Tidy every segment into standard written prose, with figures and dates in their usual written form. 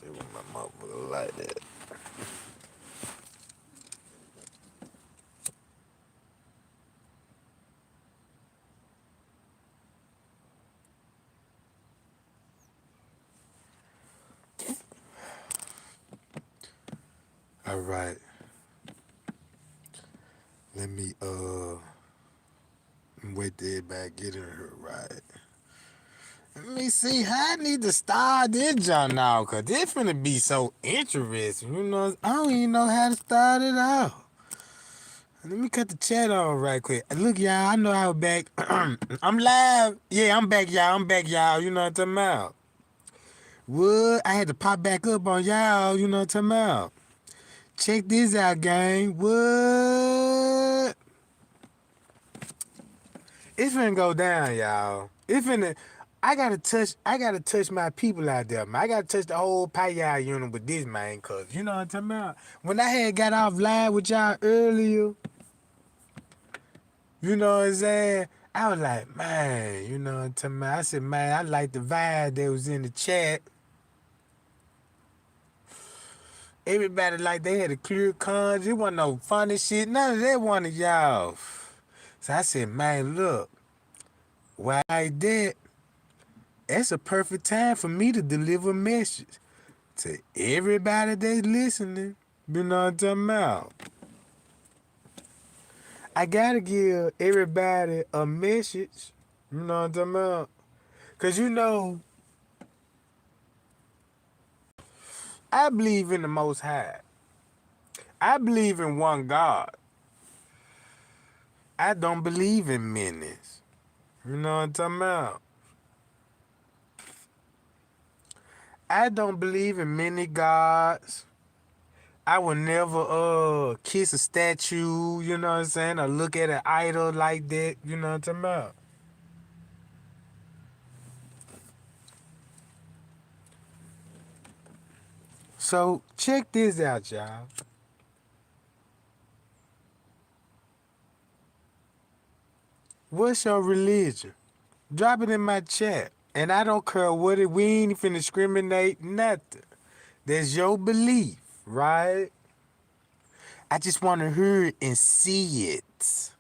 It was my motherfucker like that. All right. Let me wait till everybody get in here right. Let me see how I need to start this John now, cause this finna be so interesting. You know, I don't even know how to start it out. Let me cut the chat on right quick. Look, y'all, I know I was back. I'm live. Yeah, I'm back, y'all. You know what I'm talking about? What? I had to pop back up on y'all. You know what I'm talking about? Check this out, gang. What? It's finna go down, y'all. It's finna. I gotta touch my people out there, man. I gotta touch the whole Paya unit with this, man, cause you know what I'm talking about. When I had got off live with y'all earlier, you know what I'm saying? I was like, man, you know what I'm talking about. I said, man, I like the vibe that was in the chat. Everybody like they had a clear cons. It wasn't no funny shit. None of that one of y'all. So I said, man, look, why I did, that's a perfect time for me to deliver a message to everybody that's listening. You know what I'm talking about? I gotta give everybody a message. You know what I'm talking about? Cause you know, I believe in the Most High. I believe in one God. I don't believe in menace. You know what I'm talking about? I don't believe in many gods. I would never kiss a statue, you know what I'm saying, or look at an idol like that, you know what I'm talking about? So check this out, y'all. What's your religion? Drop it in my chat. And I don't care what it, we ain't finna discriminate, nothing. That's your belief, right? I just want to hear it and see it.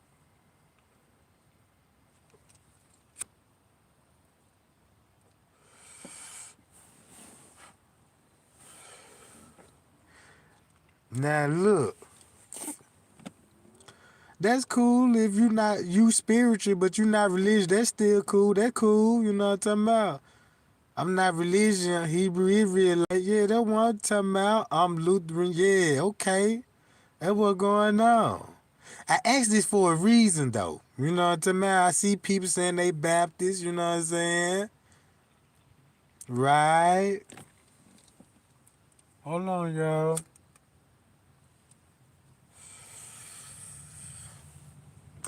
Now look, that's cool if you spiritual, but you not religious. That's still cool. That's cool. You know what I'm talking about? I'm not religion, Hebrew, Israelite. Yeah, that's what I'm talking about. I'm Lutheran. Yeah, okay. That's what's going on. I asked this for a reason, though. You know what I'm talking about? I see people saying they Baptist. You know what I'm saying? Right. Hold on, y'all.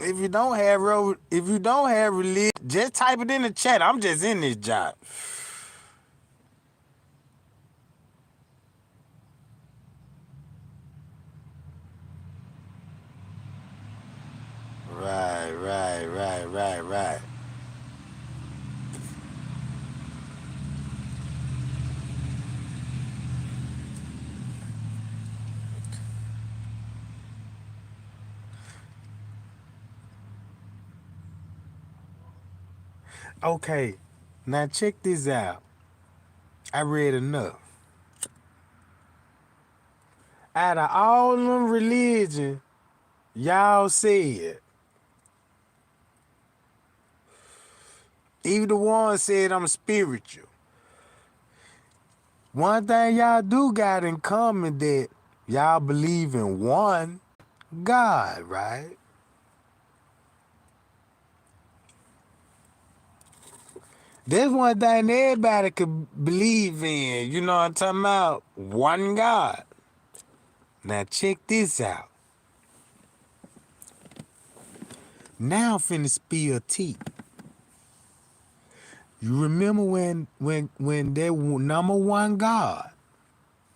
If you don't have religion, just type it in the chat. I'm just in this job. Right. Okay, now check this out. I read enough. Out of all them religions, y'all said, even the one said I'm spiritual. One thing y'all do got in common that y'all believe in one God, right? There's one thing everybody could believe in. You know what I'm talking about? One God. Now check this out. Now I'm finna spill tea. You remember when that number one God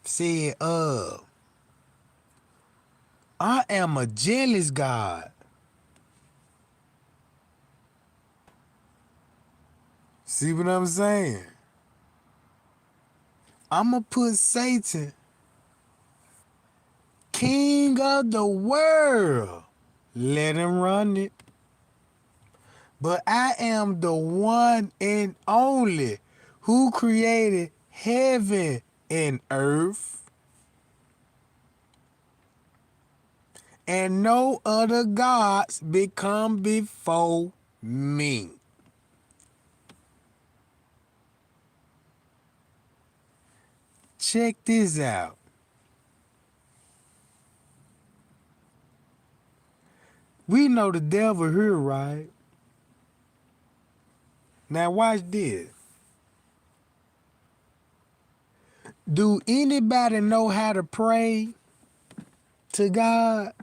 said, I am a jealous God. See what I'm saying? I'ma put Satan, king of the world, let him run it. But I am the one and only who created heaven and earth, and no other gods become before me. Check this out. We know the devil here, right? Now watch this. Do anybody know how to pray to God?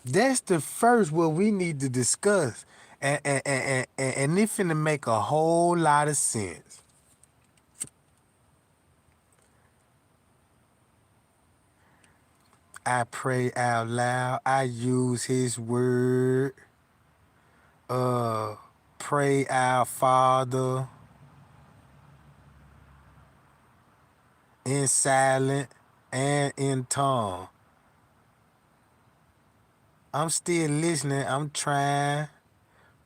That's the first what we need to discuss. And it finna make a whole lot of sense. I pray out loud. I use his word. Pray our Father in silent and in tongue. I'm still listening. I'm trying.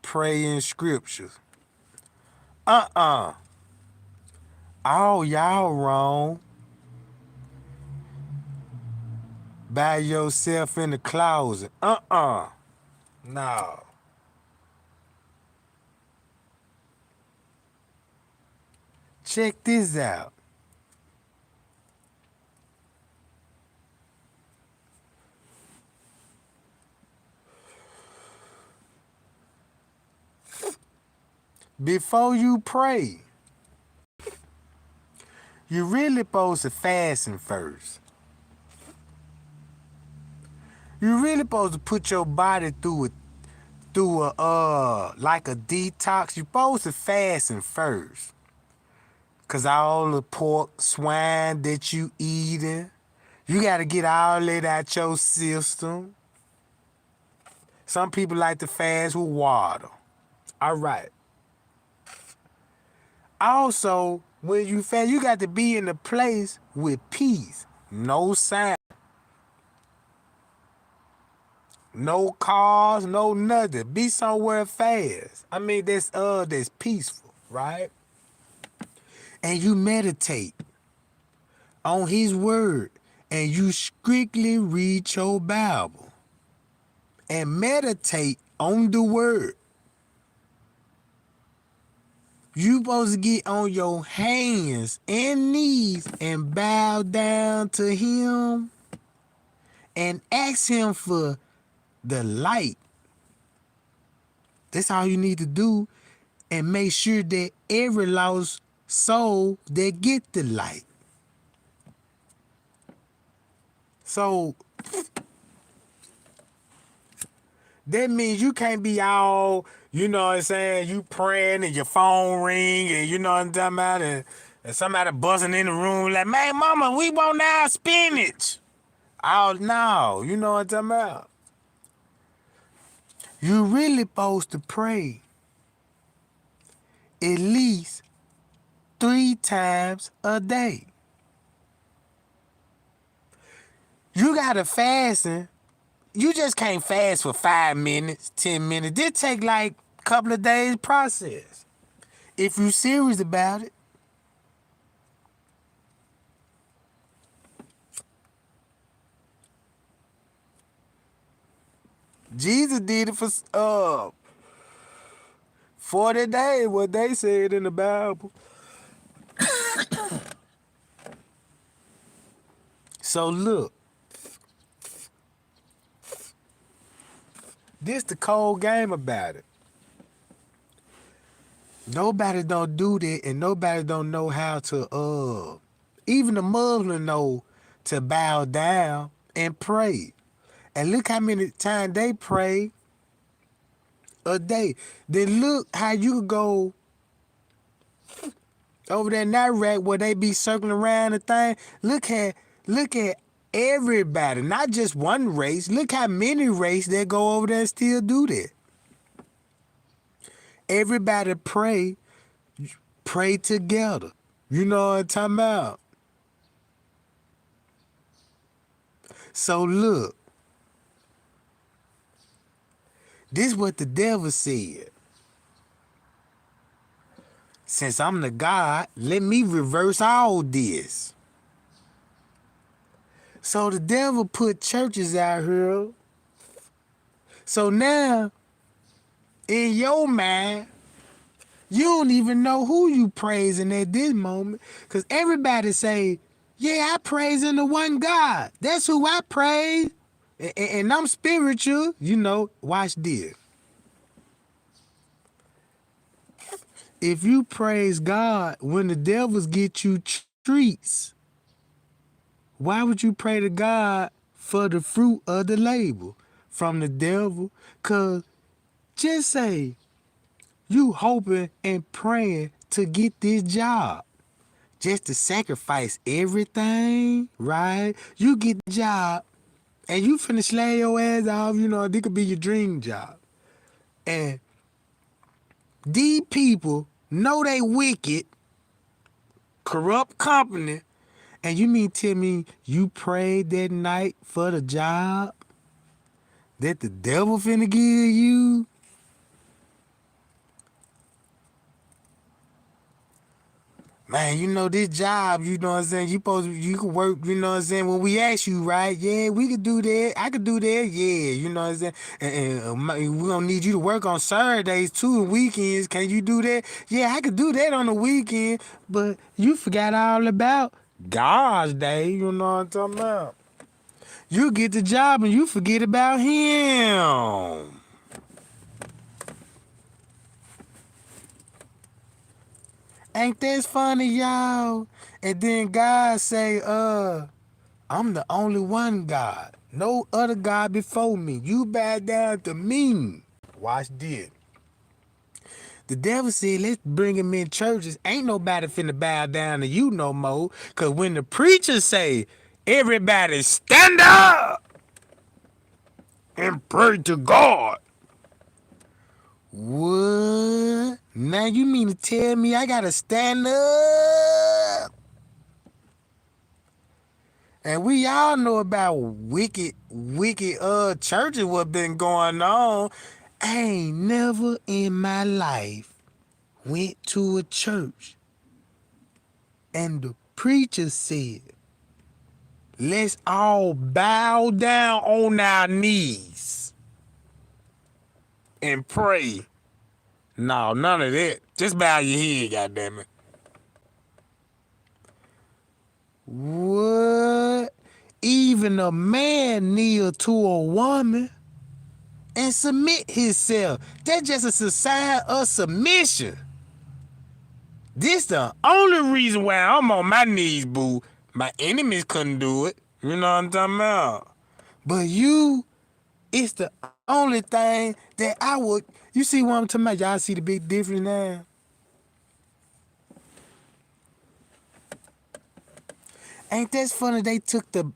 Pray in scriptures. All y'all wrong. By yourself in the closet. No. Check this out. Before you pray, you really supposed to fasting first. You really supposed to put your body through a like a detox. You supposed to fasting first. Cause all the pork, swine that you eating, you gotta get all that out your system. Some people like to fast with water. All right. Also, when you fast, you got to be in a place with peace. No sound. No cars, no nothing. Be somewhere fast. I mean, that's peaceful, right? And you meditate on his word. And you strictly read your Bible. And meditate on the word. You supposed to get on your hands and knees and bow down to him and ask him for the light. That's all you need to do, and make sure that every lost soul that get the light. So that means you can't be all, you know what I'm saying, you praying and your phone ring and you know what I'm talking about, and somebody buzzing in the room like, man, mama, we want our spinach. Oh, no, you know what I'm talking about. You really supposed to pray at least 3 times a day. You gotta fasting. You just can't fast for 5 minutes, 10 minutes. This take like a couple of days process. If you serious about it. Jesus did it for 40 days, what they said in the Bible. So look, this the cold game about it. Nobody don't do that, and nobody don't know how to even the Muslim know to bow down and pray. And look how many times they pray a day. Then look how you go over there in Iraq where they be circling around the thing. Look at everybody, not just one race. Look how many races that go over there and still do that. everybody pray together. You know what I'm talking about? So look, this is what the devil said. Since I'm the God, let me reverse all this. So the devil put churches out here. So now, in your mind, you don't even know who you praising at this moment. Because everybody say, yeah, I praise in the one God. That's who I praise. And I'm spiritual. You know, watch this. If you praise God when the devils get you treats, why would you pray to God for the fruit of the labor from the devil? Because just say you hoping and praying to get this job. Just to sacrifice everything, right? You get the job and you finna slay your ass off, you know, this could be your dream job. And these people know they wicked, corrupt company, and you mean tell me you prayed that night for the job that the devil finna give you? Man, you know this job, you know what I'm saying? You can work, you know what I'm saying? When we ask you, right? Yeah, we could do that. I could do that. Yeah, you know what I'm saying? And we're gonna need you to work on Saturdays too and weekends. Can you do that? Yeah, I could do that on the weekend. But you forgot all about God's day, you know what I'm talking about? You get the job and you forget about him. Ain't that funny, y'all? And then God say, I'm the only one God. No other God before me. You bow down to me. Watch this. The devil said, let's bring him in churches. Ain't nobody finna bow down to you no more. Cause when the preachers say, everybody stand up and pray to God. What? Now you mean to tell me I gotta stand up? And we all know about wicked churches what been going on. I ain't never in my life went to a church and the preacher said, let's all bow down on our knees and pray. No, none of that. Just bow your head, goddammit. What? Even a man kneel to a woman and submit himself. That's just a sign of submission. This the only reason why I'm on my knees, boo. My enemies couldn't do it. You know what I'm talking about? But you, it's the only thing that I would. You see what I'm talking about? Y'all see the big difference now? Ain't that funny? They took the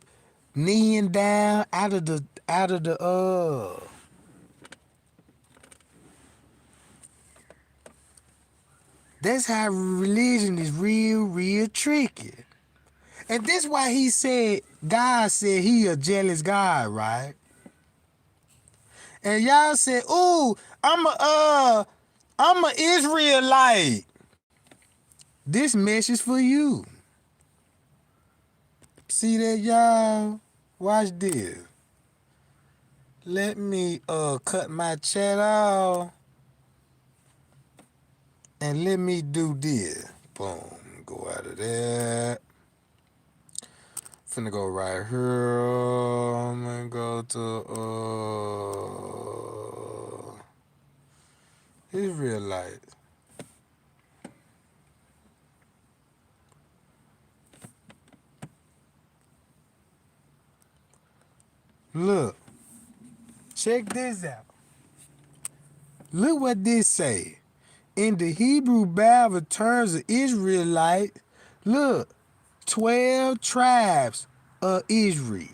kneeing down out of the. That's how religion is real tricky. And that's why he said, God said he a jealous God, right? And y'all said, ooh, I'm a Israelite. This message for you. See that, y'all? Watch this. Let me cut my chat off and let me do this. Boom. Go out of there. Finna go right here. I'm gonna go to Israelites. Look, check this out. Look what this say. In the Hebrew Bible terms of Israelite, look, 12 tribes of Israel.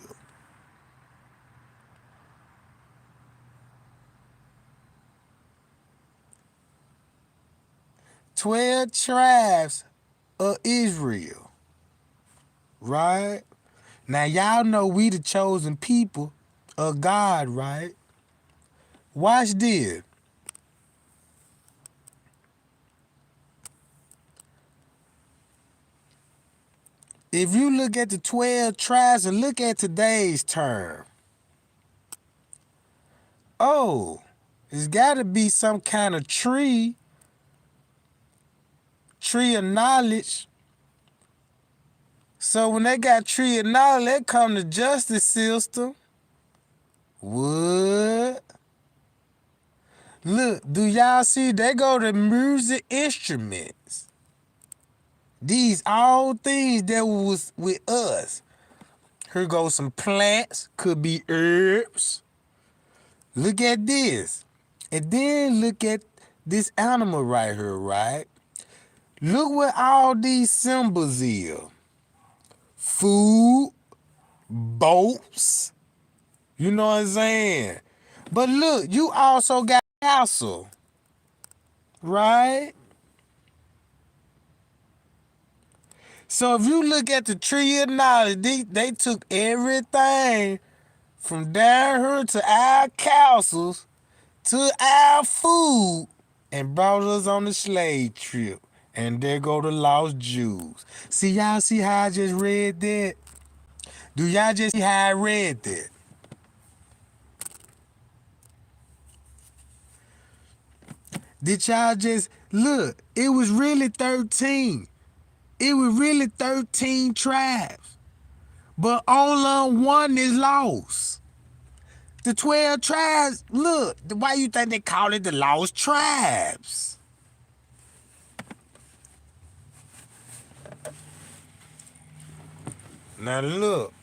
12 tribes of Israel, right? Now, y'all know we the chosen people of God, right? Watch this. If you look at the 12 tribes and look at today's term, oh, it's got to be some kind of tree of knowledge. So when they got tree of knowledge, they come to justice system. What? Look, do y'all see? They go to music instruments. These all things that was with us. Here goes some plants, could be herbs. Look at this. And then look at this animal right here, right? Look what all these symbols is. Food, boats, you know what I'm saying? But look, you also got castle, right? So if you look at the tree of knowledge, they took everything from down here to our castles to our food and brought us on the slave trip. And there go the lost Jews. See, y'all see how I just read that? Do y'all just see how I read that? Did y'all just look? It was really 13. It was really 13 tribes. But only one is lost. The 12 tribes, look, why you think they call it the lost tribes? Now look.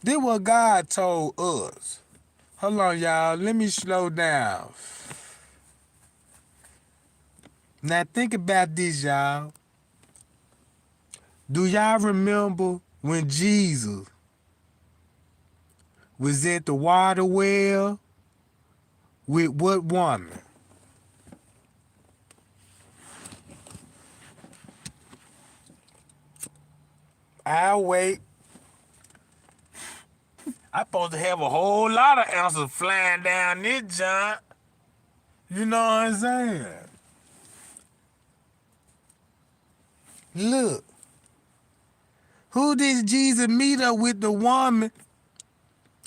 This what God told us. Hold on, y'all. Let me slow down. Now think about this, y'all. Do y'all remember when Jesus was at the water well with what woman? I'll wait. I'm supposed to have a whole lot of answers flying down this junk. You know what I'm saying? Look. Who did Jesus meet up with the woman?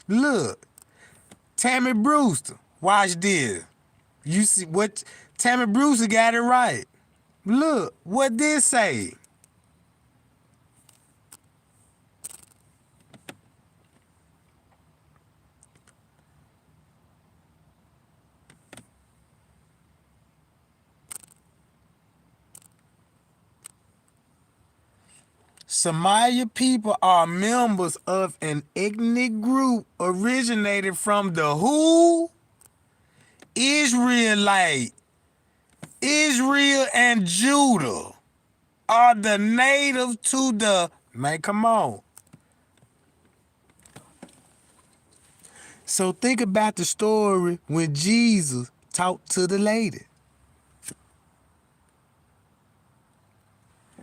Look. Tammy Brewster. Watch this. You see what Tammy Brewster got it right. Look, what did say? Samaya people are members of an ethnic group originated from the who? Israelite. Israel and Judah are the native to the, man, come on. So think about the story when Jesus talked to the lady.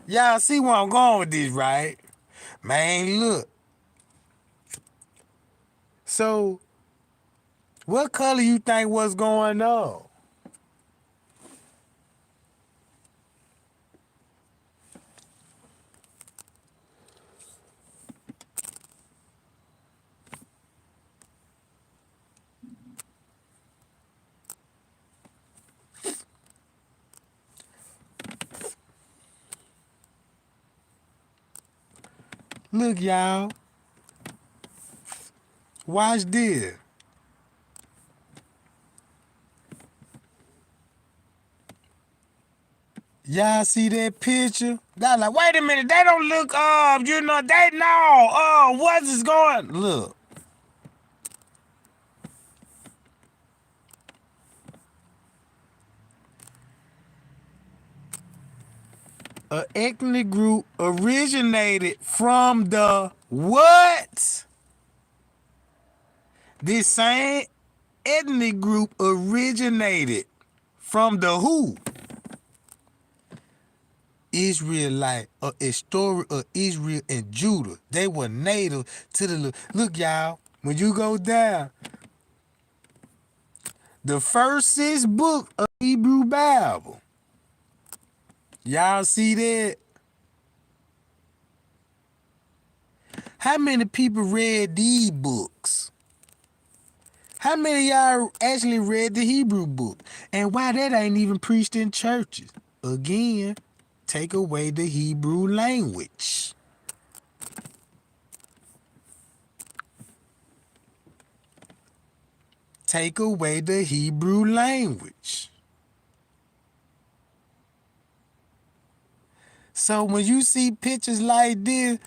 Y'all see where I'm going with this, right? Man, look. So, what color you think was going on? Look, y'all. Watch this. Y'all see that picture? Y'all like, wait a minute, they don't look you know, they know what is going. Look. An ethnic group originated from the what? This same ethnic group originated from the who? Israelite, a story of Israel and Judah. They were native to the... Look, y'all, when you go down, the first 6 books of Hebrew Bible, y'all see that? How many people read these books? How many of y'all actually read the Hebrew book? And why that ain't even preached in churches? Again, take away the Hebrew language. Take away the Hebrew language. So when you see pictures like this,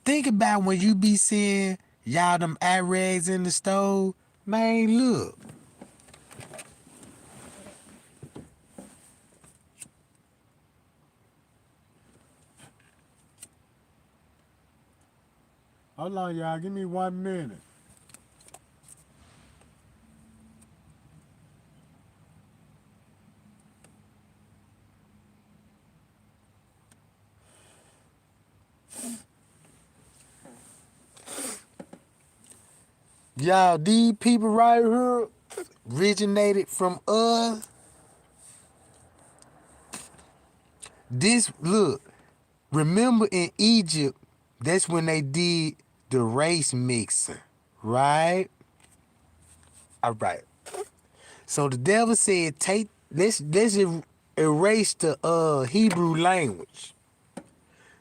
think about when you be seeing y'all them Iraqs in the stove. Man, look. Hold on, y'all. Give me 1 minute. Y'all, these people right here originated from us. This, look, remember in Egypt, that's when they did the race mixing, right? All right. So the devil said, let's erase the Hebrew language.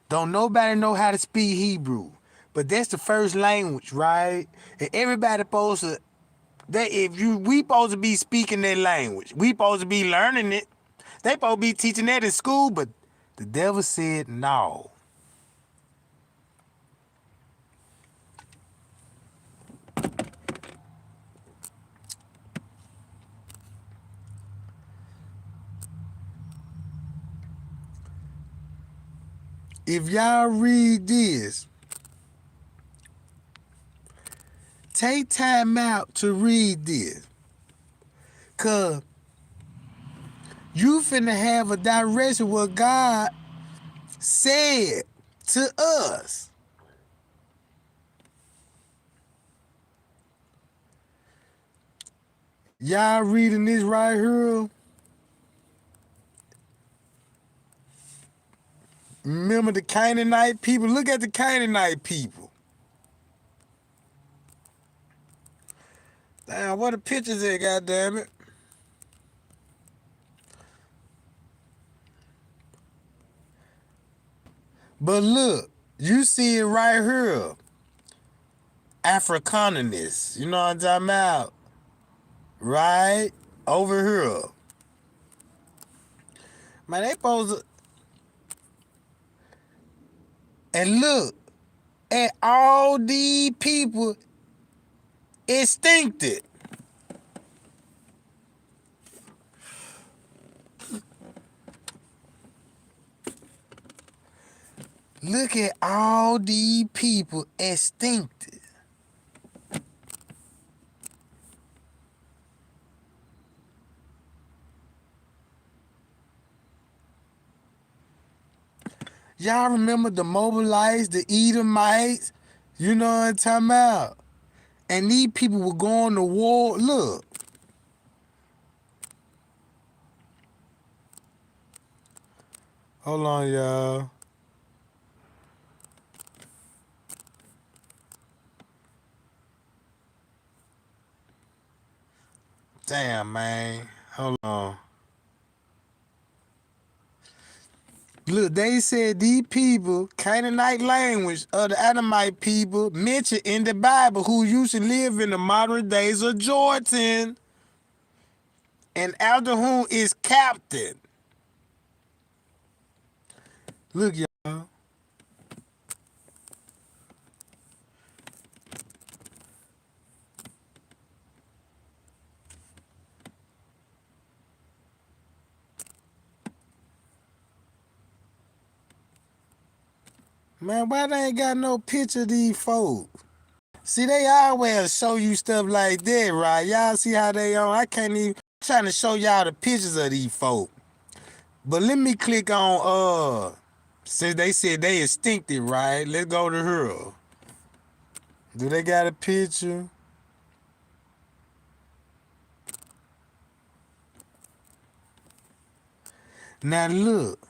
Don't nobody know how to speak Hebrew, but that's the first language, right? And everybody supposed to, we supposed to be speaking that language. We supposed to be learning it. They supposed to be teaching that in school, but the devil said no. If y'all read this, take time out to read this. Cause you finna have a direction what God said to us. Y'all reading this right here? Remember the Canaanite people? Look at the Canaanite people. Damn, what the pictures there, goddammit? But look, you see it right here. Africanus. You know what I'm talking about? Right? Over here. Man, they supposed to... And look at all these people extincted. Look at all these people extincted. Y'all remember the Moabites, the Edomites? You know what I'm talking about? And these people were going to war. Look. Hold on, y'all. Damn, man. Hold on. Look, they said these people, Canaanite language of the Adamite people, mentioned in the Bible who used to live in the modern days of Jordan, and after whom is captain. Look, y'all. Man, why they ain't got no picture of these folks? See, they always show you stuff like that, right? Y'all see how they on? I can't even trying to show y'all the pictures of these folk. But let me click on since they said they extincted, right? Let's go to her. Do they got a picture? Now look.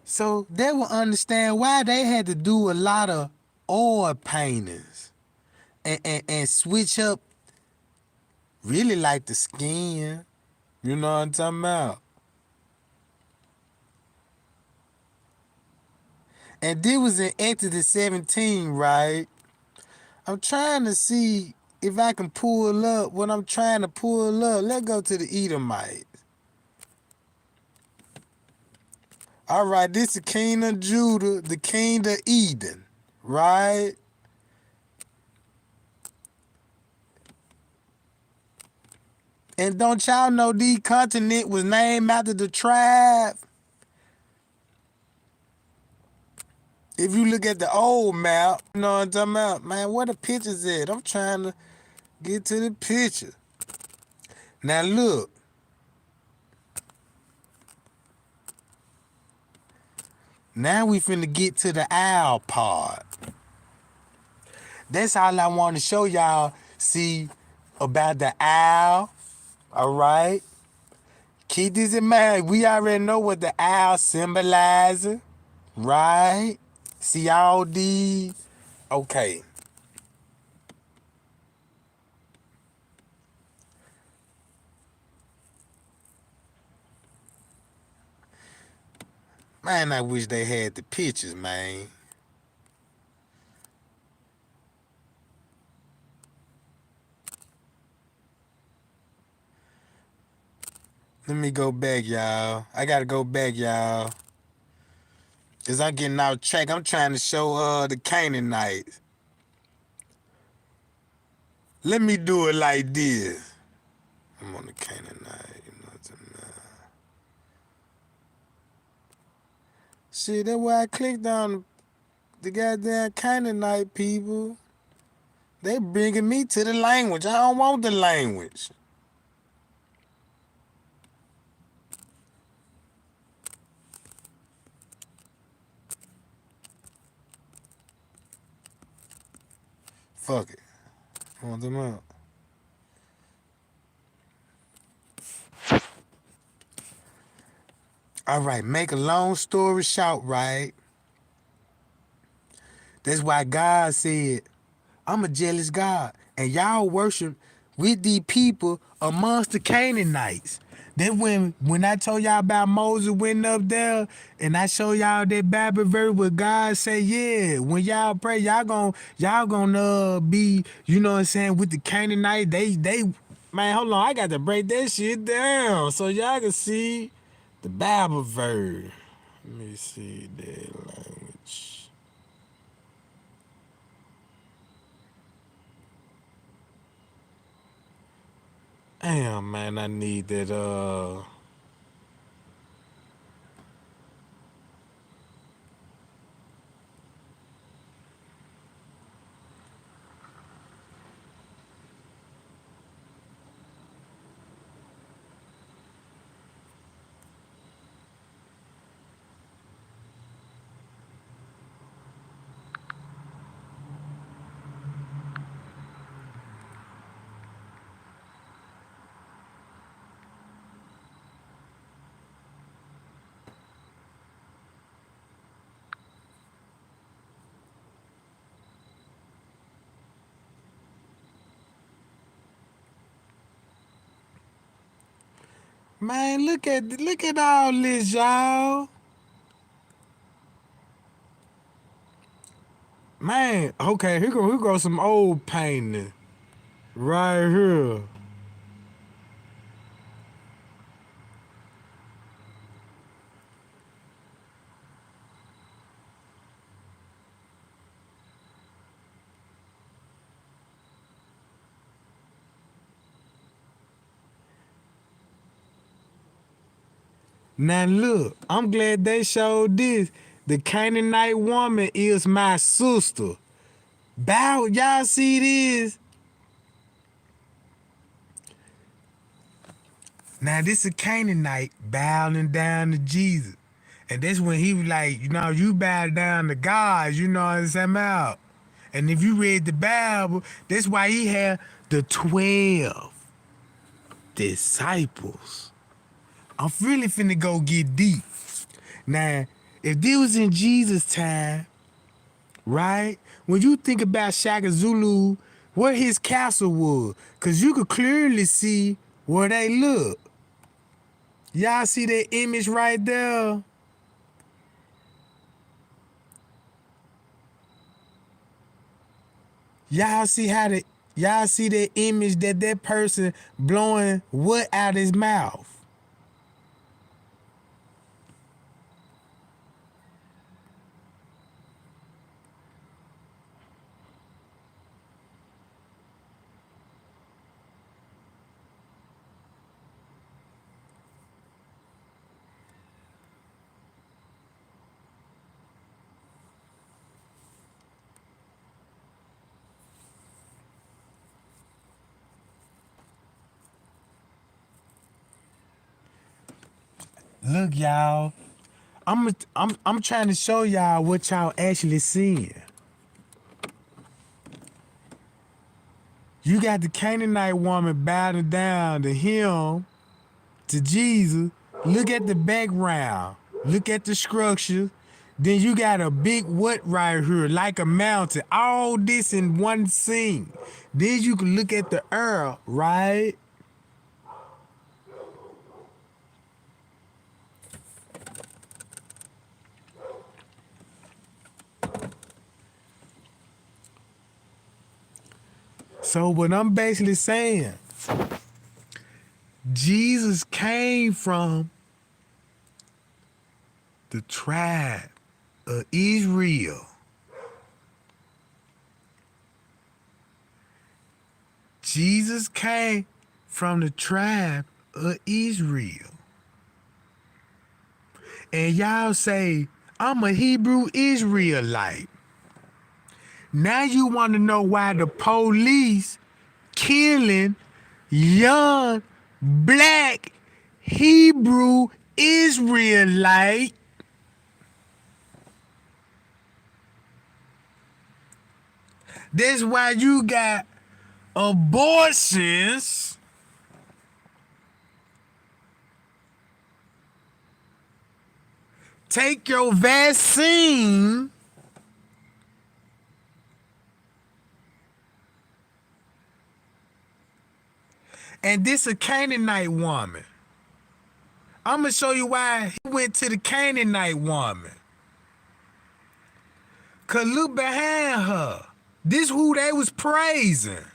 So they will understand why they had to do a lot of oil paintings and switch up really like the skin. You know what I'm talking about? And this was in Exodus 17, right? I'm trying to see if I can pull up what I'm trying to pull up. Let's go to the Edomites. All right, this is king of Judah, the king of Eden, right? And don't y'all know the continent was named after the tribe? If you look at the old map, you know what I'm talking about? Man, where the pictures at? I'm trying to get to the picture. Now look. Now we finna get to the owl part. That's all I want to show y'all. See about the owl. All right. Keep this in mind. We already know what the owl symbolizes. Right? See all these. Okay. Man, I wish they had the pictures, man. Let me go back, y'all. I gotta go back, y'all. Cause I'm getting out track. I'm trying to show the Canaanites. Let me do it like this. I'm on the Canaanite, you know what I'm saying? Shit, that's why I clicked on the goddamn Canaanite people. They bringing me to the language. I don't want the language. Fuck it. I want them out. All right, make a long story short, right? That's why God said, I'm a jealous God. And y'all worship with these people amongst the Canaanites. Then when I told y'all about Moses went up there and I show y'all that Bible verse where God say, yeah, when y'all pray, y'all gonna be, you know what I'm saying, with the Canaanites, they man, hold on, I got to break that shit down so y'all can see the Bible verse. Let me see that language. Damn, man, I need that. Man, look at all this, y'all. Man, okay, here go some old painting right here. Now look, I'm glad they showed this. The Canaanite woman is my sister. Bow, y'all see this? Now this a Canaanite bowing down to Jesus. And that's when he was like, you bow down to God, you know what I'm saying about. And if you read the Bible, that's why he had the 12 disciples. I'm really finna go get deep. Now, if this was in Jesus' time, right? When you think about Shaka Zulu, where his castle was, because you could clearly see where they look. Y'all see that image right there? Y'all see how the y'all see that image that person blowing what out his mouth? Look, y'all. I'm trying to show y'all what y'all actually seeing. You got the Canaanite woman bowing down to him, to Jesus. Look at the background. Look at the structure. Then you got a big what right here, like a mountain. All this in one scene. Then you can look at the earth, right? So what I'm basically saying, Jesus came from the tribe of Israel. Jesus came from the tribe of Israel. And y'all say, I'm a Hebrew Israelite. Now you want to know why the police killing young black Hebrew Israelite. That's why you got abortions. Take your vaccine. And this a Canaanite woman. I'm gonna show you why he went to the Canaanite woman. Cause look behind her. This who they was praising.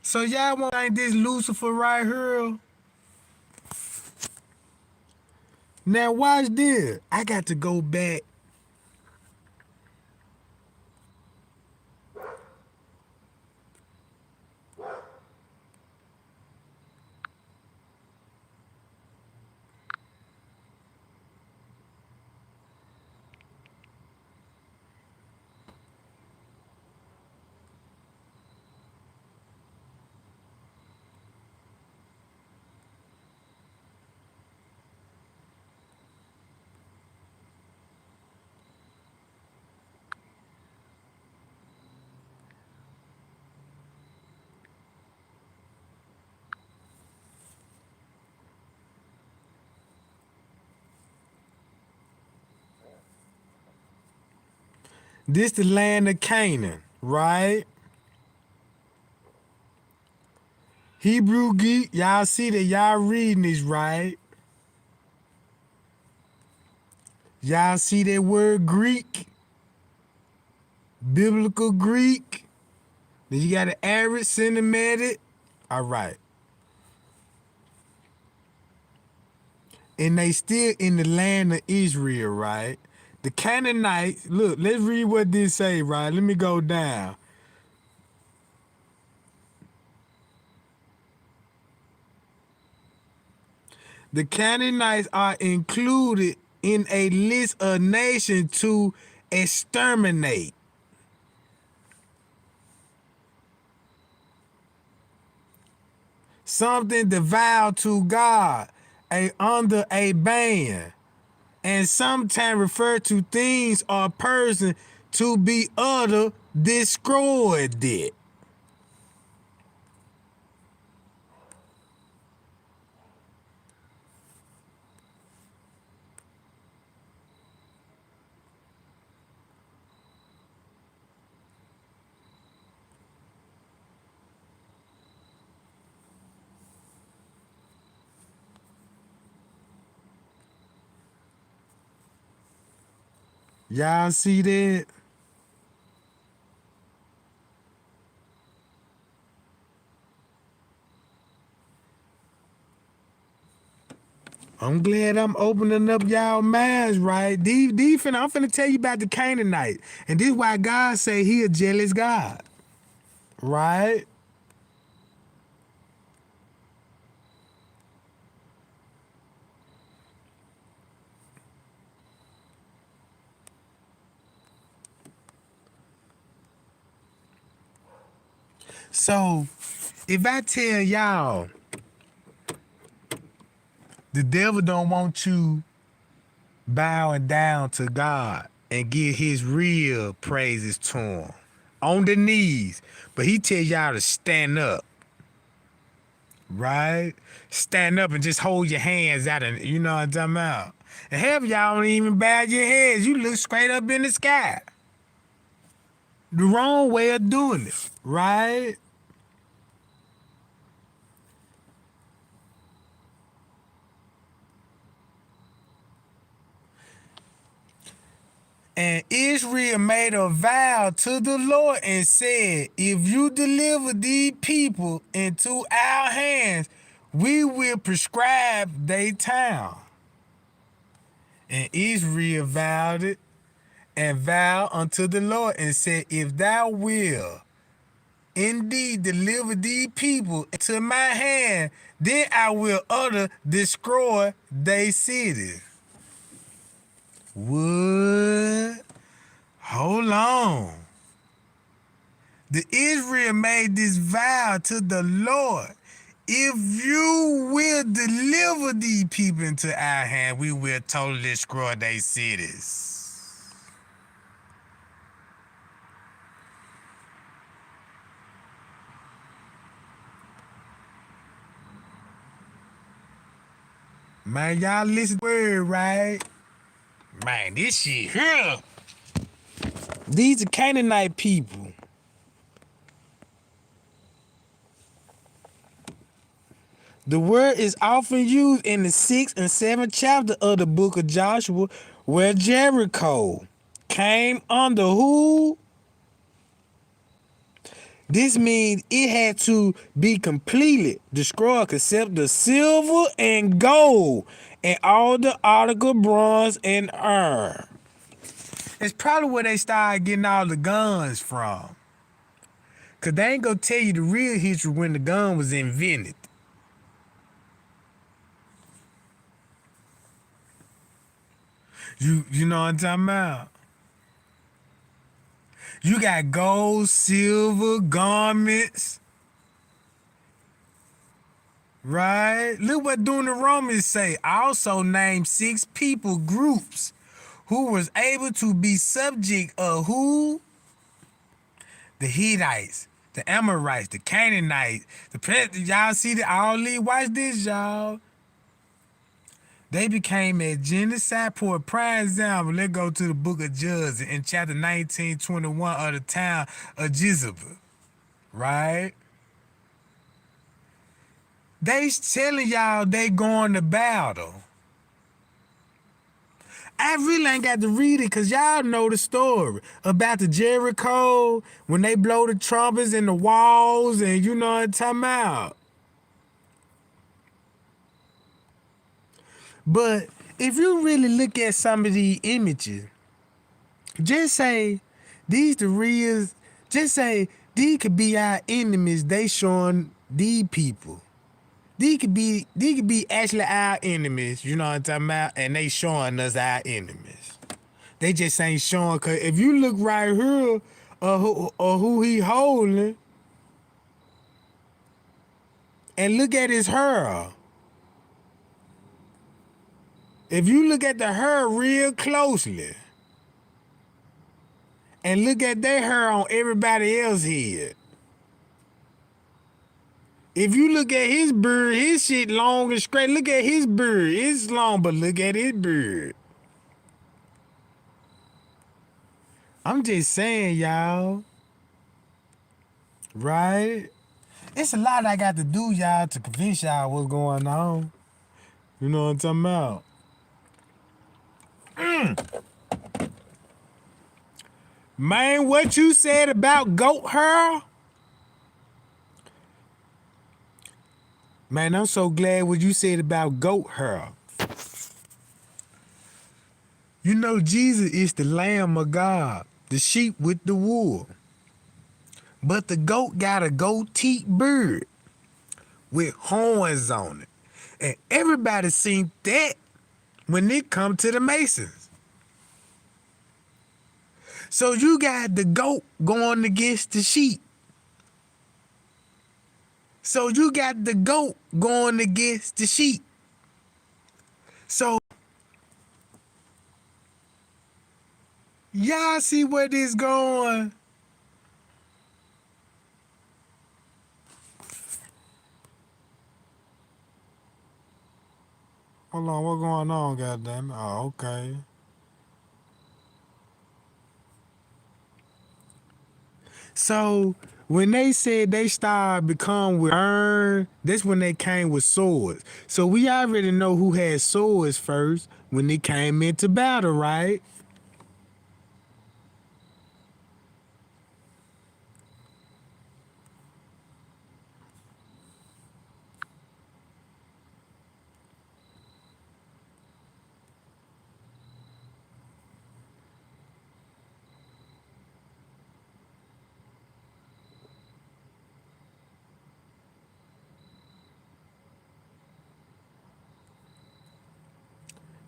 So y'all want like this Lucifer right here? Now watch this. I got to go back. This the land of Canaan, right? Hebrew geek, y'all see that y'all reading this, right? Y'all see that word Greek? Biblical Greek? Then you got an Arabic Semitic. All right. And they still in the land of Israel, right? The Canaanites, look, let's read what this say, right? Let me go down. The Canaanites are included in a list of nations to exterminate. Something devout to God, under a ban, and sometimes refer to things or person to be utter destroyed it. Y'all see that? I'm glad I'm opening up y'all minds, right? I'm finna tell you about the Canaanite. And this is why God say he a jealous God. Right? So if I tell y'all the devil don't want you bowing down to God and give his real praises to him on the knees, but he tell y'all to stand up, right? Stand up and just hold your hands out, and you know what I'm talking about. And half of y'all don't even bow your heads. You look straight up in the sky. The wrong way of doing it, right? And Israel made a vow to the Lord and said, if you deliver these people into our hands, we will prescribe their town. And Israel vowed it and vowed unto the Lord and said, if thou wilt indeed deliver these people into my hand, then I will utter destroy their cities. What? Hold on. The Israel made this vow to the Lord. If you will deliver these people into our hand, we will totally destroy their cities. Man, y'all listen to the word, right? Man, this shit here. These are Canaanite people. The word is often used in the 6th and 7th chapter of the book of Joshua, where Jericho came under who? This means it had to be completely destroyed except the silver and gold and all the article bronze and iron. It's probably where they started getting all the guns from. Cause they ain't gonna tell you the real history when the gun was invented. You know what I'm talking about? You got gold, silver, garments, right? Look what doing the Romans say. I also named 6 people groups who was able to be subject of who? The Hittites, the Amorites, the Canaanites, y'all see that all these, watch this, y'all. They became a genocide. For a prime example, let's go to the book of Judges in chapter 19:21 of the town of Jezebel, right? They telling y'all they going to battle. I really ain't got to read it because y'all know the story about the Jericho when they blow the trumpets in the walls and you know what I'm talking about. But if you really look at some of these images, Just say these the real. Just say these could be our enemies. They showing these people. These could be actually our enemies. You know what I'm talking about? And they showing us our enemies. They just ain't showing. Cause if you look right here, who he holding, and look at his hair. If you look at the hair real closely, and look at their hair on everybody else's head. If you look at his beard, his shit long and straight. Look at his beard. It's long, but look at his beard. I'm just saying, y'all. Right? It's a lot I got to do, y'all, to convince y'all what's going on. You know what I'm talking about? Man, what you said about goat hair? Man, I'm so glad what you said about goat hair. You know, Jesus is the Lamb of God, the sheep with the wool. But the goat got a goatee beard with horns on it. And everybody seen that when it come to the Masons. So you got the goat going against the sheep. So you got the goat going against the sheep. So y'all see where this going? Hold on, what's going on, goddamn it? Oh, okay. So when they said they started become with iron, that's when they came with swords. So we already know who had swords first when they came into battle, right?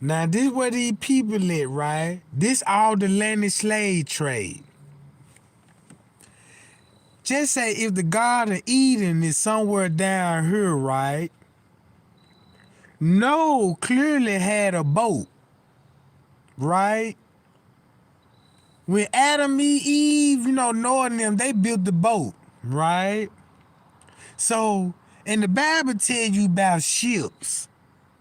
Now this where these people at, right? This all the land and slave trade. Just say if the Garden of Eden is somewhere down here, right? Noah clearly had a boat, right? When Adam, Eve, Noah and them, they built the boat, right? So, and the Bible tell you about ships.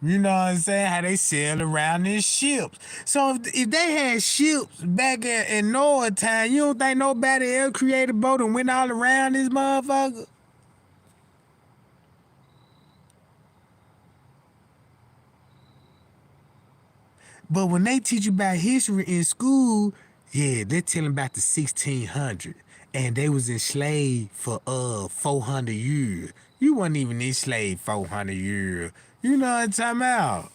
You know what I'm saying? How they sail around in ships. So if they had ships back in Noah time, you don't think nobody else created a boat and went all around this motherfucker? But when they teach you about history in school, yeah, they're telling about the 1600s. And they was enslaved for 400 years. You wasn't even enslaved 400 years. You know what I'm talking about?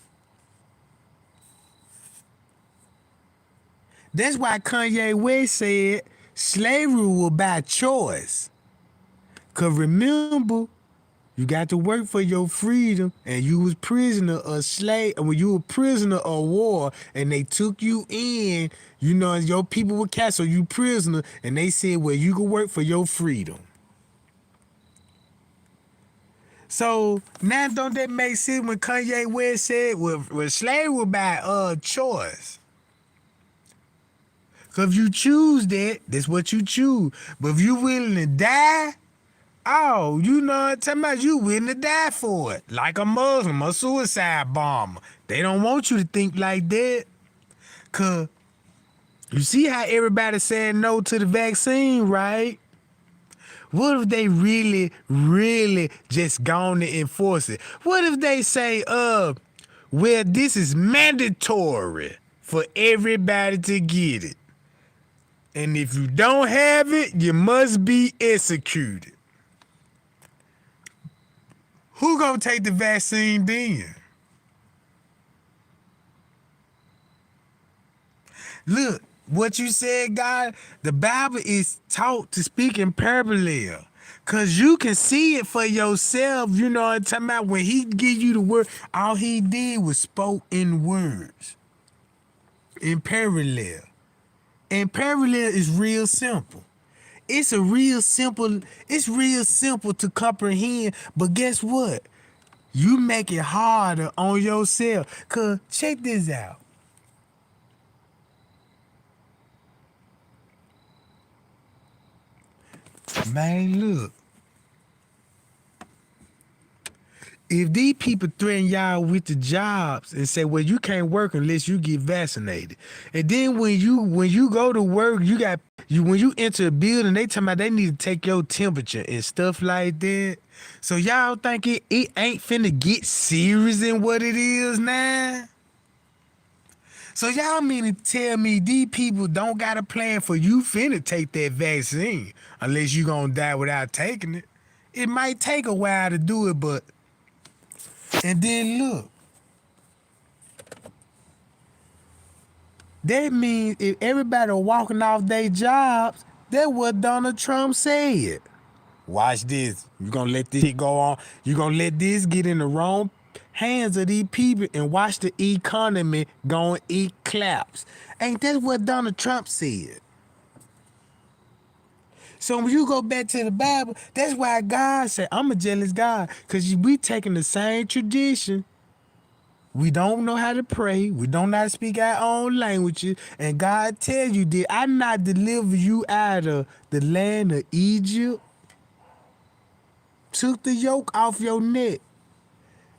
That's why Kanye West said slavery was by choice. Cause remember, you got to work for your freedom, and you was prisoner of slave. And when you were prisoner of war, and they took you in, your people were cast, so you prisoner, and they said, well, you can work for your freedom. So now don't that make sense when Kanye West said, well slavery was by choice? Cause if you choose that, that's what you choose. But if you willing to die, oh, you know what I'm talking about? You willing to die for it. Like a Muslim, a suicide bomber. They don't want you to think like that. Cause you see how everybody saying no to the vaccine, right? What if they really, really just gone to enforce it? What if they say, well, this is mandatory for everybody to get it. And if you don't have it, you must be executed. Who gonna take the vaccine then? Look, What you said, God, the Bible is taught to speak in parallel. Cause you can see it for yourself, you know what I'm talking about? When he give you the word, all he did was spoke in words. In parallel. And parallel is real simple. It's real simple to comprehend, but guess what? You make it harder on yourself. Cause check this out. Man, look. If these people threaten y'all with the jobs and say, well, you can't work unless you get vaccinated. And then when you go to work, when you enter a building, they talking about they need to take your temperature and stuff like that. So y'all think it ain't finna get serious in what it is now? So y'all mean to tell me these people don't got a plan for you finna take that vaccine unless you gonna die without taking it? It might take a while to do it, but and then look, that means if everybody walking off their jobs, that's what Donald Trump said. Watch this. You gonna let this shit go on. You gonna let this get in the wrong hands of these people and watch the economy go eat claps. Ain't that what Donald Trump said? So when you go back to the Bible, that's why God said, I'm a jealous God. Because we taking the same tradition. We don't know how to pray. We don't know how to speak our own languages. And God tells you, did I not deliver you out of the land of Egypt? Took the yoke off your neck.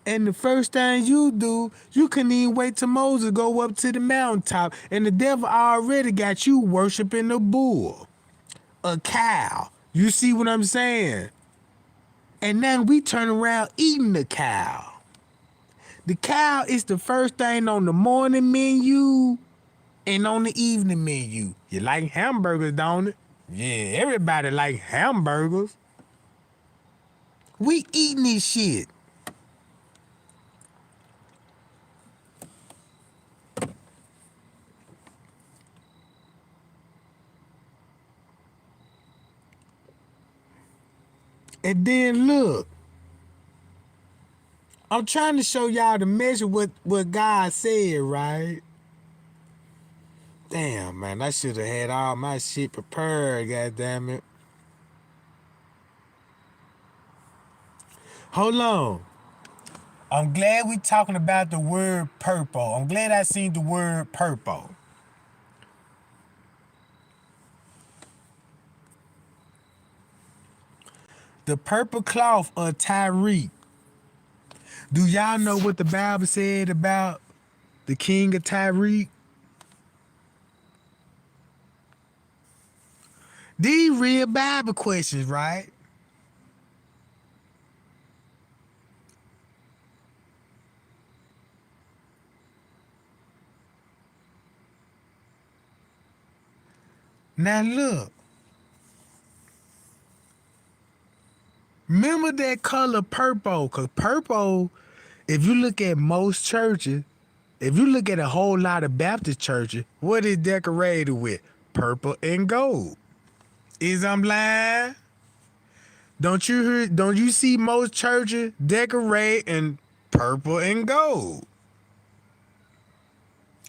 And the first thing you do, you couldn't even wait till Moses go up to the mountaintop. And the devil already got you worshiping a bull, a cow. You see what I'm saying? And then we turn around eating the cow. The cow is the first thing on the morning menu and on the evening menu. You like hamburgers, don't it? Yeah, everybody like hamburgers. We eating this shit. And then look, I'm trying to show y'all the measure what God said, right? Damn, man, I should have had all my shit prepared, goddamn it. Hold on. I'm glad we talking about the word purple. I'm glad I seen the word purple. The purple cloth of Tyre. Do y'all know what the Bible said about the king of Tyre? These real Bible questions, right? Now look, remember that color purple, because purple, if you look at most churches, if you look at a whole lot of Baptist churches, what is decorated with? Purple and gold. Is I'm lying? Don't you see most churches decorate in purple and gold?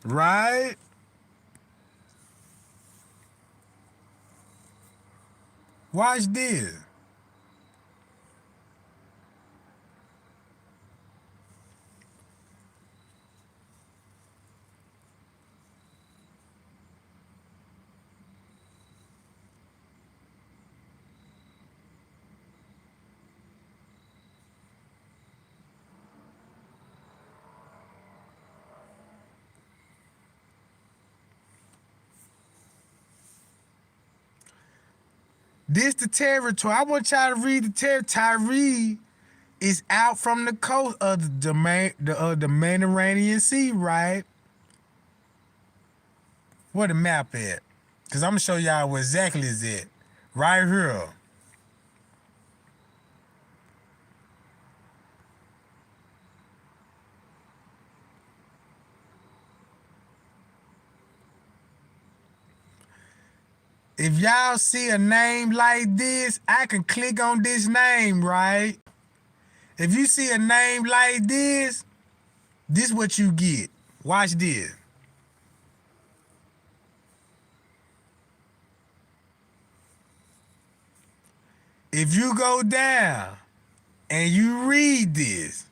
Right? Watch this. This the territory. I want y'all to read the territory. Tyre is out from the coast of the Mediterranean Sea, right? Where the map at? Cause I'm gonna show y'all where exactly is it. Right here. If y'all see a name like this, I can click on this name, right? If you see a name like this what you get. Watch this. If you go down and you read this,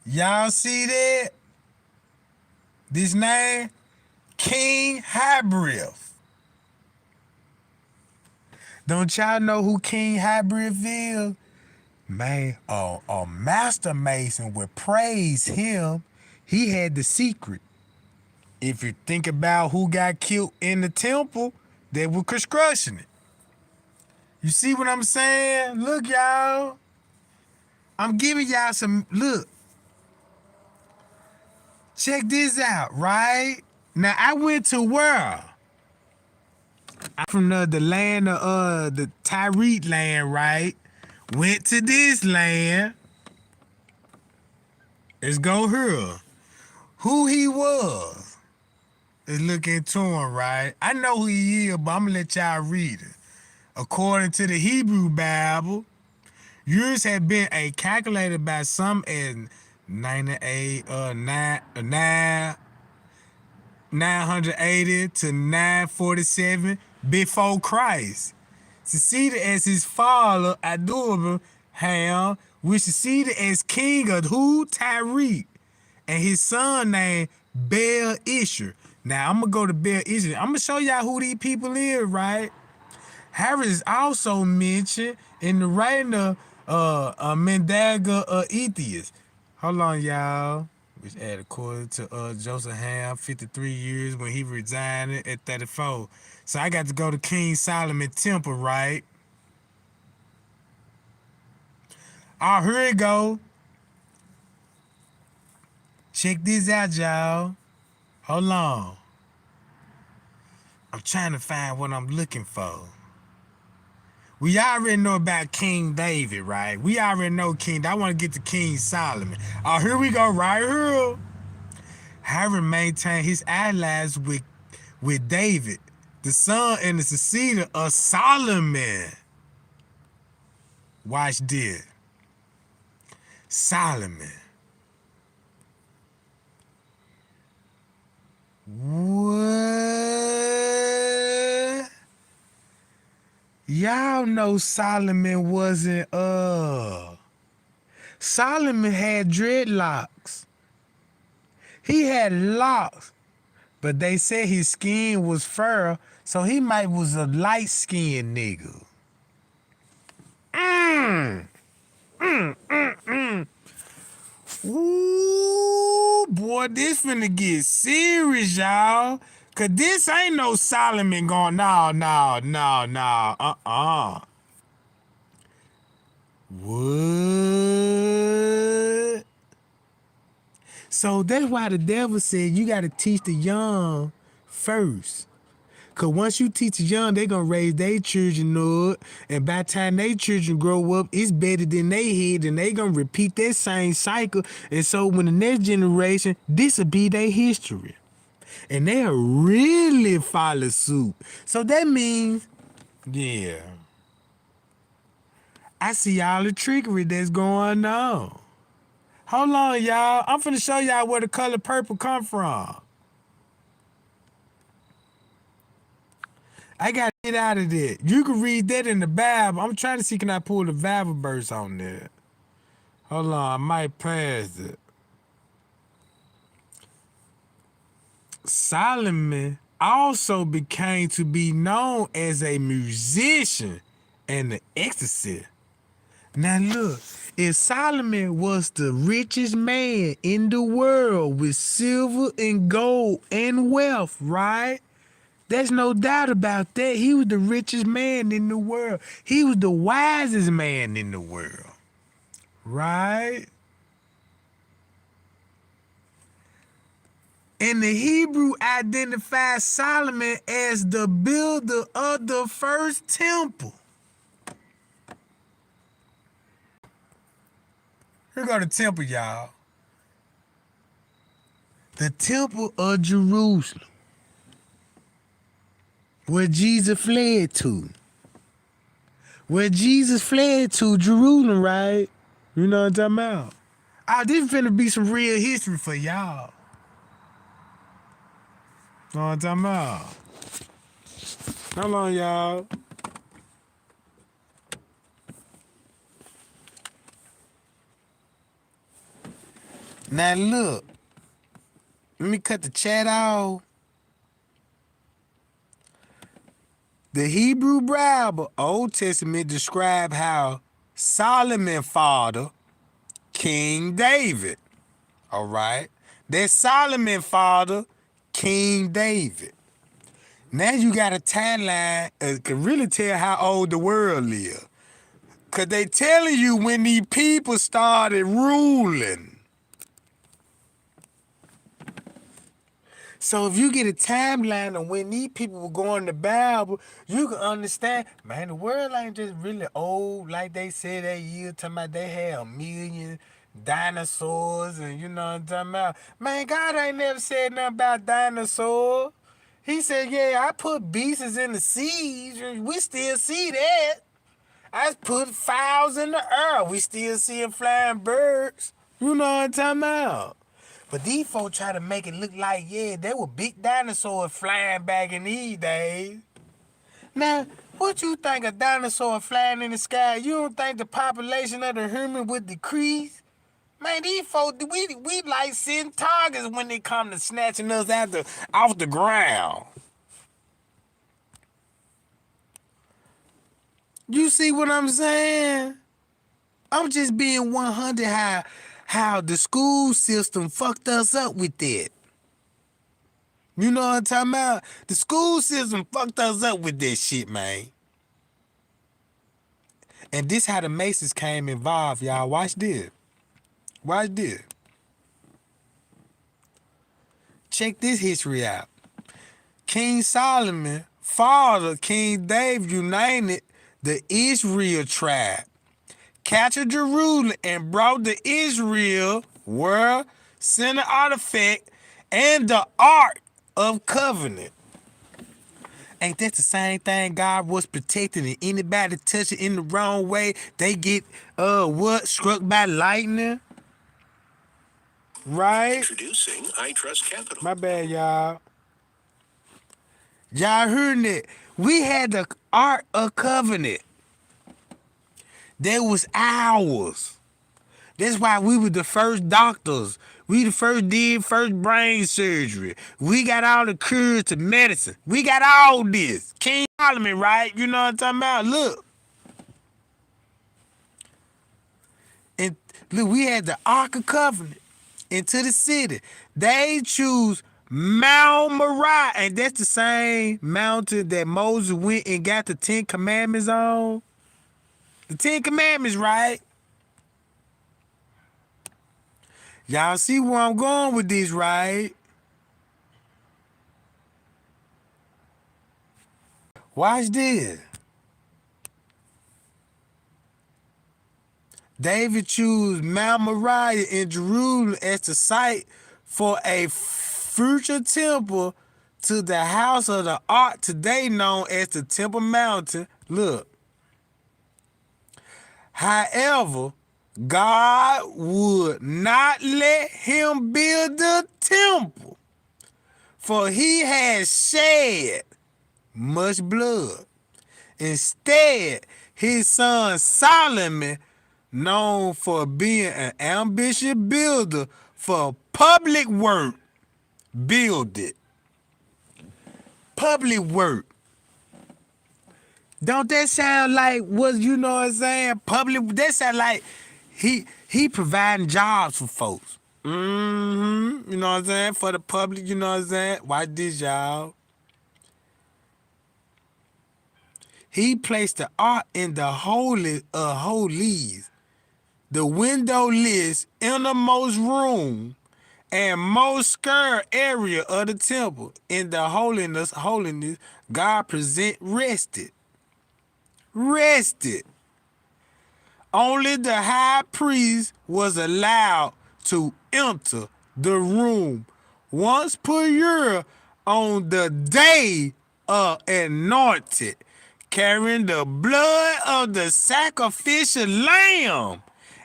y'all see that? This name, King Hybrid. Don't y'all know who King Hybrid is? Man, a master mason would praise him. He had the secret. If you think about who got killed in the temple, they were construction it. You see what I'm saying? Look, y'all. I'm giving y'all some, look. Check this out, right? Now, I went to where? I'm from the land of the Tyreek land, right? Went to this land. Let's go here. Who he was. Let's look into him, right? I know who he is, but I'm gonna let y'all read it. According to the Hebrew Bible, years have been calculated by some as 98, 980 to 947 before Christ. Succeeded as his father, Adubal Ham, which succeeded as king of who? Tyreek. And his son named Bel Isher. Now, I'm going to go to Bel Isher. I'm going to show y'all who these people is, right? Harris is also mentioned in the writing of Mendaga Atheist. Hold on, y'all. Which added according to Joseph Ham, 53 years when he resigned at 34. So I got to go to King Solomon Temple, right? Oh, here it go. Check this out, y'all. Hold on. I'm trying to find what I'm looking for. We already know about King David, right? We already know King. I want to get to King Solomon. Oh, here we go, right here. Harry maintained his allies with David, the son and the successor of Solomon. Watch this. Solomon. What? Y'all know Solomon wasn't Solomon had dreadlocks. He had locks, but they said his skin was fur, so he might was a light-skinned nigga. Ooh, boy, this finna get serious, y'all. Cause this ain't no Solomon going, no. What? So that's why the devil said you gotta teach the young first. Cause once you teach the young, they gonna raise their children up, and by the time they children grow up, it's better than they head, and they gonna repeat that same cycle. And so when the next generation, this'll be their history. And they'll really follow suit. So that means, yeah. I see all the trickery that's going on. Hold on, y'all. I'm finna show y'all where the color purple come from. I gotta get out of there. You can read that in the Bible. I'm trying to see can I pull the Bible verse on there. Hold on, I might pass it. Solomon also became to be known as a musician and an exorcist. Now look, if Solomon was the richest man in the world with silver and gold and wealth, right? There's no doubt about that. He was the richest man in the world. He was the wisest man in the world, right? And the Hebrew identifies Solomon as the builder of the first temple. Here go the temple, y'all. The temple of Jerusalem, where Jesus fled to. Where Jesus fled to, Jerusalem, right? You know what I'm talking about? This finna be some real history for y'all. Know what I'm talking about? Hold on, y'all. Now look, let me cut the chat off. The Hebrew Bible, Old Testament, describe how Solomon father King David. All right, that Solomon father King David. Now you got a timeline can really tell how old the world is. Cause they telling you when these people started ruling. So if you get a timeline of when these people were going to Bible, you can understand, man, the world ain't just really old like they said that year, talking about they had 1,000,000 dinosaurs and you know what I'm talking about. Man, God ain't never said nothing about dinosaurs. He said, yeah, I put beasts in the seas. We still see that. I put fowls in the air. We still seeing flying birds. You know what I'm talking about. But these folks try to make it look like, yeah, they were big dinosaurs flying back in these days. Now, what you think a dinosaur flying in the sky, you don't think the population of the human would decrease? Man, these folks, we like sitting targets when they come to snatching us off the ground. You see what I'm saying? I'm just being 100 how the school system fucked us up with that. You know what I'm talking about? The school system fucked us up with that shit, man. And this how the Masons came involved, y'all. Watch this. Watch this. Check this history out. King Solomon, father King David, united the Israel tribe, captured Jerusalem, and brought the Israel world center artifact and the Ark of Covenant. Ain't that the same thing God was protecting, and anybody touch it in the wrong way, they get struck by lightning? Right? Introducing I Trust Capital. My bad, y'all. Y'all heard it. We had the Ark of Covenant. That was ours. That's why we were the first doctors. We the first brain surgery. We got all the cures to medicine. We got all this. King Solomon, right? You know what I'm talking about? Look. And look, we had the Ark of Covenant into the city. They choose Mount Moriah. And that's the same mountain that Moses went and got the 10 Commandments on. The 10 Commandments, right? Y'all see where I'm going with this, right? Watch this. David chose Mount Moriah in Jerusalem as the site for a future temple to the house of the Ark, today known as the Temple Mountain. Look. However, God would not let him build the temple, for he had shed much blood. Instead, his son Solomon, known for being an ambitious builder for public work, built it. Public work. Don't that sound like what, you know what I'm saying? Public, that sound like he providing jobs for folks. You know what I'm saying? For the public, you know what I'm saying? Watch this, y'all. He placed the ark in the holy of holies, the windowless innermost room, and most sacred area of the temple. In the holiness, God rested. Only the high priest was allowed to enter the room once per year on the day of anointed, carrying the blood of the sacrificial lamb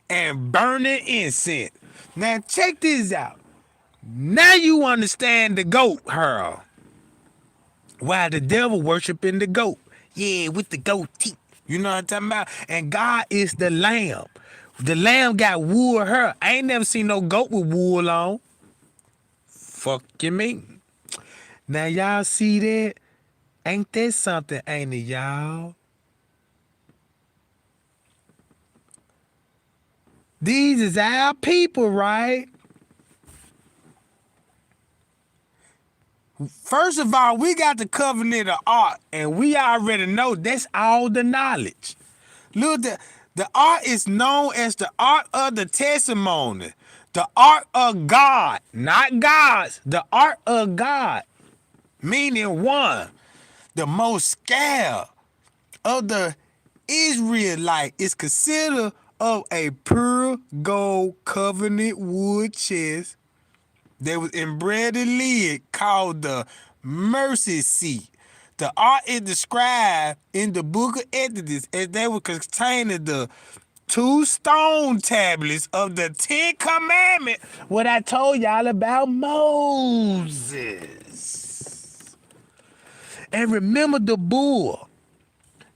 and burning incense. Now check this out. Now you understand the goat, Harold. Why the devil worshiping the goat? Yeah, with the goat teeth. You know what I'm talking about? And God is the lamb. The lamb got wool hair. I ain't never seen no goat with wool on. Fuck you mean? Now y'all see that? Ain't that something, ain't it, y'all? These is our people, right? First of all, we got the covenant of art, and we already know that's all the knowledge. Look, the art is known as the art of the testimony, the art of God, not God's, the art of God, meaning one, the most scared of the Israelite is considered of a pure gold covenant wood chest. There was embroidered lid called the mercy seat. The art is described in the book of Exodus as they were containing the two stone tablets of the Ten Commandments. What I told y'all about Moses. And remember the bull,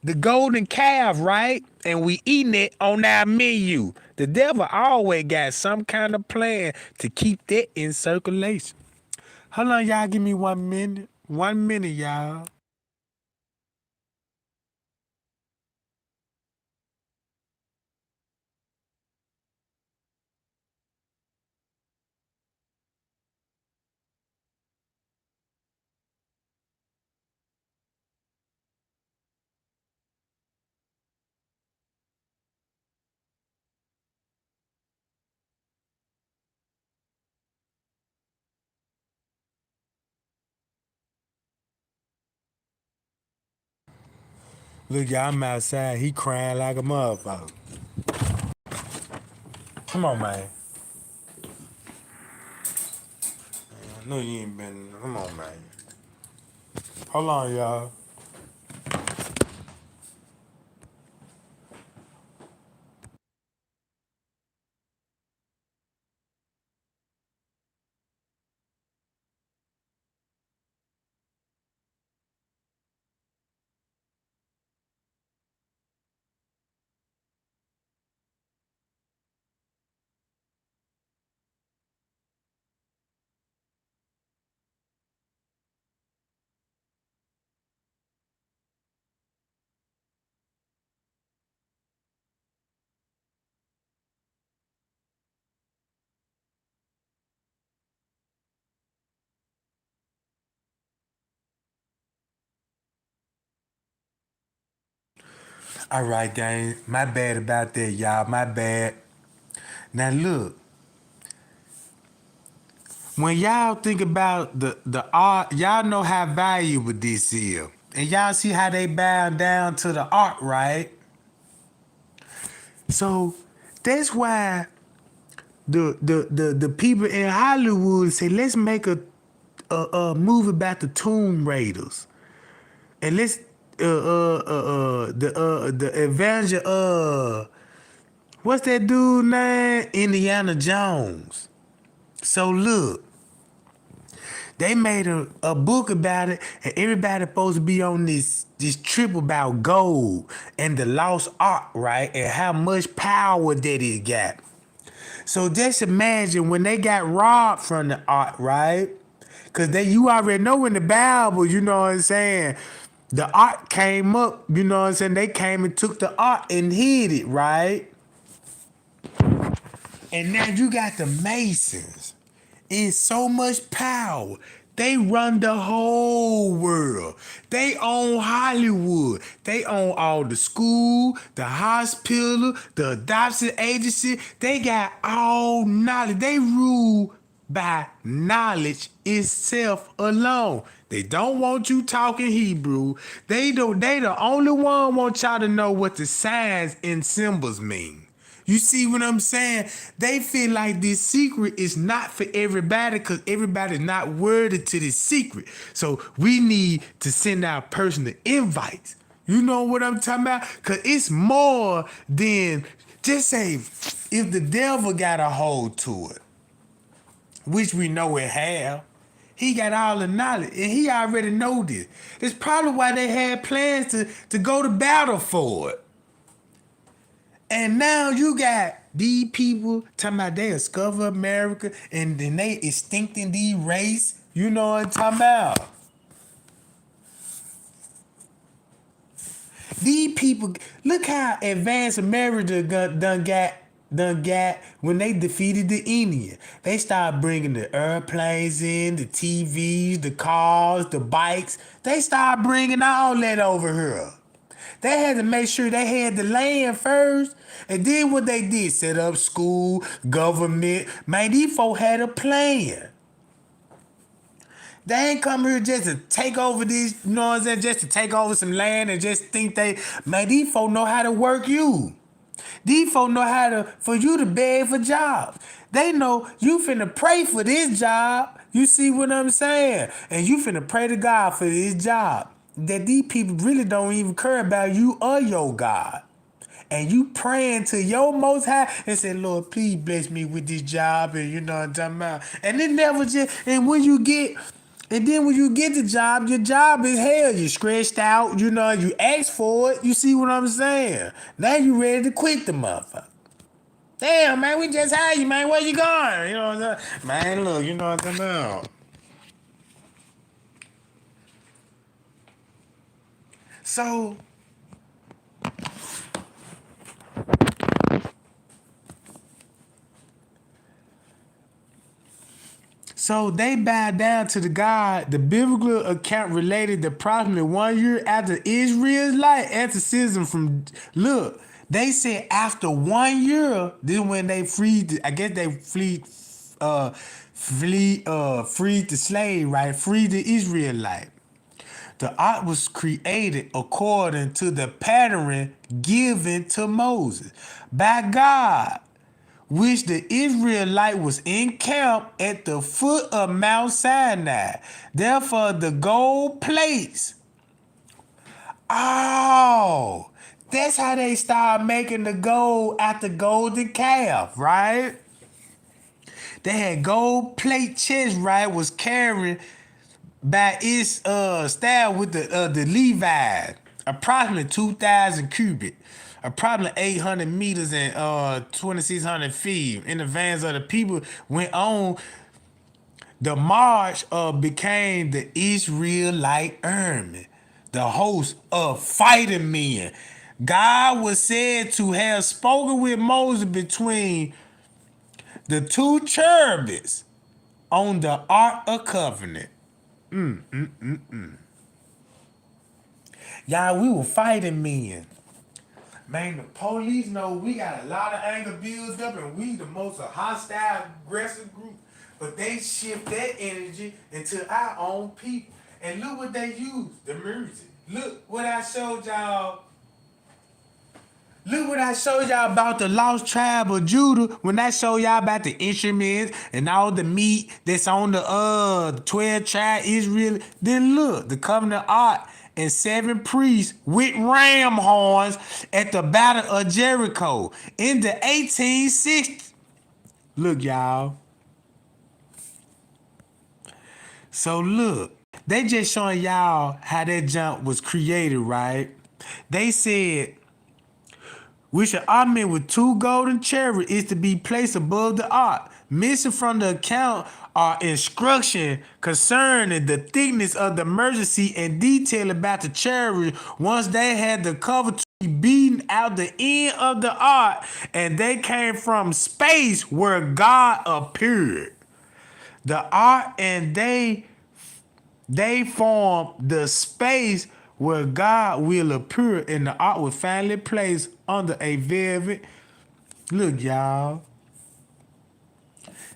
the golden calf, right? And we eating it on our menu. The devil always got some kind of plan to keep that in circulation. Hold on, y'all. Give me 1 minute. 1 minute, y'all. Look, y'all, I'm outside. He crying like a motherfucker. Come on, man. I know you ain't been. Come on, man. Hold on, y'all. All right, gang. My bad about that, y'all. My bad. Now, look. When y'all think about the art, y'all know how valuable this is. And y'all see how they bow down to the art, right? So that's why the people in Hollywood say, let's make a movie about the Tomb Raiders, and let's the Avenger what's that dude name? Indiana Jones. So look, they made a book about it, and everybody supposed to be on this trip about gold and the lost art, right? And how much power that it got. So just imagine when they got robbed from the art, right? Cause you already know in the Bible, you know what I'm saying? The art came up, you know what I'm saying? They came and took the art and hid it, right? And now you got the Masons. It's so much power. They run the whole world. They own Hollywood. They own all the school, the hospital, the adoption agency. They got all knowledge. They rule by knowledge itself alone. They don't want you talking Hebrew. They the only one want y'all to know what the signs and symbols mean. You see what I'm saying? They feel like this secret is not for everybody because everybody's not worthy to this secret. So we need to send out personal invites. You know what I'm talking about? Because it's more than just say if the devil got a hold to it, which we know it have. He got all the knowledge, and he already know this. That's probably why they had plans to go to battle for it. And now you got these people talking about they discover America and then they extincting the race. You know what I'm talking about? These people, look how advanced America done got when they defeated the Indian. They started bringing the airplanes in, the TVs, the cars, the bikes. They started bringing all that over here. They had to make sure they had the land first. And then what they did, set up school, government. Man, these folk had a plan. They ain't come here just to take over this, you know what I'm saying? Just to take over some land and just think man, these folk know how to work you. These folk know how for you to beg for jobs. They know you finna pray for this job. You see what I'm saying? And you finna pray to God for this job. That these people really don't even care about you or your God. And you praying to your most high and say, Lord, please bless me with this job, and you know what I'm talking about. And it never just and then when you get the job, your job is hell. You're stressed out, you know, you ask for it. You see what I'm saying? Now you ready to quit the motherfucker. Damn, man, we just hired you, man. Where you going? You know what I'm saying? Man, look, you know what I'm talking about. So So they bowed down to the God. The biblical account related that approximately 1 year after Israelite exorcism from look, they said after 1 year, this is when they freed. I guess they freed the slave, right? Freed the Israelite. The ark was created according to the pattern given to Moses by God, which the Israelite was encamped at the foot of Mount Sinai. Therefore, the gold plates. Oh, that's how they started making the gold at the golden calf, right? They had gold plate chest, right? Was carried by its style with the Levi, approximately 2,000 cubic, approximately 800 meters and 2,600 feet. In advance of the people went on, the march became the Israelite army, the host of fighting men. God was said to have spoken with Moses between the two cherubims on the Ark of Covenant. Y'all, we were fighting men. Man, the police know we got a lot of anger built up and we the most hostile, aggressive group. But they shift that energy into our own people. And look what they use, the music. Look what I showed y'all. Look what I showed y'all about the lost tribe of Judah when I showed y'all about the instruments and all the meat that's on the 12 tribe Israel. Then look, the covenant ark and 7 priests with ram horns at the battle of Jericho in the 1860s. Look, y'all. So look, they just showing y'all how that jump was created, right? They said which an ointment with 2 golden cherubs is to be placed above the ark. Missing from the account are instruction concerning the thickness of the mercy seat and detail about the cherubs once they had the cover to be beaten out the end of the ark and they came from space where God appeared. The ark and they form the space where God will appear, and the ark will finally place under a velvet. Look, y'all.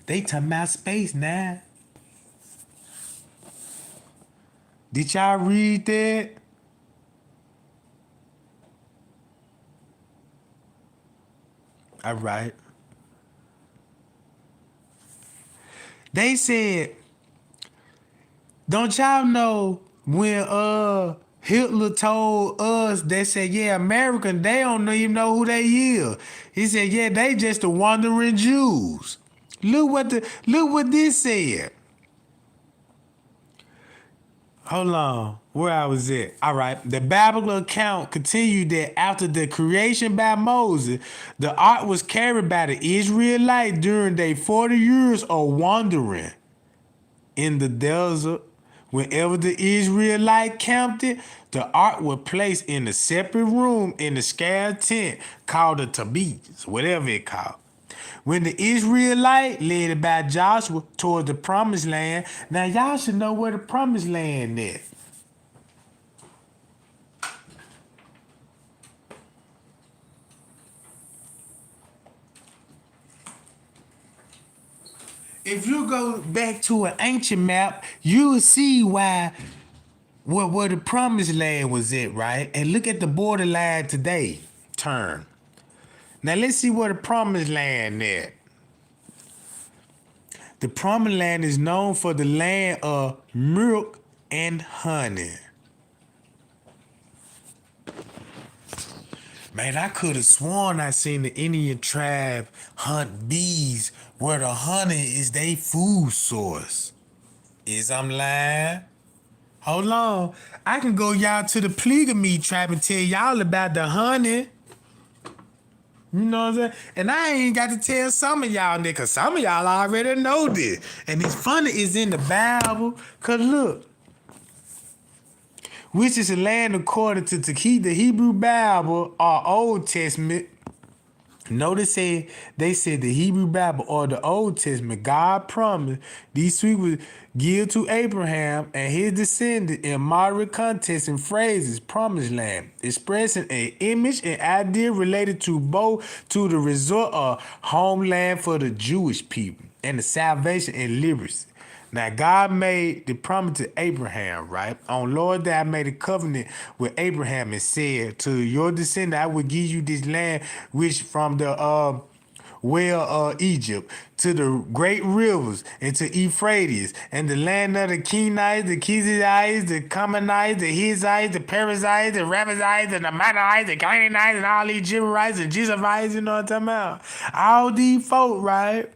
They talking about space now. Did y'all read that? All right. They said, don't y'all know when Hitler told us, they said, yeah, American, they don't even know who they is. He said, yeah, they just the wandering Jews. Look what this said. Hold on, where I was at. All right, the Bible account continued that after the creation by Moses, the ark was carried by the Israelites during their 40 years of wandering in the desert. Whenever the Israelite camped it, the ark was placed in a separate room in the scared tent called the tabiz, whatever it called. When the Israelite led by Joshua toward the promised land, now y'all should know where the promised land is. If you go back to an ancient map, you will see where the promised land was at, right? And look at the borderline today. Turn. Now let's see where the promised land is. The promised land is known for the land of milk and honey. Man, I could have sworn I seen the Indian tribe hunt bees where the honey is their food source. Is I'm lying? Hold on. I can go y'all to the polygamy tribe and tell y'all about the honey. You know what I'm saying? And I ain't got to tell some of y'all niggas, cause some of y'all already know this. And it's funny, it's in the Bible. Cause look, which is a land according to the Hebrew Bible or Old Testament. Notice they said the Hebrew Bible or the Old Testament, God promised these sweet would give to Abraham and his descendants in moderate context and phrases, promised land, expressing an image and idea related to both to the resort of homeland for the Jewish people and the salvation and liberty. Now, God made the promise to Abraham, right? On Lord, that I made a covenant with Abraham and said, to your descendant, I will give you this land, which from the well of Egypt to the great rivers and to Euphrates and the land of the Kenites, the Kizzites, the Commonites, the Hittites, the Perizzites, the Raphites, and the Mannonites, the Canaanites, and all these Gibberites and Jezebites, you know what I'm talking about? All these folk, right?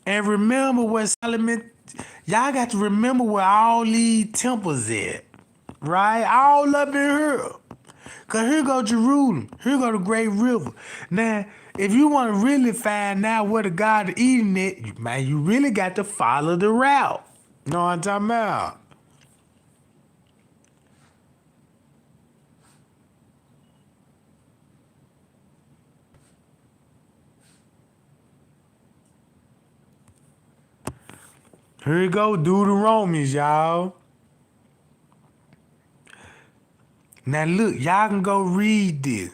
And remember where Solomon, y'all got to remember where all these temples at, right? All up in here. Cause here go Jerusalem, here go the Great River. Now, if you want to really find out where the God of Eden is, man, you really got to follow the route. You know what I'm talking about? Here you go, Deuteronomies, y'all. Now look, y'all can go read this.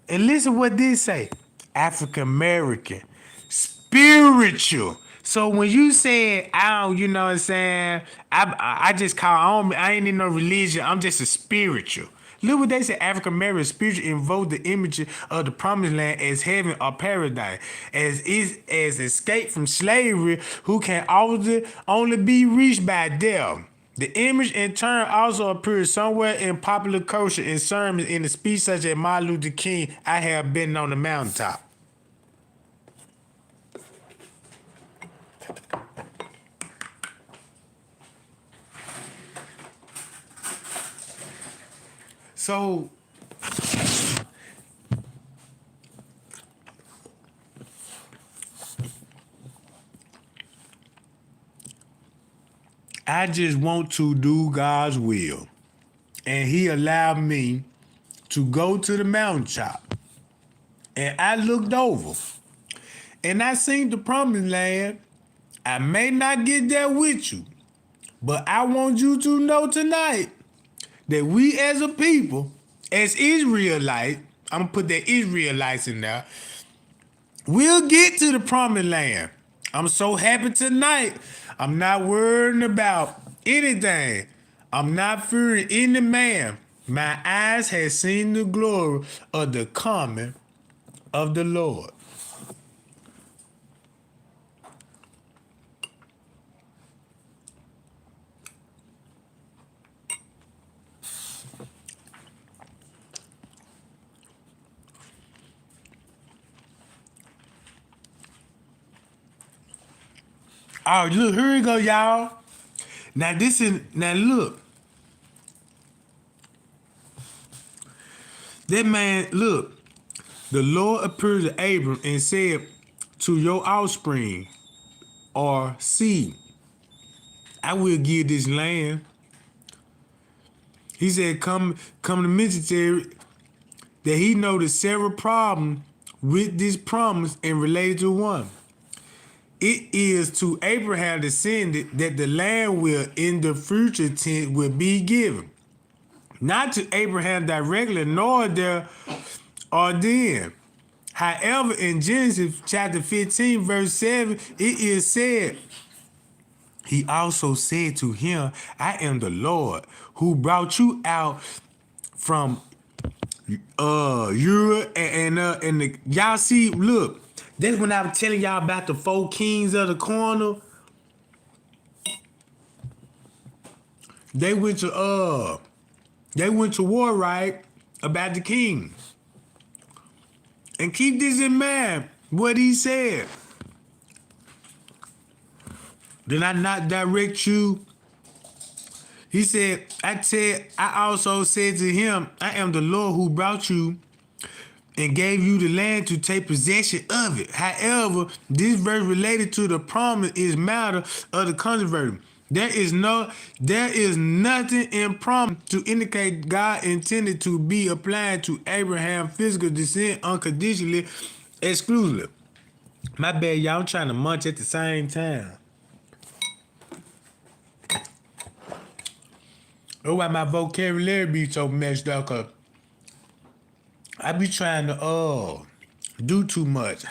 And listen what this say. African American. Spiritual. So when you say I don't, you know what I'm saying? I just call I ain't in no religion. I'm just a spiritual. Look what they say. African American spiritual invoke the image of the promised land as heaven or paradise, as escape from slavery, who can only be reached by death. The image in turn also appears somewhere in popular culture in sermons in the speech such as Martin Luther King, I have been on the mountaintop. So I just want to do God's will. And he allowed me to go to the mountaintop. And I looked over and I seen the promised land. I may not get there with you, but I want you to know tonight that we as a people, as Israelites, I'm gonna put the Israelites in there, we'll get to the promised land. I'm so happy tonight. I'm not worrying about anything. I'm not fearing any man. My eyes have seen the glory of the coming of the Lord. Oh, look, here we go, y'all. Now look. That man, look, the Lord appeared to Abram and said to your offspring or seed, I will give this land. He said, come to military that he noticed several problems with this promise and related to one. It is to Abraham descendant that the land will in the future tense will be given. Not to Abraham directly, nor there or then. However, in Genesis chapter 15, verse 7, it is said, he also said to him, I am the Lord who brought you out from Europe and the y'all see, look, that's when I was telling y'all about the four kings of the corner. They went to war, right? About the king. And keep this in mind, what he said. Did I not direct you? He said, I also said to him, I am the Lord who brought you and gave you the land to take possession of it. However, this verse related to the promise is matter of the controversy. There is nothing in promise to indicate God intended to be applied to Abraham's physical descent unconditionally, exclusively. My bad, y'all. I'm trying to munch at the same time. That's why my vocabulary be so messed up, cause I be trying to do too much.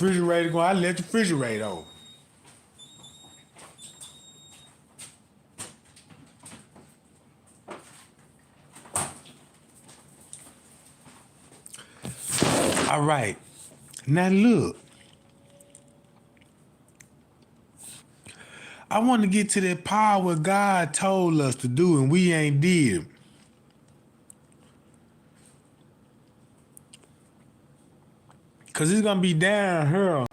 Refrigerator going, I let the refrigerator on. All right. Now look. I want to get to that part what God told us to do and we ain't did. Cause it's gonna be down here.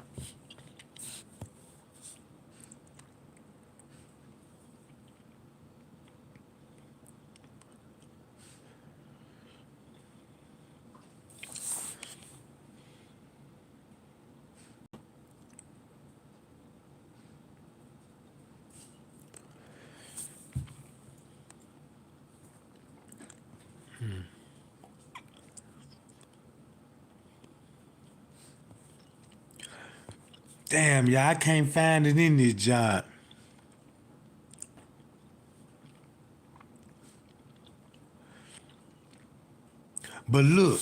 Damn, y'all, I can't find it in this job. But look,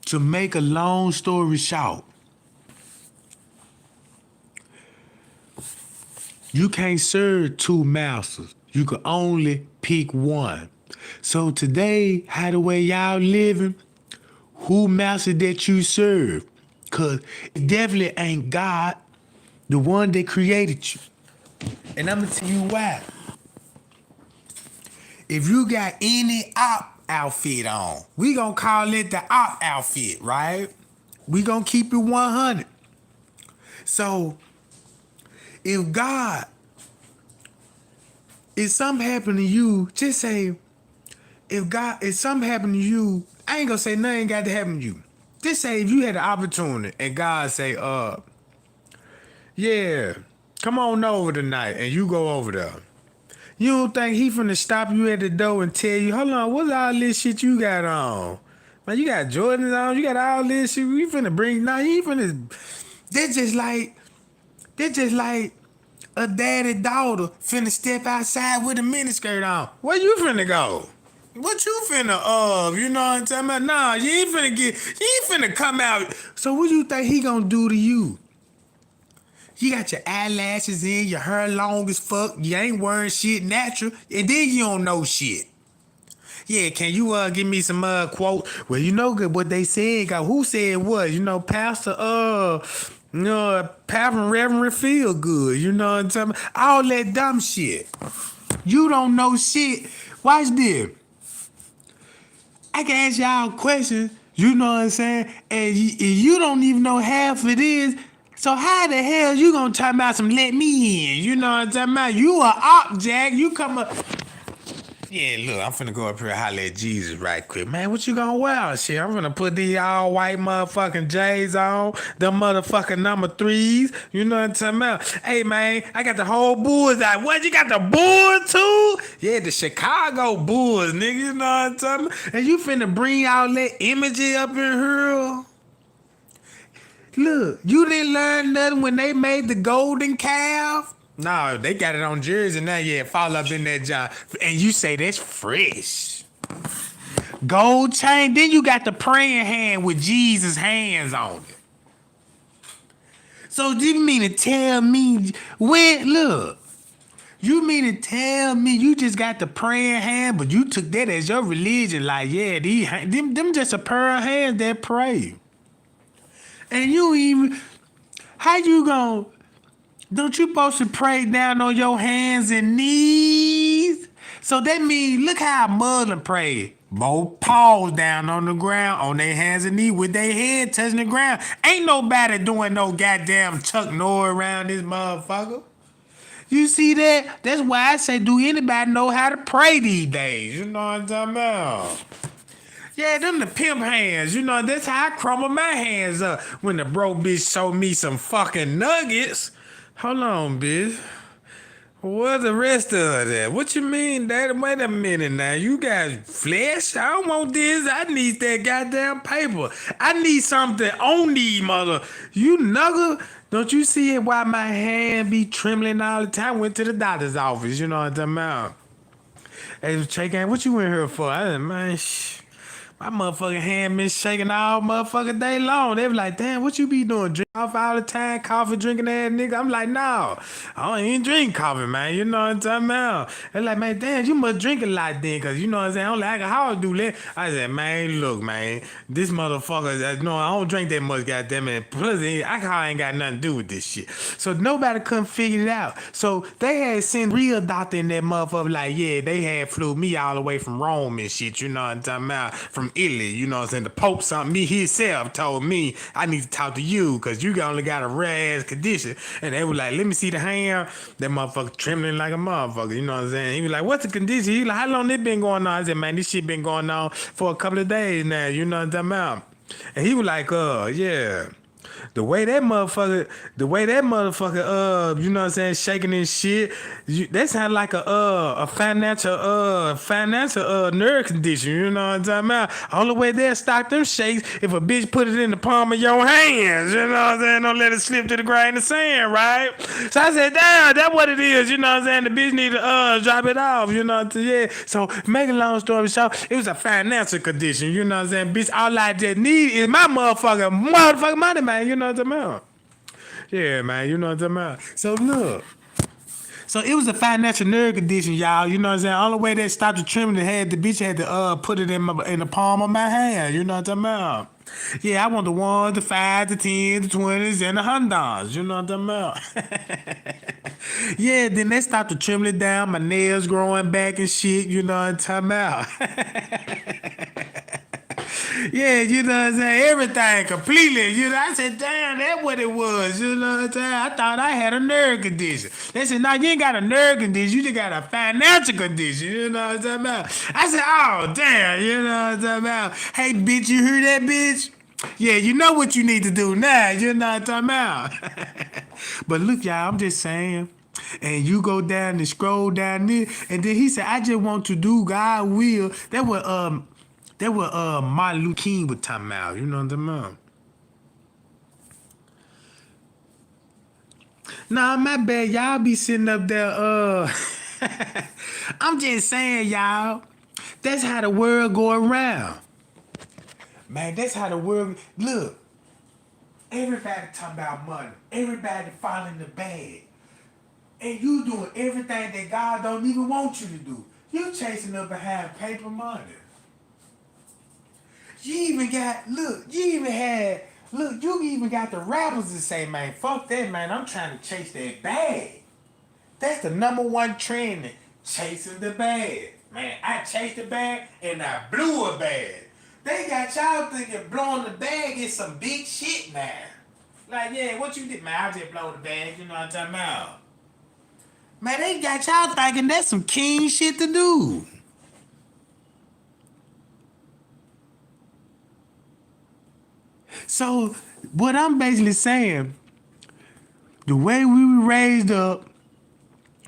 to make a long story short, you can't serve two masters. You can only pick one. So today, how the way y'all living, who master that you serve? Cause it definitely ain't God, the one that created you. And I'm gonna tell you why. If you got any op outfit on, we gonna call it the op outfit, right? We gonna keep it 100. So if God, if something happen to you, just say, if something happen to you, I ain't gonna say nothing got to happen to you. Just say if you had the opportunity and God say, yeah, come on over tonight, and you go over there. You don't think he finna stop you at the door and tell you, hold on, what's all this shit you got on? Man, you got Jordans on, you got all this shit, you finna bring, nah, you finna, that's just like a daddy daughter finna step outside with a miniskirt on. Where you finna go? What you finna you know what I'm talking about? Nah, you ain't finna come out. So what you think he gonna do to you? You got your eyelashes in, your hair long as fuck, you ain't wearing shit natural, and then you don't know shit. Yeah, can you give me some quote? Well, you know good what they said. Who said what? You know, Pastor Pastor Reverend feel good. You know what I'm talking about? All that dumb shit. You don't know shit. Watch this. I can ask y'all questions. You know what I'm saying? And you don't even know half of this. So how the hell you gonna talk about some let me in? You know what I'm talking about? You a op, Jack. You come up. Yeah, look, I'm finna go up here and holler at Jesus right quick. Man, what you gonna wear? Shit, I'm finna put these all white motherfucking J's on, them motherfucking number threes. You know what I'm talking about? Hey, man, I got the whole Bulls out. What, you got the Bulls too? Yeah, the Chicago Bulls, nigga. You know what I'm talking about? And you finna bring all that imagery up in here? Look, you didn't learn nothing when they made the golden calf? No, they got it on jersey now. Yeah, fall up in that job. And you say that's fresh. Gold chain. Then you got the praying hand with Jesus' hands on it. So do you mean to tell me when look? You mean to tell me you just got the praying hand, but you took that as your religion? Like, yeah, them just a pair of hands that pray. And you even how you gonna? Don't you supposed to pray down on your hands and knees? So that means, look how a Muslim pray. Both paws down on the ground, on their hands and knees, with their head touching the ground. Ain't nobody doing no goddamn Chuck Norris around this motherfucker. You see that? That's why I say, do anybody know how to pray these days? You know what I'm talking about? Yeah, them the pimp hands. You know, that's how I crumble my hands up when the bro bitch showed me some fucking nuggets. Hold on, bitch. What's the rest of that? What you mean, Daddy? Wait a minute now. You got flesh? I don't want this. I need that goddamn paper. I need something on these mother. You nugger. Don't you see it why my hand be trembling all the time? Went to the doctor's office. You know what I'm talking about? Hey, Tregang, what you in here for? I said, man, my motherfucking hand been shaking all motherfucking day long. They be like, damn, what you be doing? Drink off all the time, coffee drinking ass nigga. I'm like, no, I don't even drink coffee, man. You know what I'm talking about? They're like, man, damn, you must drink a lot then, cause you know what I'm saying? Only alcohol do that. I said, man, look, man, this motherfucker, no, I don't drink that much, goddamn it. Plus, alcohol ain't got nothing to do with this shit. So nobody couldn't figure it out. So they had sent real doctor in that motherfucker, like, yeah, they had flew me all the way from Rome and shit, you know what I'm talking about? From Italy, you know what I'm saying? The Pope something, me himself told me I need to talk to you because you only got a rare ass condition. And they were like, let me see the hand. That motherfucker trembling like a motherfucker, you know what I'm saying? He was like, what's the condition? He like, how long it been going on? I said, man, this shit been going on for a couple of days now, you know what I'm talking about? And he was like, yeah. The way that motherfucker, you know what I'm saying, shaking his shit, that sound like a financial nerve condition. You know what I'm talking about? Only way they'll stop them shakes if a bitch put it in the palm of your hands. You know what I'm saying? Don't let it slip to the grain of sand, right? So I said, damn, that's what it is. You know what I'm saying? The bitch need to drop it off. You know what I'm saying? Yeah. So make a long story short, it was a financial condition. You know what I'm saying? Bitch, all I just need is my motherfucking money, man. You know what I'm talking about? Yeah, man, you know what I'm talking about? So look. So it was a financial nerve condition, y'all. You know what I'm saying? Only way they stopped the trembling, the bitch had to put it in the palm of my hand. You know what I'm talking about? Yeah, I want the 1s, the 5s, the 10s, the 20s, and the hundreds. You know what I'm talking about? Yeah, then they stopped the trembling down, my nails growing back and shit. You know what I'm talking about? Yeah, you know what I'm saying? Everything completely. You know, I said, damn, that's what it was. You know what I'm saying? I thought I had a nerve condition. They said, no, you ain't got a nerve condition. You just got a financial condition. You know what I'm talking about? I said, oh, damn. You know what I'm talking about? Hey, bitch, you hear that, bitch? Yeah, you know what you need to do now. You know what I'm talking about? But look, y'all, I'm just saying. And you go down and scroll down there. And then he said, I just want to do God's will. That what Martin Luther King was talking about, you know what I'm talking about? Nah, my bad. Y'all be sitting up there. I'm just saying, y'all. That's how the world go around. Man, that's how the world. Look, everybody talking about money. Everybody following the bag. And you doing everything that God don't even want you to do. You chasing up behind paper money. You even got, look, you even got the rappers to say, man, fuck that, man. I'm trying to chase that bag. That's the number one trend, chasing the bag. Man, I chased the bag and I blew a bag. They got y'all thinking blowing the bag is some big shit now. Like, yeah, what you did? Man, I just blow the bag, you know what I'm talking about? Man, they got y'all thinking that's some king shit to do. So, what I'm basically saying, the way we were raised up,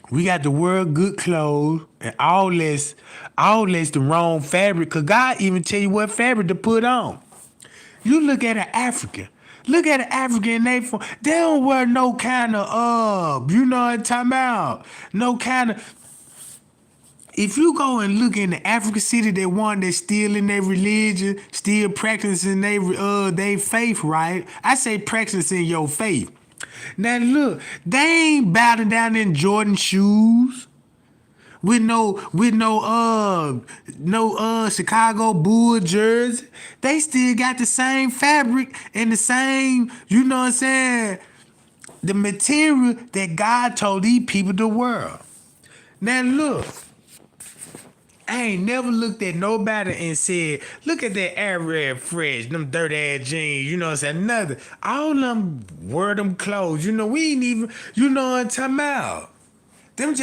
we got the world good clothes and all this the wrong fabric. Cause God even tell you what fabric to put on. You look at an African. Look at an African, they don't wear no kind of you know what I'm talking about? No kind of. If you go and look in the African city, they one that's still in their religion, still practicing their faith, right? I say practicing your faith. Now look, they ain't bowing down in Jordan shoes with no Chicago Bull jersey. They still got the same fabric and the same, you know what I'm saying, the material that God told these people to wear. Now look, I ain't never looked at nobody and said, look at that Arab fresh, them dirty ass jeans, you know what I'm saying? Nothing. All them wear them clothes, you know, we ain't even, you know what I'm talking about. Them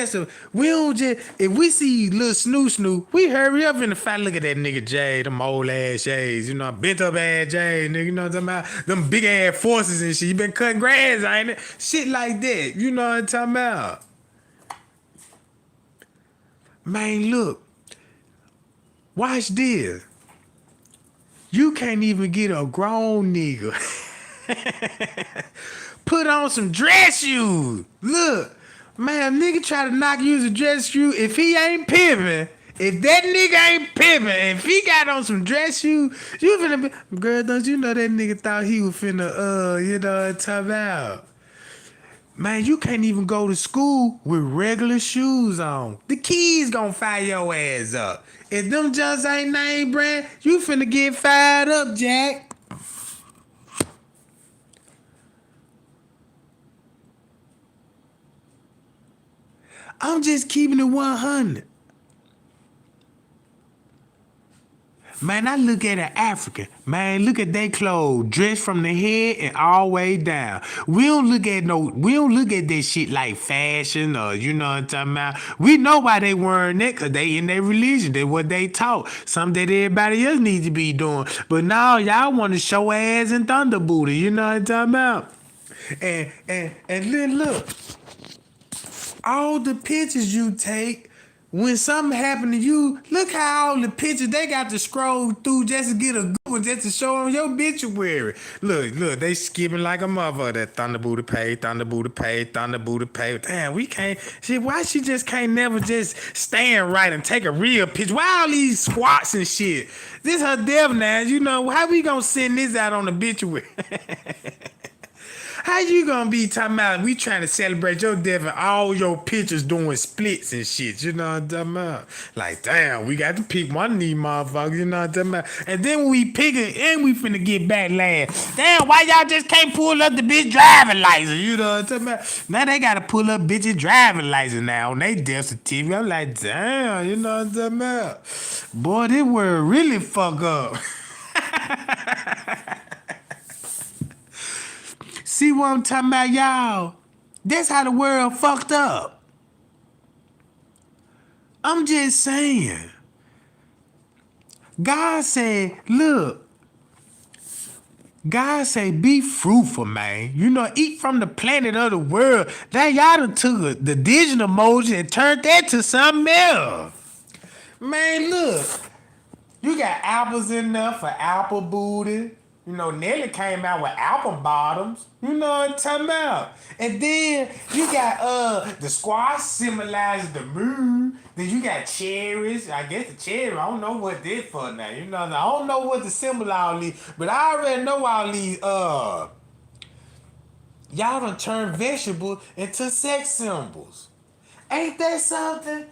we don't just, if we see little snoo, we hurry up in the fight. Look at that nigga Jay, them old ass shades, you know, bent up ass Jay, nigga, you know what I'm talking about? Them big ass forces and shit. You been cutting grass, ain't it? Shit like that, you know what I'm talking about? Man, look, watch this. You can't even get a grown nigga. Put on some dress shoes. Look, man, nigga try to knock you as a dress shoe. If he ain't pimping, if that nigga ain't pimping, if he got on some dress shoes, you finna be, girl, don't you know that nigga thought he was finna, you know what I'm talking about? Man, you can't even go to school with regular shoes on. The kids gonna fire your ass up. If them just ain't name brand, you finna get fired up, Jack. I'm just keeping it 100. Man, I look at an African. Man, look at they clothes, dressed from the head and all the way down. We don't look at that shit like fashion or you know what I'm talking about. We know why they wearing that, cause they in their religion. They what they taught. Something that everybody else needs to be doing. But now y'all want to show ass and thunder booty. You know what I'm talking about? And then look, all the pictures you take when something happened to you, look how all the pictures they got to scroll through just to get a good one, just to show them your obituary. Look, they skipping like a mother. That Thunder Booty pay, Thunder Booty pay, Thunder Booty pay. Damn, we can't. Shit, why she just can't never just stand right and take a real picture? Why all these squats and shit? This her death now. You know, how we gonna send this out on the obituary? How you gonna be talking about we trying to celebrate your death and all your pictures doing splits and shit? You know what I'm talking about? Like, damn, we got to pick one of these motherfuckers, you know what I'm talking about? And then we pick it and we finna get backlash. Damn, why y'all just can't pull up the bitch driving license? You know what I'm talking about? Now they gotta pull up bitches driving license now on they death certificate. I'm like, damn, you know what I'm talking about? Boy, this world really fuck up. See what I'm talking about, y'all? That's how the world fucked up. I'm just saying. God said, look, God said, be fruitful, man. You know, eat from the planet of the world. That y'all done took the digital emoji and turned that to something else. Man, look. You got apples in there for apple booty. You know, Nelly came out with album bottoms. You know what I'm talking about? And then you got the squash symbolizes the moon. Then you got cherries. I guess the cherry, I don't know what this for now. You know, I don't know what the symbol all these, but I already know all these y'all done turn vegetables into sex symbols. Ain't that something?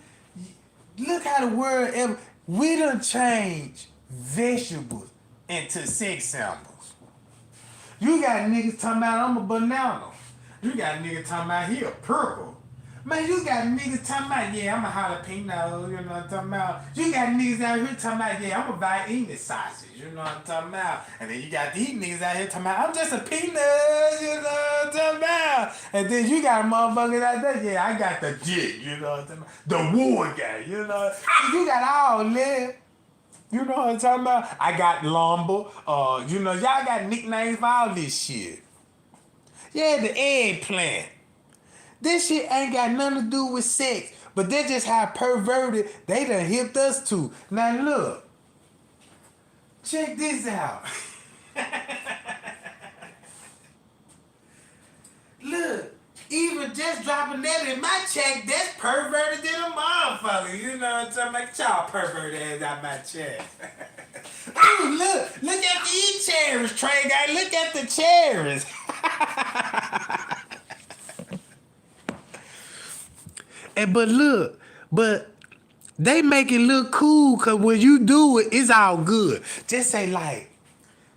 Look how the word ever we done changed vegetables into sex symbols. You got niggas talking about I'm a banana. You got niggas talking about he a purple. Man, you got niggas talking about, yeah, I'm a jalapeno, you know what I'm talking about? You got niggas out here talking about, yeah, I'm a Vienna sausage, you know what I'm talking about? And then you got these niggas out here talking about, I'm just a peanut, you know what I'm talking about? And then you got motherfuckers out there, yeah, I got the jig, you know what I'm talking about? The war guy, you know? You got all that. You know what I'm talking about? I got lumber. You know, y'all got nicknames for all this shit. Yeah, the eggplant. This shit ain't got nothing to do with sex, but that's just how perverted they done hipped us to. Now look, check this out. Look, even just dropping that in my check, that's perverted than a motherfucker. You know what I'm talking about? Get y'all perverted ass out my check. Ooh, look at these cherries, Tregang. Look at the cherries. But they make it look cool because when you do it, it's all good. Just say like,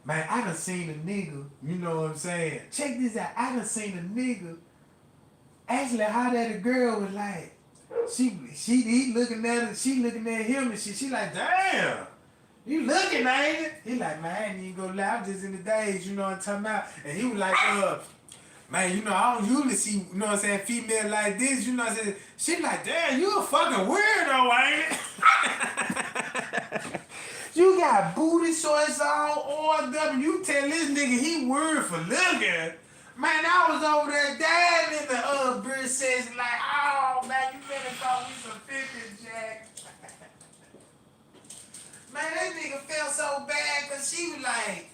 man, I done seen a nigga, you know what I'm saying? Check this out, I done seen a nigga actually how that a girl was like, he looking at her, she looking at him and she like, damn. You looking, ain't it? He like, man, I ain't even gonna lie, I'm just in the days, you know what I'm talking about? And he was like, man, you know, I don't usually see, you know what I'm saying, female like this, you know what I'm saying? She like, damn, you a fucking weirdo, ain't it? You got booty shorts on, oiled up, and you tell this nigga he weird for looking. Man, I was over there dying in the bridge session like, oh, man, you better call me some 50, Jack. Man, that nigga felt so bad because she was like,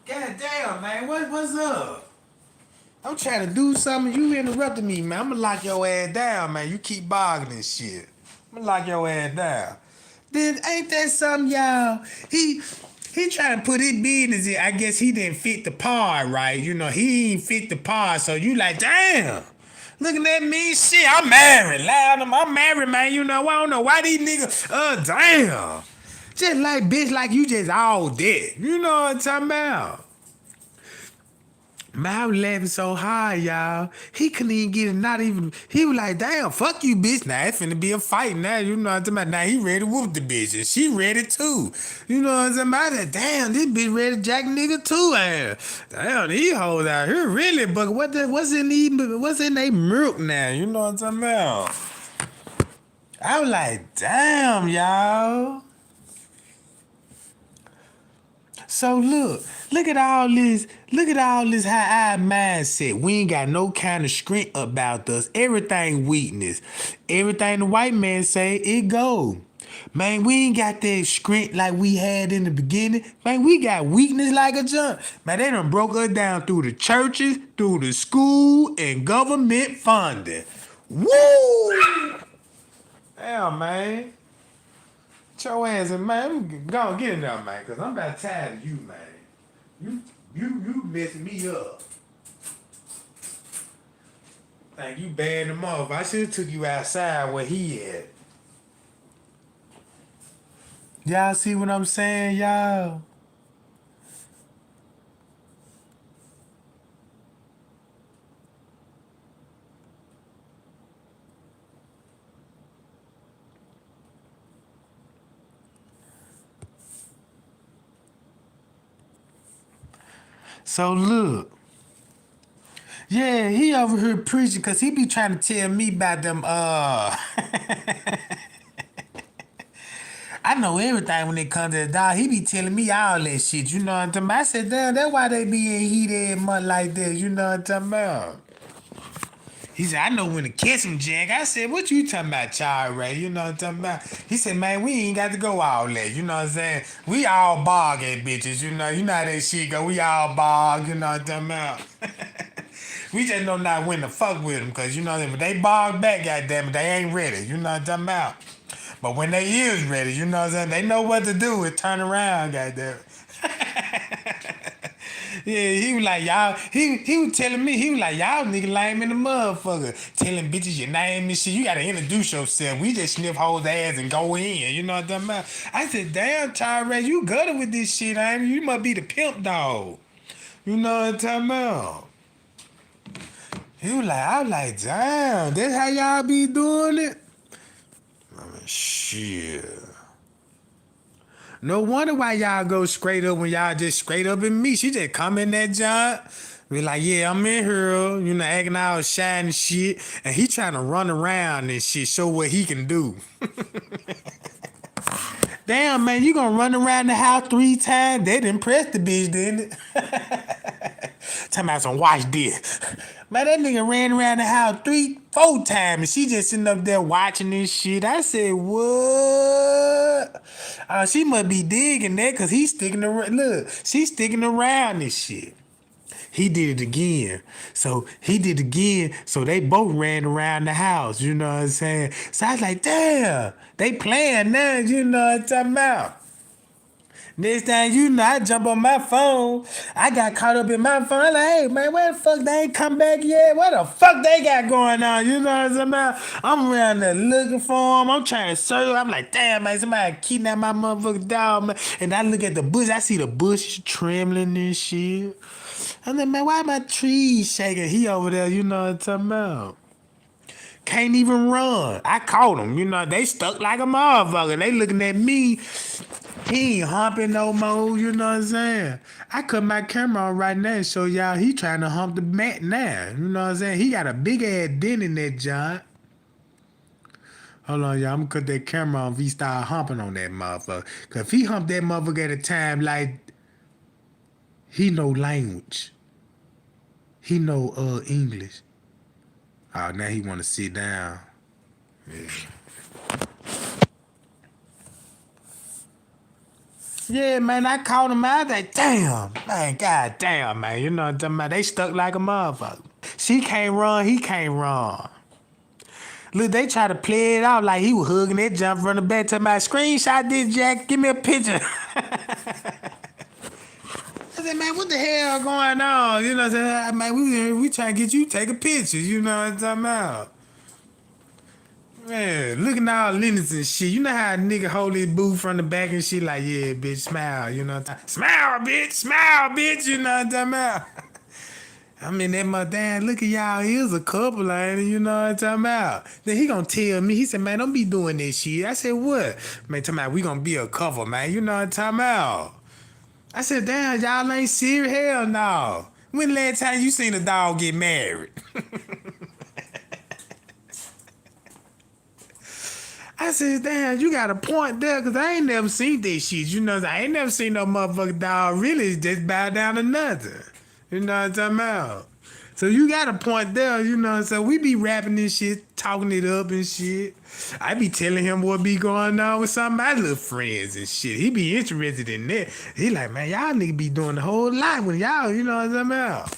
God damn, man, what's up? I'm trying to do something. You interrupted me, man. I'm gonna lock your ass down, man. You keep boggling and shit. I'm gonna lock your ass down. Then ain't that something, y'all? He trying to put his business in. I guess he didn't fit the part, right? You know, he ain't fit the part. So you like, damn. Looking at me, shit. I'm married, loud. I'm married, man. You know, I don't know why these niggas. Damn. Just like bitch, like you just all dead. You know what I'm talking about? Man, I was laughing so hard, y'all. He couldn't even get it, not even. He was like, damn, fuck you, bitch. Now it's finna be a fight now. You know what I'm talking about? Now he ready to whoop the bitch. And she ready too. You know what I'm talking about? Damn, this bitch ready to jack nigga too. Man. Damn, these hoes out here really, but what's in they milk now? You know what I'm talking about? I was like, damn, y'all. So look at all this high mindset. We ain't got no kind of strength about us. Everything weakness. Everything the white man say, it go. Man, we ain't got that strength like we had in the beginning. Man, we got weakness like a junk. Man, they done broke us down through the churches, through the school, and government funding. Woo! Damn, man. Get your ass in, man. Go get in there, man, because I'm about tired of you, man. You messing me up. Think you bad him off. I should have took you outside where he at. Y'all see what I'm saying, y'all? So look. Yeah, he over here preaching because he be trying to tell me about them, I know everything when it comes to the dog. He be telling me all that shit, you know what I'm talking about? I said, damn, that's why they be in heat every month like this, you know what I'm talking about? He said, I know when to catch him, Jack. I said, what you talking about, Child Ray? You know what I'm talking about? He said, man, we ain't got to go all that. You know what I'm saying? We all bog at bitches. You know how that shit go. We all bog. You know what I'm talking about? We just know not when to fuck with them. Because, you know, if they bog back, goddamn it, they ain't ready. You know what I'm talking about? But when they is ready, you know what I'm saying? They know what to do is turn around, goddamn it. Yeah, he was like, y'all, he was telling me, he was like, y'all nigga lame in the motherfucker. Telling bitches your name and shit. You gotta introduce yourself. We just sniff hoes ass and go in. You know what I'm talking about? I said, damn, Tyrese, you gutter with this shit, ain't you? You must be the pimp dog. You know what I'm talking about? He was like, I was like, damn, that's how y'all be doing it? I mean, shit. No wonder why y'all go straight up when y'all just straight up in me. She just come in that joint. Be like, yeah, I'm in here, you know, acting all shy and shit. And he trying to run around and shit, show what he can do. Damn, man, you gonna run around the house 3 times? They didn't press the bitch, didn't it? Talking about some watch this. Man, that nigga ran around the house 4 times and she just sitting up there watching this shit. I said, what? She must be digging that because he's sticking around. Look, she's sticking around this shit. He did it again. So he did it again. So they both ran around the house. You know what I'm saying? So I was like, damn, they playing now. You know what I'm talking about? Next time you know, I jump on my phone. I got caught up in my phone. I'm like, hey, man, where the fuck they ain't come back yet? What the fuck they got going on? You know what I'm talking about? I'm around there looking for them. I'm trying to search. I'm like, damn, man, somebody kidnapped my motherfucking dog, man. And I look at the bush. I see the bush trembling and shit. I'm like, man, why my trees shaking? He over there, you know what I'm talking about? Can't even run. I caught him, you know, they stuck like a motherfucker. They looking at me. He ain't humping no more, you know what I'm saying? I cut my camera on right now and show y'all he trying to hump the mat now. You know what I'm saying? He got a big ass dent in that joint. Hold on, y'all. I'm gonna cut that camera on if he start humping on that motherfucker. Cause if he hump that motherfucker at a time like he know language. He know English. Oh, now he wanna sit down. Yeah. Yeah, man, I caught him out. Like, damn, man, god damn, man. You know what I'm talking about? They stuck like a motherfucker. She can't run, he can't run. Look, they try to play it out like he was hugging that jump from the back to my screenshot this, Jack. Give me a picture. I said, man, what the hell going on? You know what I'm saying? Man, we trying to get you to take a picture. You know what I'm talking about? Man, looking all Linux and shit. You know how a nigga hold his boo from the back and shit like, yeah, bitch, smile. You know what I'm talking about? Smile, bitch, smile, bitch. You know what I'm talking about? I mean, that my dad, look at y'all, here's a couple, ain't it? You know what I'm talking about? Then he gonna tell me, he said, man, don't be doing this shit. I said, what? Man, talking about, we gonna be a couple, man. You know what I'm talking about? I said, damn, y'all ain't serious? Hell no. When the last time you seen a dog get married? I said, damn, you got a point there, because I ain't never seen this shit. You know, I ain't never seen no motherfucking dog really just bow down to nothing. You know what I'm talking about? So you got a point there, you know. So we be rapping this shit, talking it up and shit. I be telling him what be going on with some of my little friends and shit. He be interested in that. He like, man, y'all nigga be doing the whole lot with y'all, you know what I'm talking about?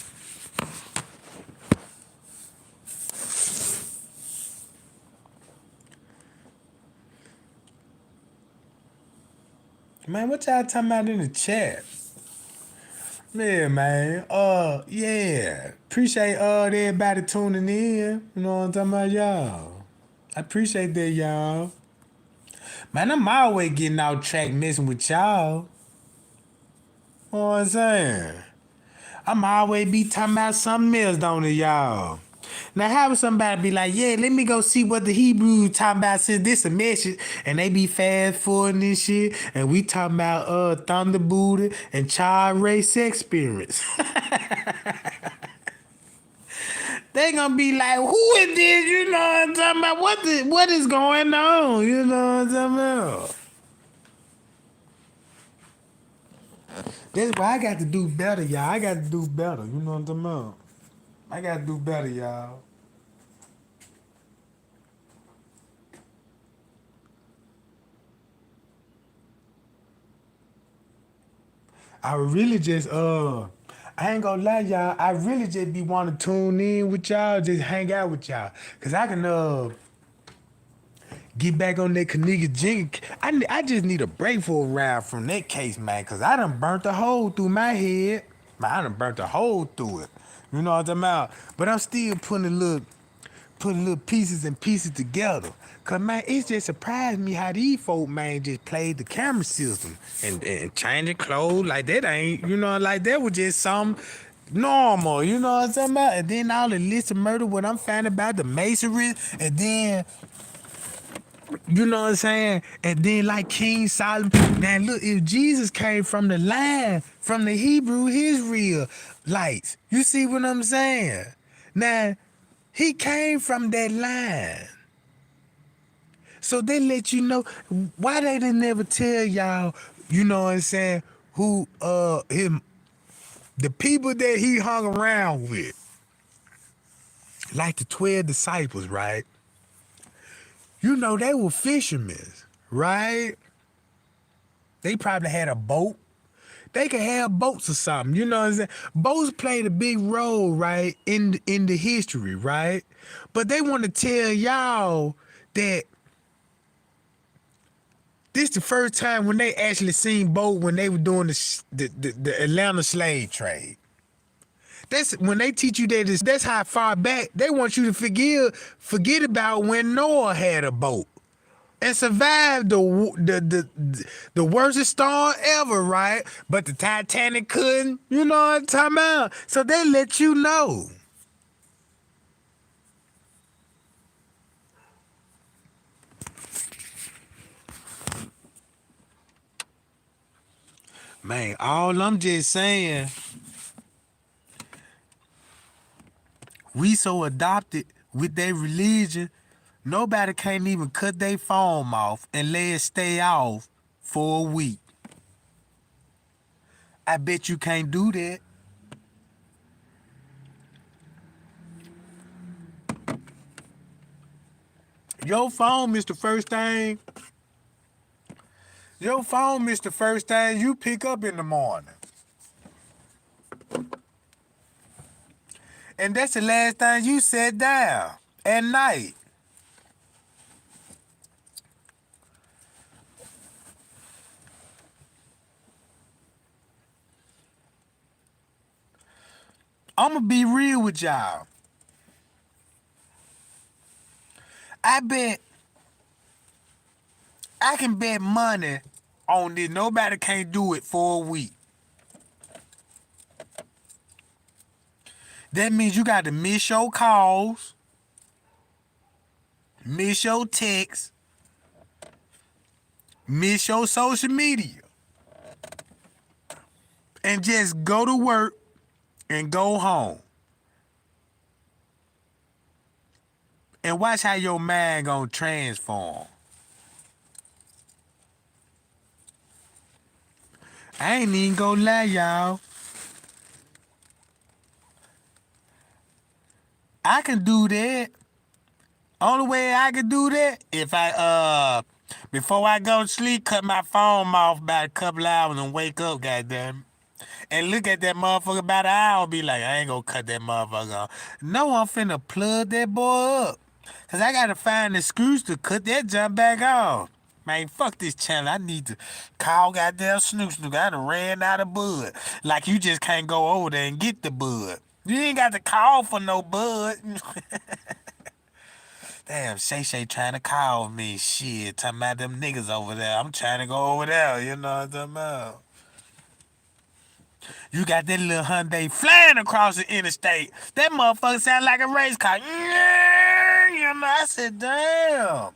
Man, what y'all talking about in the chat? Yeah, man. Yeah. Appreciate everybody tuning in. You know what I'm talking about, y'all. I appreciate that, y'all. Man, I'm always getting out track messing with y'all. You know what I'm saying? I'm always be talking about something else, don't it, y'all? Now, having somebody be like, yeah, let me go see what the Hebrews talking about since this a message, and they be fast forwarding this shit, and we talking about Thunder Buddha and Child Ray sex experience. They gonna be like, who is this? You know what I'm talking about? What is going on? You know what I'm talking about? That's why I got to do better, y'all. I got to do better. You know what I'm talking about? I got to do better, y'all. I really just I ain't gonna lie, y'all. I really just be wanting to tune in with y'all, just hang out with y'all, cause I can get back on that Kaniga jig. I just need a break for a round from that case, man, cause I done burnt a hole through my head. Man, I done burnt a hole through it. You know what I'm talking about? But I'm still putting little pieces and pieces together. Cause man, it just surprised me how these folk, man, just played the camera system and changing clothes like that ain't, you know, like that was just some normal, you know what I'm talking about? And then all the list of murder, what I'm finding about the masonry, and then you know what I'm saying? And then like King Solomon. Now look, if Jesus came from the line, from the Hebrew Israelites, you see what I'm saying? Now, he came from that line. So they let you know why they didn't never tell y'all, you know what I'm saying, who him the people that he hung around with, like the 12 disciples, right? You know, they were fishermen, right? They probably had a boat. They could have boats or something, you know what I'm saying? Boats played a big role, right, in the history, right? But they want to tell y'all that this the first time when they actually seen boat when they were doing the Atlanta slave trade. That's when they teach you that that's how far back they want you to forget about when Noah had a boat and survived the worst storm ever, right? But the Titanic couldn't. You know what I'm talking about? So they let you know. Man, all I'm just saying, we so adopted with their religion, nobody can't even cut their phone off and let it stay off for a week. I bet you can't do that. Your phone is the first thing. Your phone is the first thing you pick up in the morning. And that's the last thing you set down at night. I'ma be real with y'all. I bet I can bet money on this. Nobody can't do it for a week. That means you got to miss your calls, miss your texts, miss your social media, and just go to work and go home. And watch how your mind gonna transform. I ain't even gonna lie, y'all. I can do that. Only way I can do that if I before I go to sleep, cut my phone off about a couple hours and wake up, goddamn. And look at that motherfucker about an hour, be like, I ain't gonna cut that motherfucker off. No, I'm finna plug that boy up. Cause I gotta find an excuse to cut that jump back off. Man, fuck this channel. I need to call goddamn Snook Snook. I done ran out of bud. Like you just can't go over there and get the bud. You ain't got to call for no bud. Damn, Shay Shay trying to call me. Shit, talking about them niggas over there. I'm trying to go over there. You know what I'm talking about? You got that little Hyundai flying across the interstate. That motherfucker sound like a race car. You know, I said, damn.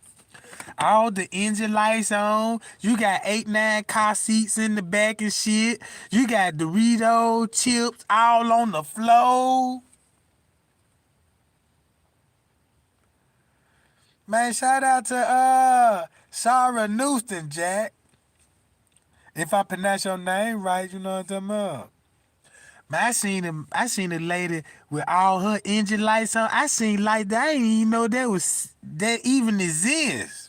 All the engine lights on. You got 8-9 car seats in the back and shit. You got Dorito chips all on the floor. Man, shout out to Sarah Newston, Jack. If I pronounce your name right, you know what I'm talking about. Man, I seen a lady with all her engine lights on. I seen light that I didn't even know that even exists.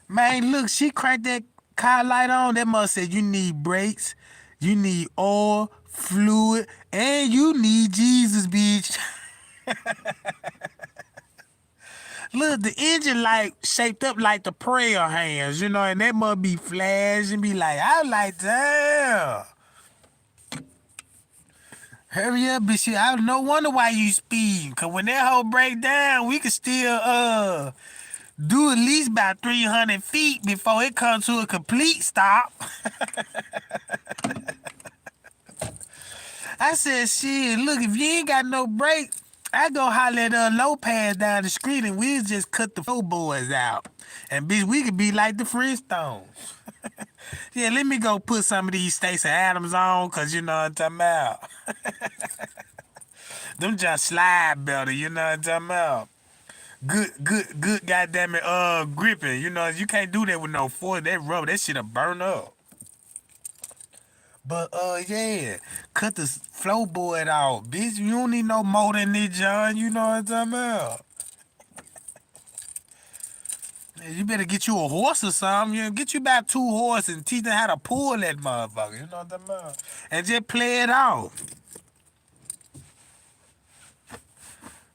Man, look, she cranked that car light on. That must say you need brakes. You need oil, fluid, and you need Jesus, bitch. Look, the engine like shaped up like the prayer hands, and that must be flashing, be like, I was like, damn. Hurry up, bitch. I no wonder why you speed. Cause when that hoe break down, we can still do at least about 300 feet before it comes to a complete stop. I said, shit, look, if you ain't got no brake, I go holler at Lopez down the street and we'll just cut the floorboards out. And bitch, we could be like the Flintstones. Yeah, let me go put some of these Stacey Adams on, cause you know what I'm talking about. Them just slide better, you know what I'm talking about. Good goddamn it, gripping. You can't do that with no force. That rubber, that shit'll burn up. But yeah, cut the floorboard off, bitch. You don't need no more than this, John. You know what I'm talking about. You better get you a horse or something. Get you about 2 horses and teach them how to pull that motherfucker. You know what I'm talking about. And just play it off.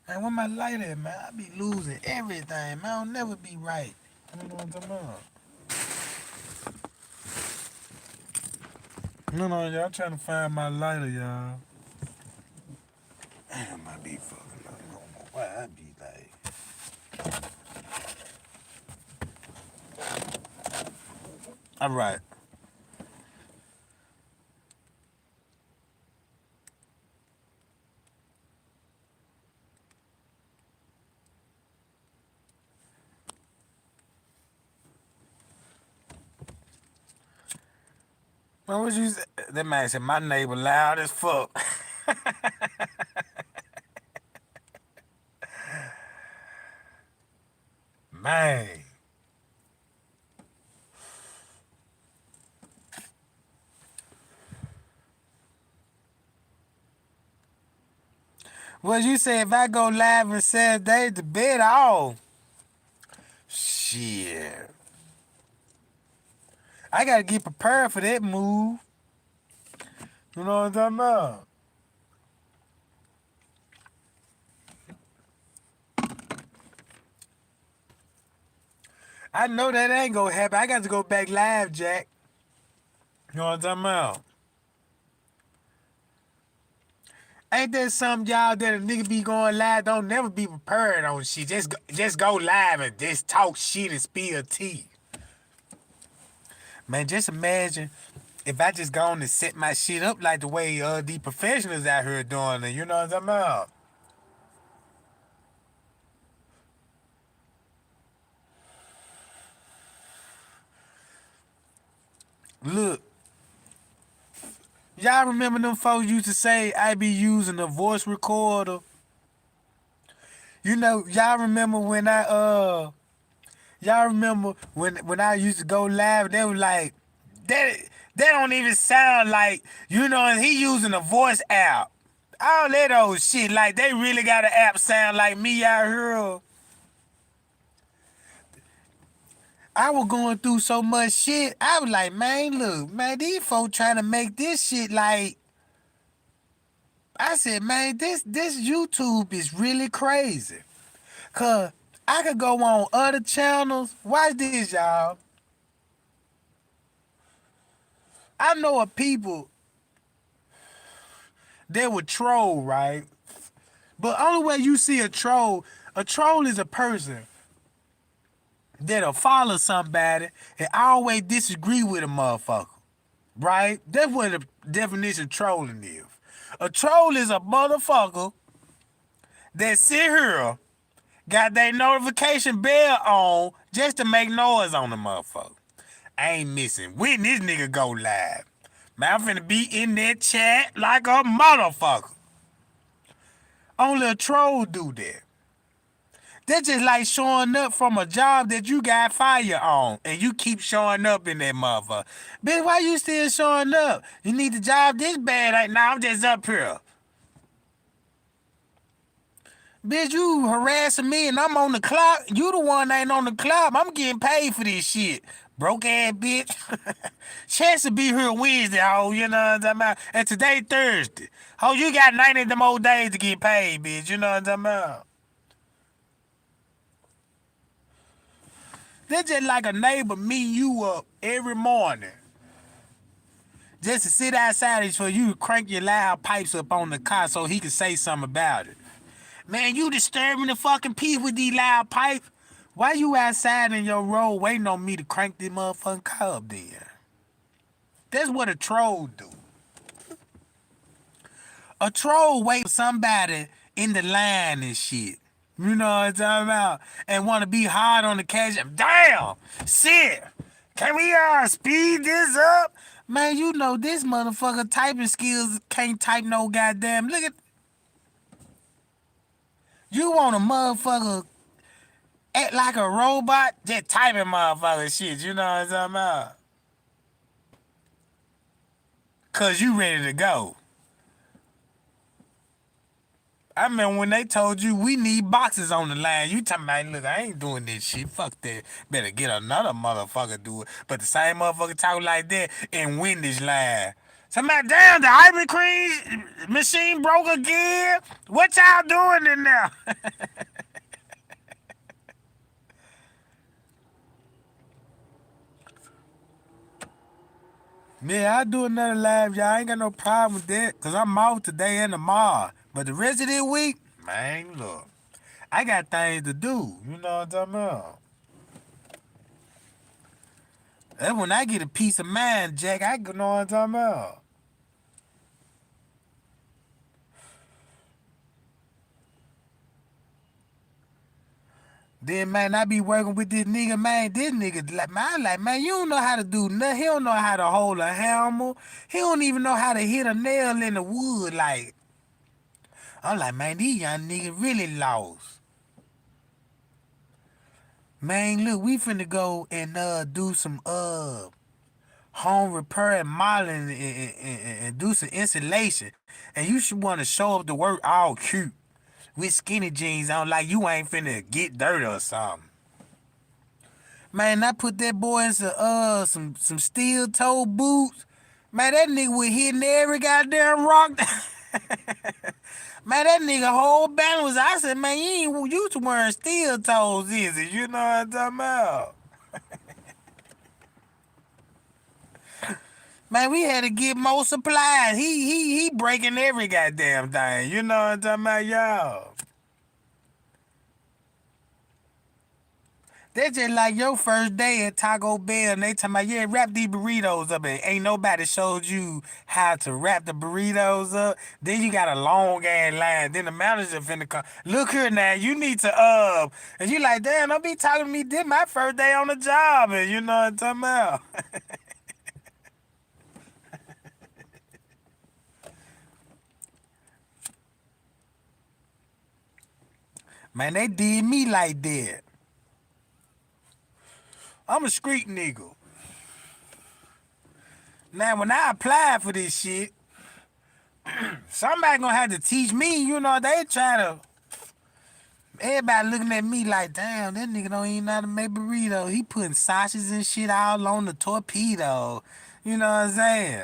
Man, where my light at, man? I be losing everything, man. I'll never be right. You know what I'm talking about. No, y'all trying to find my lighter, y'all. Damn, I be fucking up. I don't know why I be like. All right. Man, what you say? That man said my neighbor loud as fuck. Man. What you say if I go live and Saturday to bed off? Shit. I gotta get prepared for that move. You know what I'm talking about? I know that ain't gonna happen. I got to go back live, Jack. You know what I'm talking about? Ain't that something, y'all, that a nigga be going live, don't never be prepared on shit. Just go live and just talk shit and spill tea. Man, just imagine if I just go on and set my shit up like the way the professionals out here doing it. You know what I'm talking about? Look, y'all remember them folks used to say I be using a voice recorder? Y'all remember when y'all remember when I used to go live, they were like, that don't even sound like, he using a voice app. All that old shit, like they really got an app sound like me out here. I was going through so much shit. I was like, man, look, man, these folks trying to make this shit like. I said, man, this YouTube is really crazy. Cause I could go on other channels. Watch this, y'all. I know of people that would troll, right? But only way you see a troll is a person that'll follow somebody and always disagree with a motherfucker. Right? That's what the definition of trolling is. A troll is a motherfucker that sit here, got their notification bell on just to make noise on the motherfucker. I ain't missing. When this nigga go live, man, I'm finna be in that chat like a motherfucker. Only a troll do that. That's just like showing up from a job that you got fired on and you keep showing up in that motherfucker. Bitch, why you still showing up? You need the job this bad right now. I'm just up here. Bitch, you harassing me and I'm on the clock. You the one that ain't on the clock. I'm getting paid for this shit. Broke ass bitch. Chance to be here Wednesday, ho. You know what I'm talking about? And today Thursday. Ho, you got 90 of them old days to get paid, bitch. You know what I'm talking about? They're just like a neighbor meeting you up every morning just to sit outside for you to crank your loud pipes up on the car so he can say something about it. Man, you disturbing the fucking peace with these loud pipes. Why you outside in your road waiting on me to crank this motherfucking car up there? That's what a troll do. A troll wait for somebody in the line and shit. You know what I'm talking about? And want to be hard on the cash. Damn! Shit! Can we speed this up? Man, you know this motherfucker typing skills can't type no goddamn. Look at. You want a motherfucker act like a robot? Just typing motherfucker shit. You know what I'm talking about? Cause you ready to go. I remember when they told you we need boxes on the line. You talking about, look, I ain't doing this shit. Fuck that. Better get another motherfucker do it. But the same motherfucker talk like that and win this line. Somebody, damn, the ice cream machine broke again. What y'all doing in there? Yeah, I do another live, y'all. I ain't got no problem with that. Cause I'm off today and tomorrow. But the rest of this week, man, look. I got things to do. You know what I'm talking about? That's when I get a peace of mind, Jack. I know what I'm talking about. Then, man, I be working with this nigga, man. This nigga, like, man, man, you don't know how to do nothing. He don't know how to hold a hammer. He don't even know how to hit a nail in the wood. Like, I'm like, man, these young niggas really lost. Man, look, we finna go and do some home repair and modeling and do some insulation. And you should want to show up to work all cute with skinny jeans on like you ain't finna get dirty or something. Man, I put that boy in some steel toe boots. Man, that nigga was hitting every goddamn rock. Man, that nigga whole band was. I said, man, you ain't used to wearing steel toes, is it? You know what I'm talking about? Man, we had to get more supplies. He breaking every goddamn thing. You know what I'm talking about, y'all? That's just like your first day at Taco Bell and they talking about, yeah, wrap these burritos up. And ain't nobody showed you how to wrap the burritos up. Then you got a long ass line. Then the manager finna come. Look here now, you need to and you like, damn, don't be talking to me. This my first day on the job. And you know what I'm talking about? Man, they did me like that. I'm a street nigga. Now, when I applied for this shit, somebody gonna have to teach me. You know, they try to. Everybody looking at me like, damn, that nigga don't even know how to make burrito. He putting sausages and shit all on the torpedo. You know what I'm saying?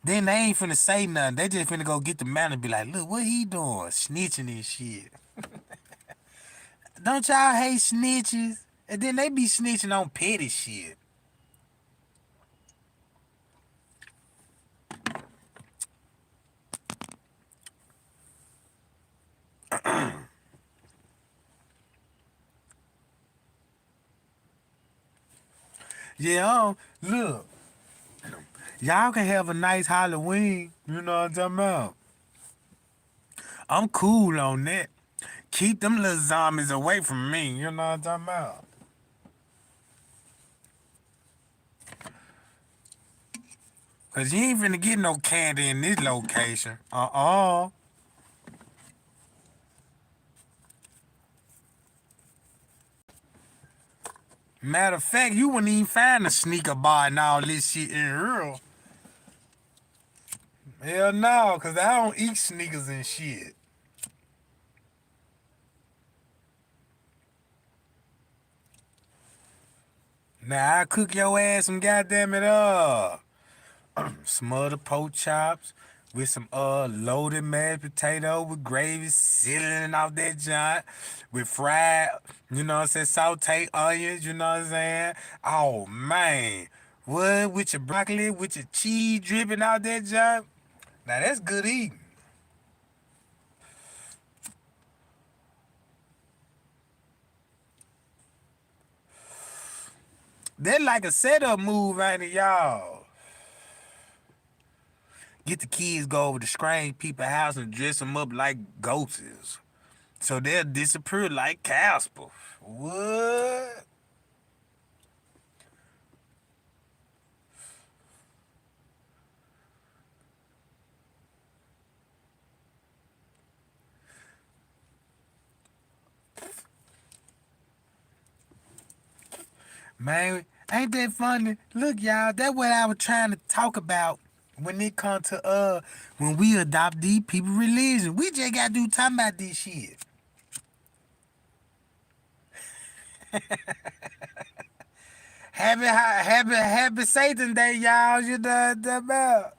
Then they ain't finna say nothing. They just finna go get the man and be like, look, what he doing? Snitching and shit. Don't y'all hate snitches? And then they be snitching on petty shit. Yeah, look, y'all can have a nice Halloween. You know what I'm talking about? I'm cool on that. Keep them little zombies away from me. You know what I'm talking about? Cause you ain't finna get no candy in this location. Matter of fact, you wouldn't even find a sneaker bar and all this shit in here. Hell no, cause I don't eat sneakers and shit. Now I cook your ass some goddamn it smothered pork chops with some loaded mashed potato with gravy sizzling off that joint with fried, you know what I'm saying, saute onions, you know what I'm saying? Oh man. What with your broccoli, with your cheese dripping out that joint? Now that's good eating. That's like a setup move, ain't it, y'all? Get the kids go over to strange people's house and dress them up like ghosts. So they'll disappear like Casper. What? Man, ain't that funny? Look, y'all, that's what I was trying to talk about when it comes to when we adopt these people religion. We just gotta do talking about this shit. Happy Satan Day, y'all. You know what I'm about.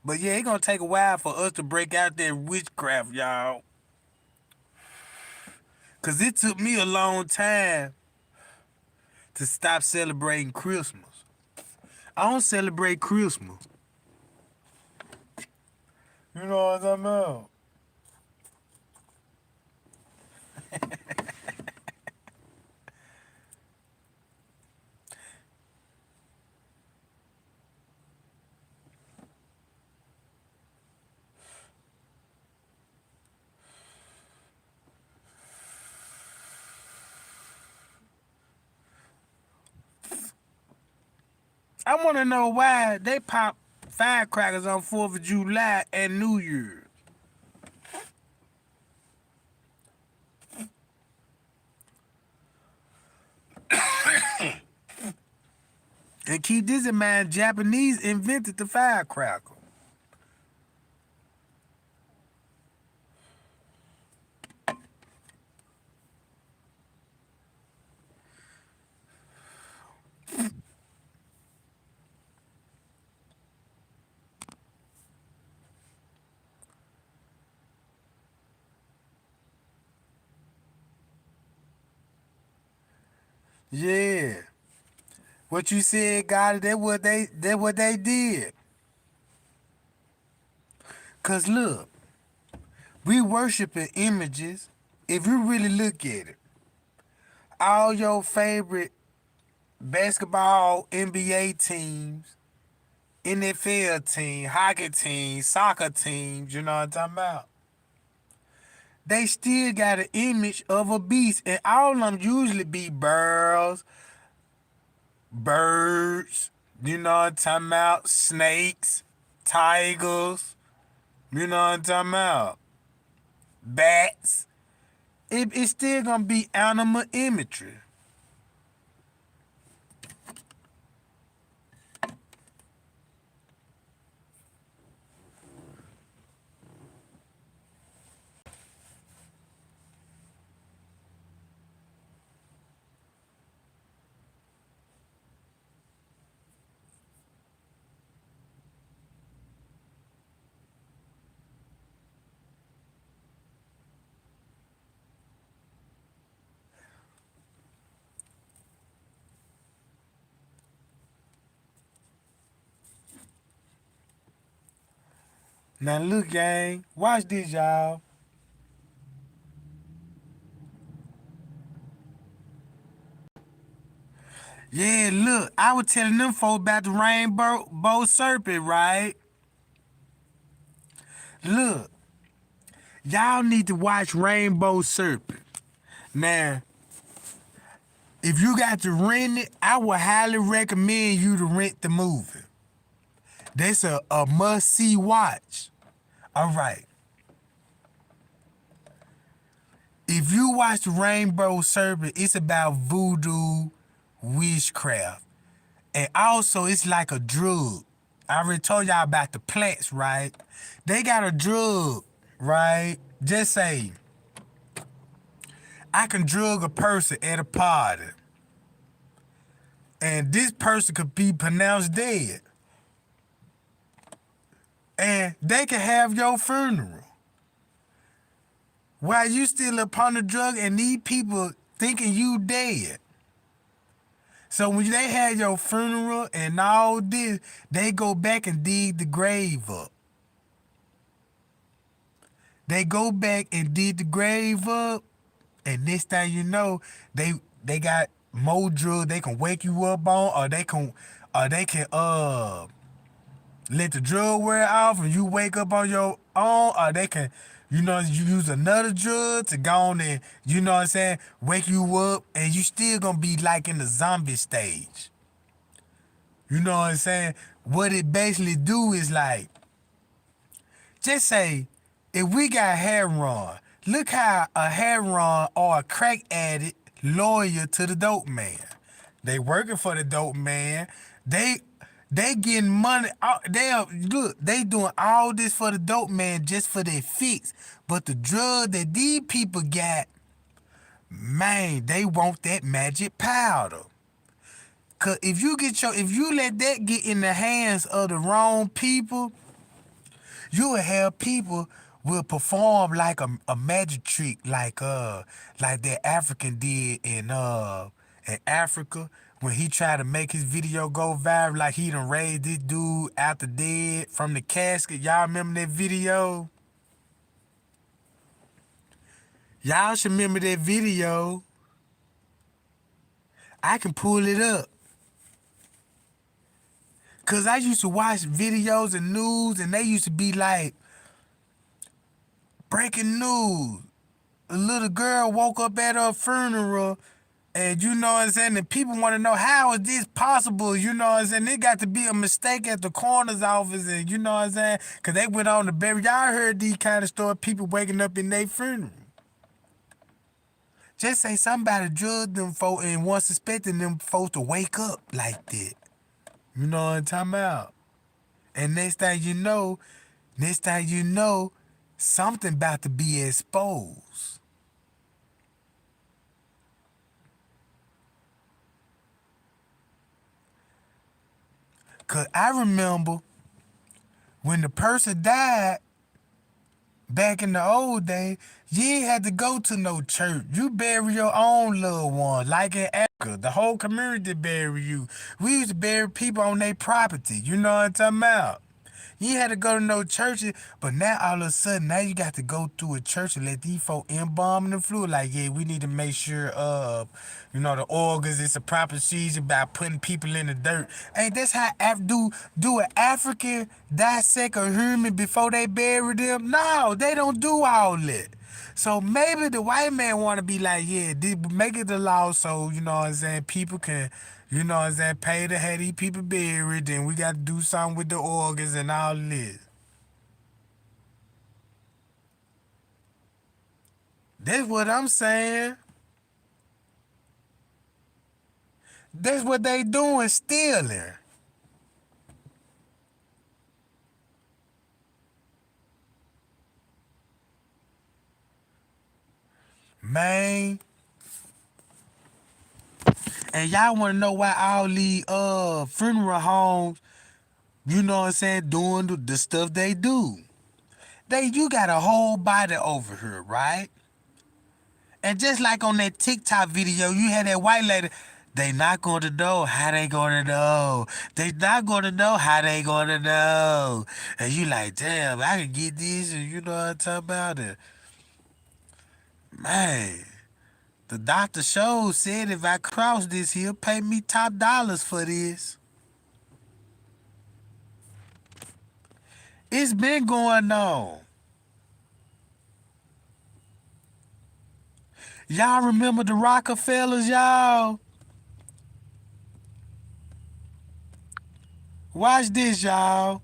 But yeah, it's gonna take a while for us to break out that witchcraft, y'all. Cause it took me a long time to stop celebrating Christmas. I don't celebrate Christmas. You know what I'm about? I want to know why they pop firecrackers on 4th of July and New Year's. And keep this in mind, Japanese invented the firecracker. Yeah. What you said, God, that what they did. Cause look, we worshiping images. If you really look at it, all your favorite basketball NBA teams, NFL team, hockey team, soccer teams, you know what I'm talking about? They still got an image of a beast. And all of them usually be birds, birds, you know what I'm talking about? Snakes, tigers, you know what I'm talking about? Bats. It's still gonna be animal imagery. Now look, gang, watch this, y'all. Yeah, look, I was telling them folks about the rainbow serpent, right? Look, y'all need to watch Rainbow Serpent. Now, if you got to rent it, I would highly recommend you to rent the movie. That's a must-see watch. All right. If you watch the Rainbow Serpent, it's about voodoo witchcraft. And also, it's like a drug. I already told y'all about the plants, right? They got a drug, right? Just say, I can drug a person at a party, and this person could be pronounced dead, and they can have your funeral while you still upon the drug, and these people thinking you dead. So when they had your funeral and all this, they go back and dig the grave up. They go back and dig the grave up, and next thing you know, they got more drugs they can wake you up on, or they can let the drug wear off and you wake up on your own, or they can, you use another drug to go on and, what I'm saying, wake you up, and you still gonna be like in the zombie stage. You know what I'm saying? What it basically do is like, just say, if we got heroin, look how a heroin or a crack addict loyal to the dope man. They working for the dope man. They getting money. They doing all this for the dope man just for their fix. But the drug that these people got, man, they want that magic powder. Cause if you let that get in the hands of the wrong people, you will have people will perform like a magic trick, like that African did in Africa when he tried to make his video go viral, like he done raised this dude out the dead from the casket. Y'all remember that video? Y'all should remember that video. I can pull it up. Cause I used to watch videos and news, and they used to be like, breaking news. A little girl woke up at her funeral, and you know what I'm saying, and people want to know, how is this possible? You know what I'm saying? It got to be a mistake at the coroner's office, and you know what I'm saying? Cause they went on to bury. Y'all heard these kind of stories, people waking up in their funeral. Just say somebody drugged them folk and was suspecting them folks to wake up like that. You know what I'm talking about? And next thing you know, something about to be exposed. Cause I remember when the person died back in the old days, you ain't had to go to no church. You bury your own loved one, like in Africa. The whole community bury you. We used to bury people on their property. You know what I'm talking about? You ain't had to go to no churches, but now all of a sudden, now you got to go through a church and let these folk embalm the fluid. Like, yeah, we need to make sure, the organs, it's a proper season by putting people in the dirt. Ain't that's how do an African dissect a human before they bury them? No, they don't do all that. So maybe the white man want to be like, yeah, make it the law so, you know what I'm saying, people can, you know what I'm saying, pay to have these people buried, and we got to do something with the organs and all this. That's what I'm saying. That's what they doing, stealing. Man. And y'all want to know why all these funeral homes, you know what I'm saying, doing the stuff they do. You got a whole body over here, right? And just like on that TikTok video, you had that white lady, they not going to know how they going to know. They not going to know how they going to know. And you like, damn, I can get this, and you know what I'm talking about it. Man, the doctor show said if I cross this, he'll pay me top dollars for this. It's been going on. Y'all remember the Rockefellers, y'all? Watch this, y'all.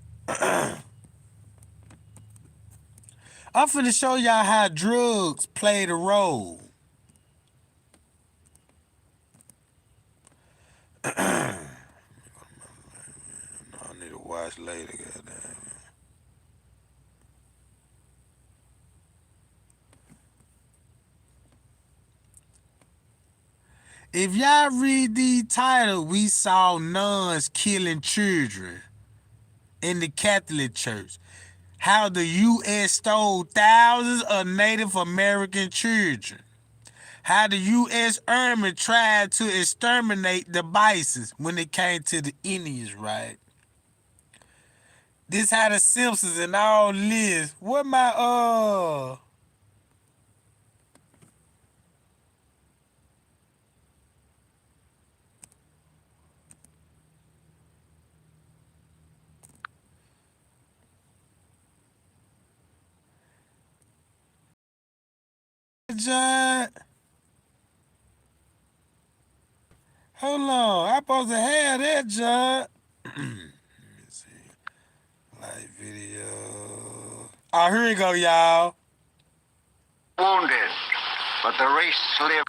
I'm finna show y'all how drugs played a role. I need to watch later, goddamn. If y'all read the title, we saw nuns killing children in the Catholic Church. How the U.S. stole thousands of Native American children. How the U.S. Army tried to exterminate the bisons when it came to the Indians, right? This how the Simpsons and all this. What my John? Hold on, I supposed to have that, John. Let me see. Live video. Oh, here we go, y'all. Wounded, but the race lived.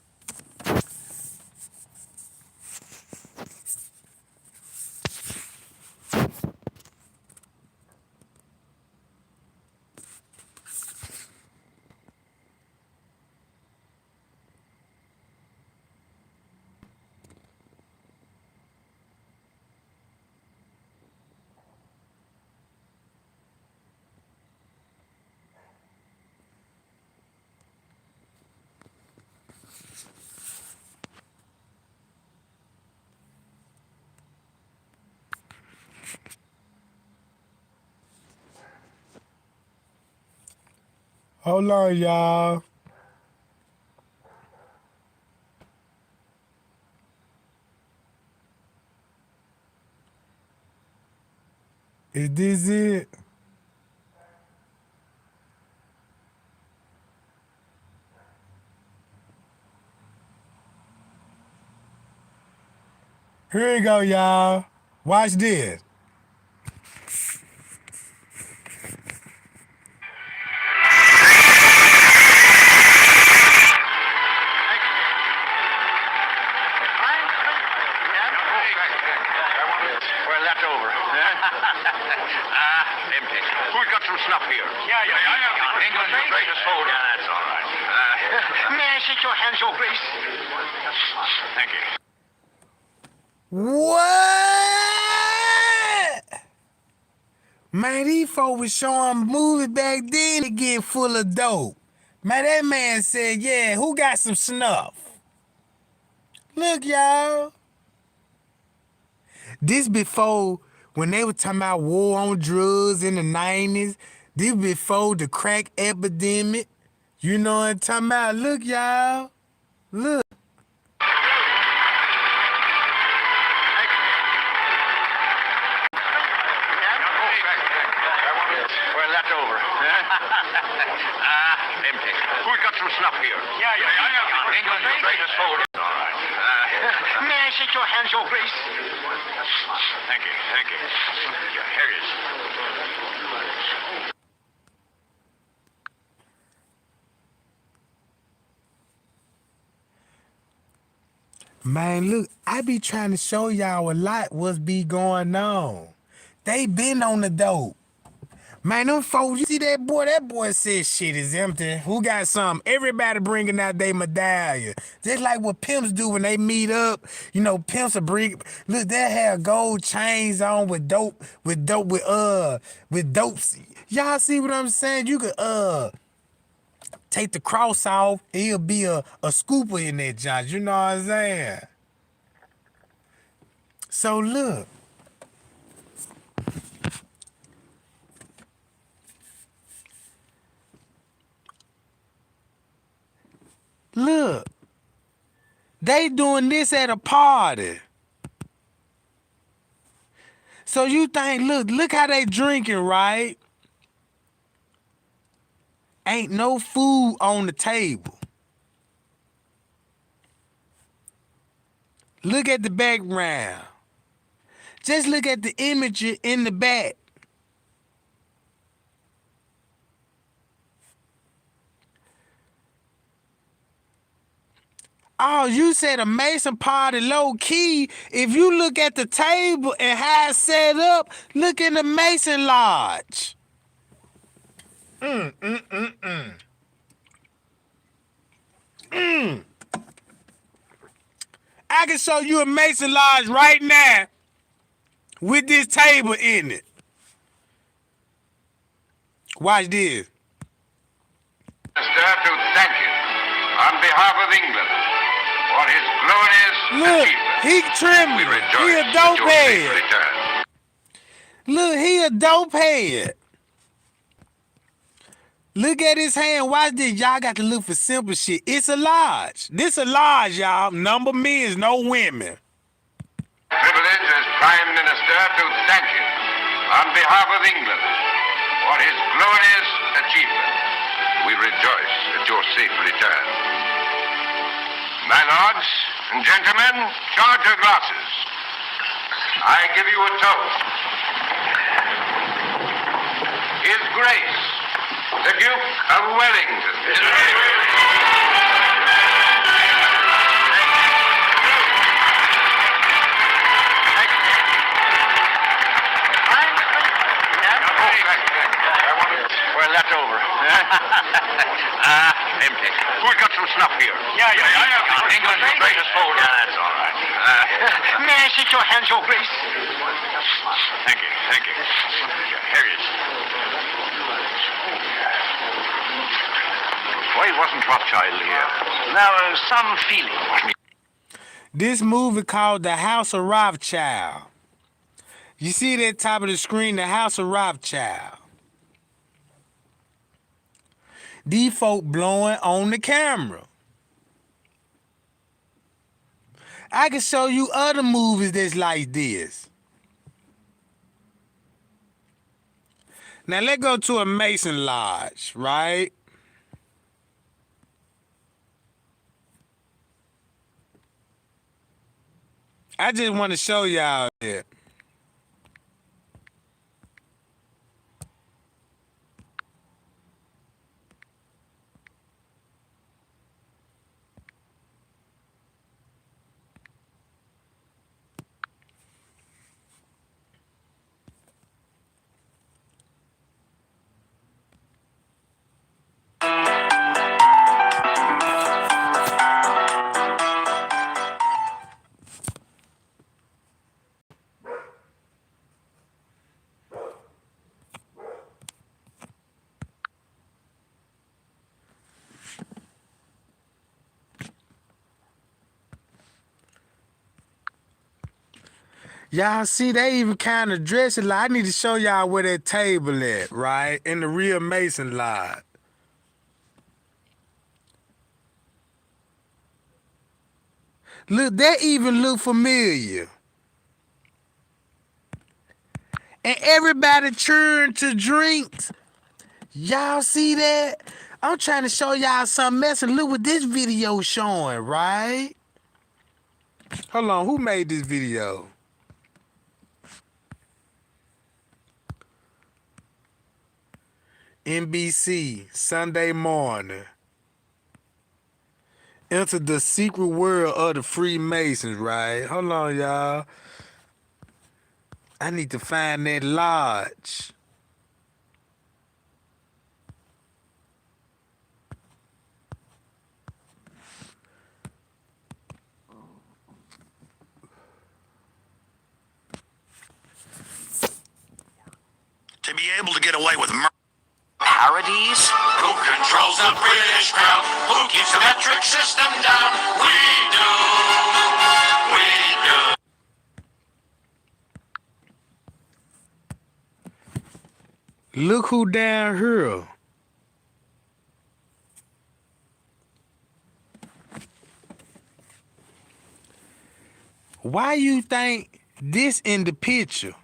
Hold on, y'all. Is this it? Here we go, y'all. Watch this. We're left over. Empty. Who's got some snuff here? Yeah. England's greatest soldier. Yeah, that's all right. May I shake your hand, Your Grace? Thank you. What? Man, these folks was showing movies back then to get full of dope. Man, that man said, yeah, who got some snuff? Look, y'all. This before, when they were talking about war on drugs in the 90s, this before the crack epidemic. You know what I'm talking about? Look, y'all. Look. We're left over. Empty. Who's got some snuff here? Yeah. England's greatest soldier. All right. May I shake your hand, Your Grace? Thank you. Yeah, here it is. Man, look, I be trying to show y'all a lot what's be going on. They been on the dope. Man, them folks, you see that boy? That boy said shit is empty. Who got some? Everybody bringing out their medallion. Just like what pimps do when they meet up. You know, pimps will bring, look, they have gold chains on with dope. Y'all see what I'm saying? You could, take the cross off, he'll be a scooper in that joint. You know what I'm saying? So look. Look. They doing this at a party. So you think, look how they drinking, right? Ain't no food on the table. Look at the background. Just look at the image in the back. Oh, you said a Mason party low key. If you look at the table and how it's set up, look in the Mason Lodge. I can show you a Mason Lodge right now with this table in it. Watch this. Minister, to thank you on behalf of England for his glorious Look, achievement. he trembling. We He rejoice a at dope your safe head. return. Look, he a dope head. Look at his hand. Watch this. Y'all got to look for simple shit. It's a lodge. This a lodge, y'all. Number men, no women. Privilege as Prime Minister to thank you on behalf of England for his glorious achievement. We rejoice at your safe return. My lords and gentlemen, charge your glasses. I give you a toast. His Grace, the Duke of Wellington. Well, that's over. Empty. We've got some snuff here. Yeah. England's greatest forward. Yeah, that's all right. May I shake your hand, Your Grace? Thank you. Here it is. Why wasn't Rothschild here? There was some feeling, wasn't he? This movie called The House of Rothschild. You see that top of the screen, The House of Rothschild. These folk blowing on the camera. I can show you other movies that's like this. Now let's go to a Mason Lodge, right? I just want to show y'all it. Y'all see, they even kind of dress it like, I need to show y'all where that table at, right? In the real Mason Lodge. Look, that even look familiar. And everybody turned to drinks. Y'all see that? I'm trying to show y'all something else, and look what this video showing, right? Hold on, who made this video? NBC, Sunday morning. Enter the secret world of the Freemasons, right? Hold on, y'all. I need to find that lodge. To be able to get away with murder. Parodies? Who controls the British crown? Who keeps the metric system down? We do. Look who down here. Why you think this in the picture?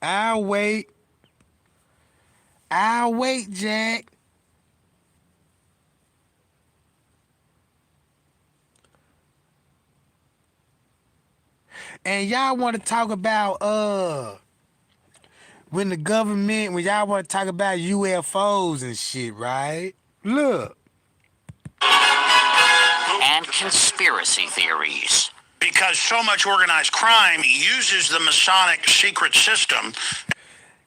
I'll wait, Jack. And y'all want to talk about when the government, when y'all want to talk about UFOs and shit, right? Look. And conspiracy theories. Because so much organized crime uses the Masonic secret system.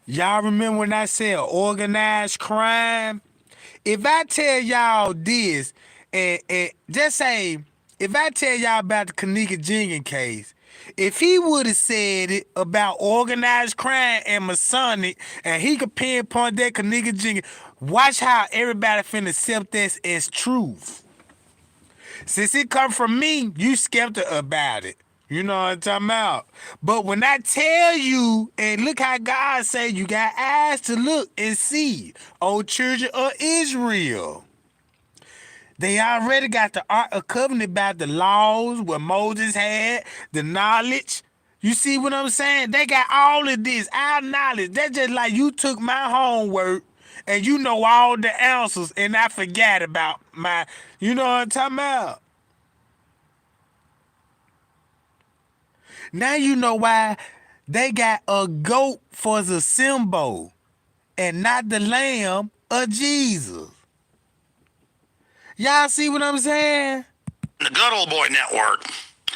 Y'all remember when I said organized crime? If I tell y'all this, and just say if I tell y'all about the Kanika Jenkins case, if he would have said it about organized crime and Masonic, and he could pinpoint that Kanika Jenkins, watch how everybody finna accept this as truth. Since it come from me, you skeptical about it. You know what I'm talking about? But when I tell you, and look how God say you got eyes to look and see, O children of Israel. They already got the Ark of Covenant about the laws, what Moses had, the knowledge. You see what I'm saying? They got all of this, our knowledge. That's just like you took my homework and you know all the answers and I forgot about my, you know what I'm talking about? Now you know why they got a goat for the symbol and not the lamb of Jesus. Y'all see what I'm saying? The good old boy network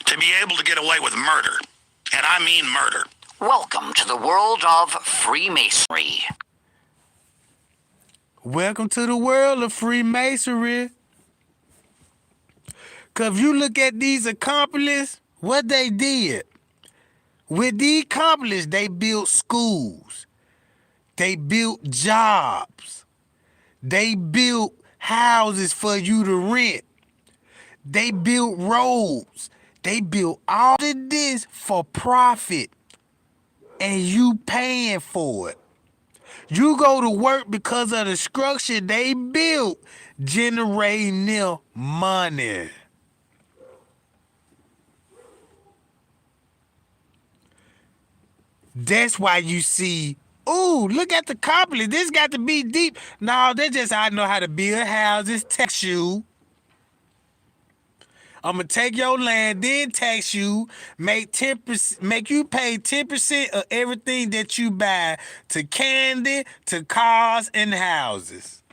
to be able to get away with murder. And I mean murder. Welcome to the world of Freemasonry. Welcome to the world of Freemasonry. Cause if you look at these accomplices, what they did. With the accomplices, they built schools. They built jobs. They built houses for you to rent. They built roads. They built all of this for profit. And you paying for it. You go to work because of the structure they built, generating them money. That's why you see, ooh, look at the company. This got to be deep. No, they just I know how to build houses, tax you. I'm gonna take your land, then tax you, make 10%, make you pay 10% of everything that you buy to candy, to cars and houses.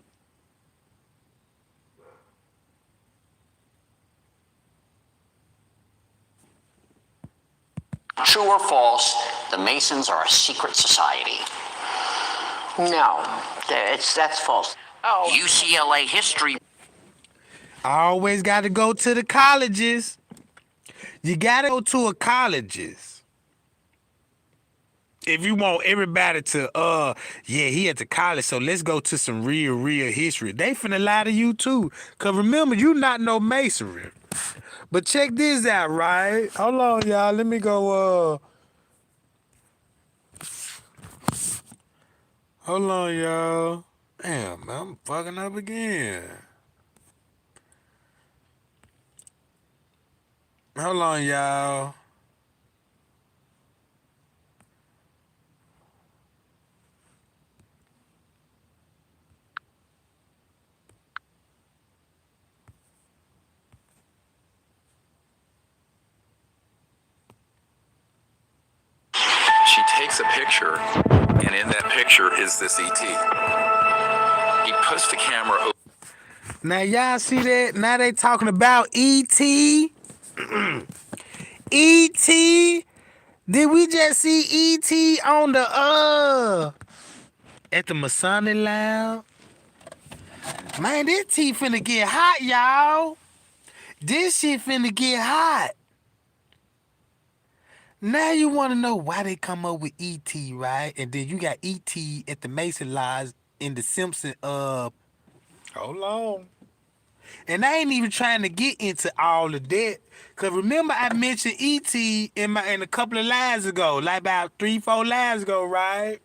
True or false, the Masons are a secret society. No, that's false. Oh, UCLA history. I always got to go to the colleges. You got to go to a colleges. If you want everybody to, yeah, he at the college, so let's go to some real history. They finna lie to you too. Cause remember, you not no masonry. But check this out, right? Hold on, y'all. Let me go, hold on, y'all. Damn, man, I'm fucking up again. Hold on, y'all. She takes a picture, and in that picture is this ET. He puts the camera over. Now y'all see that? Now they talking about E.T. E.T. Did we just see E.T. on the at the Masonic Lounge? Man, this tea finna get hot, y'all. This shit finna get hot. Now you wanna know why they come up with E.T., right? And then you got E.T. at the Mason Lodge in the Simpson hold on. And I ain't even trying to get into all of that. Cause remember I mentioned E.T. in a couple of lines ago, like about 3-4 lines ago, right?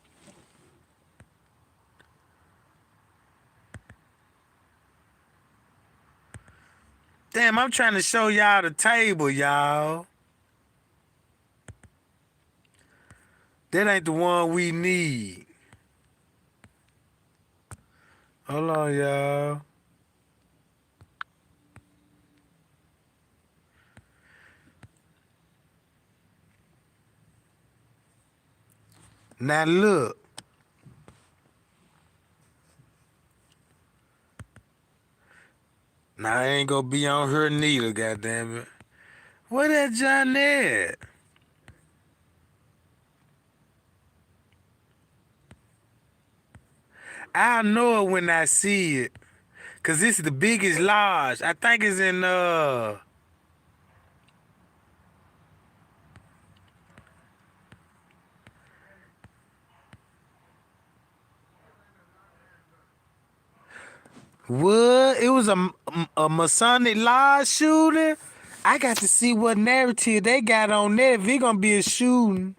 Damn, I'm trying to show y'all the table, y'all. That ain't the one we need. Hold on, y'all. Now look. Now I ain't gonna be on her neither, goddammit. Where that John at? I'll know it when I see it. Cause this is the biggest lodge. I think it's in What? It was a Masonic Lodge shooting? I got to see what narrative they got on there if it gonna be a shooting.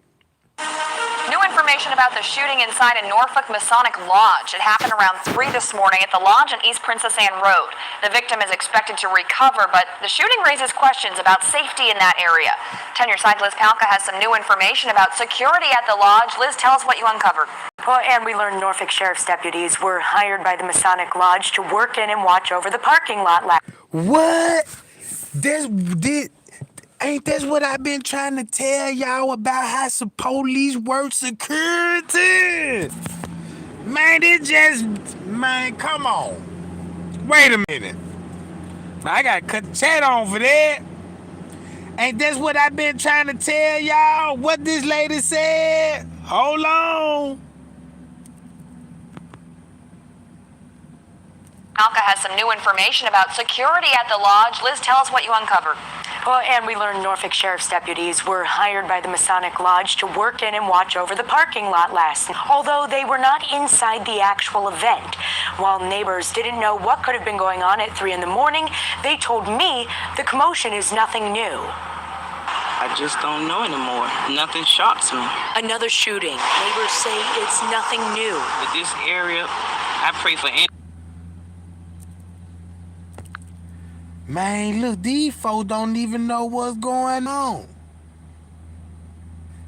New information about the shooting inside a Norfolk Masonic Lodge. It happened around 3 this morning at the lodge on East Princess Anne Road. The victim is expected to recover, but the shooting raises questions about safety in that area. 10 Your Side Liz Palka has some new information about security at the lodge. Liz, tell us what you uncovered. Well, and we learned Norfolk Sheriff's deputies were hired by the Masonic Lodge to work in and watch over the parking lot What? Ain't that what I've been trying to tell y'all about how some police work security? Man, come on. Wait a minute. I gotta cut the chat on for that. Ain't that what I've been trying to tell y'all? What this lady said? Hold on. Alka has some new information about security at the lodge. Liz, tell us what you uncovered. Well, and we learned Norfolk Sheriff's deputies were hired by the Masonic Lodge to work in and watch over the parking lot last night, although they were not inside the actual event. While neighbors didn't know what could have been going on at 3 in the morning, they told me the commotion is nothing new. I just don't know anymore. Nothing shocks me. Another shooting. Neighbors say it's nothing new. With this area, I pray for any. Man, look, these folks don't even know what's going on.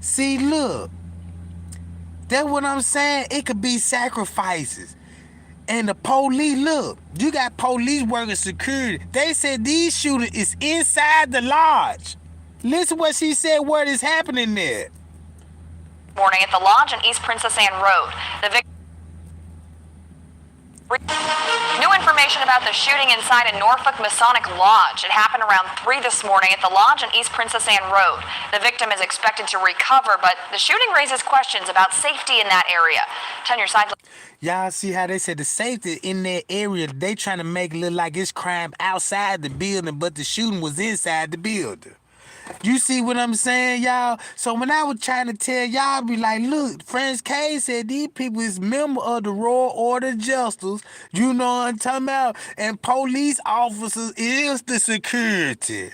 See, look. That's what I'm saying. It could be sacrifices. And the police, look, you got police working security. They said these shooters is inside the lodge. Listen what she said, what is happening there. Morning at the lodge on East Princess Anne Road. New information about the shooting inside a Norfolk Masonic Lodge. It happened around 3 this morning at the lodge on East Princess Anne Road. The victim is expected to recover, but the shooting raises questions about safety in that area. 10 Your Side. Y'all see how they said the safety in that area, they trying to make it look like it's crime outside the building, but the shooting was inside the building. You see what I'm saying, y'all? So when I was trying to tell y'all, be like, look, French K said these people is member of the Royal Order of Justice, you know what I'm talking about? And police officers is the security.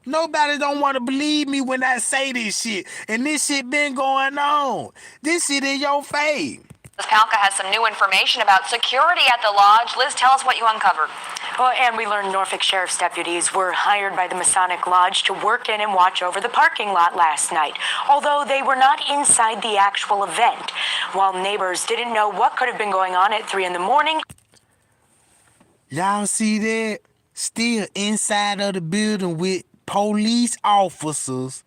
Nobody don't want to believe me when I say this shit. And this shit been going on. This shit in your face. Liz Palka has some new information about security at the lodge. Liz, tell us what you uncovered. Well, and we learned Norfolk Sheriff's deputies were hired by the Masonic Lodge to work in and watch over the parking lot last night, although they were not inside the actual event. While neighbors didn't know what could have been going on at 3 in the morning. Y'all see that? Still inside of the building with police officers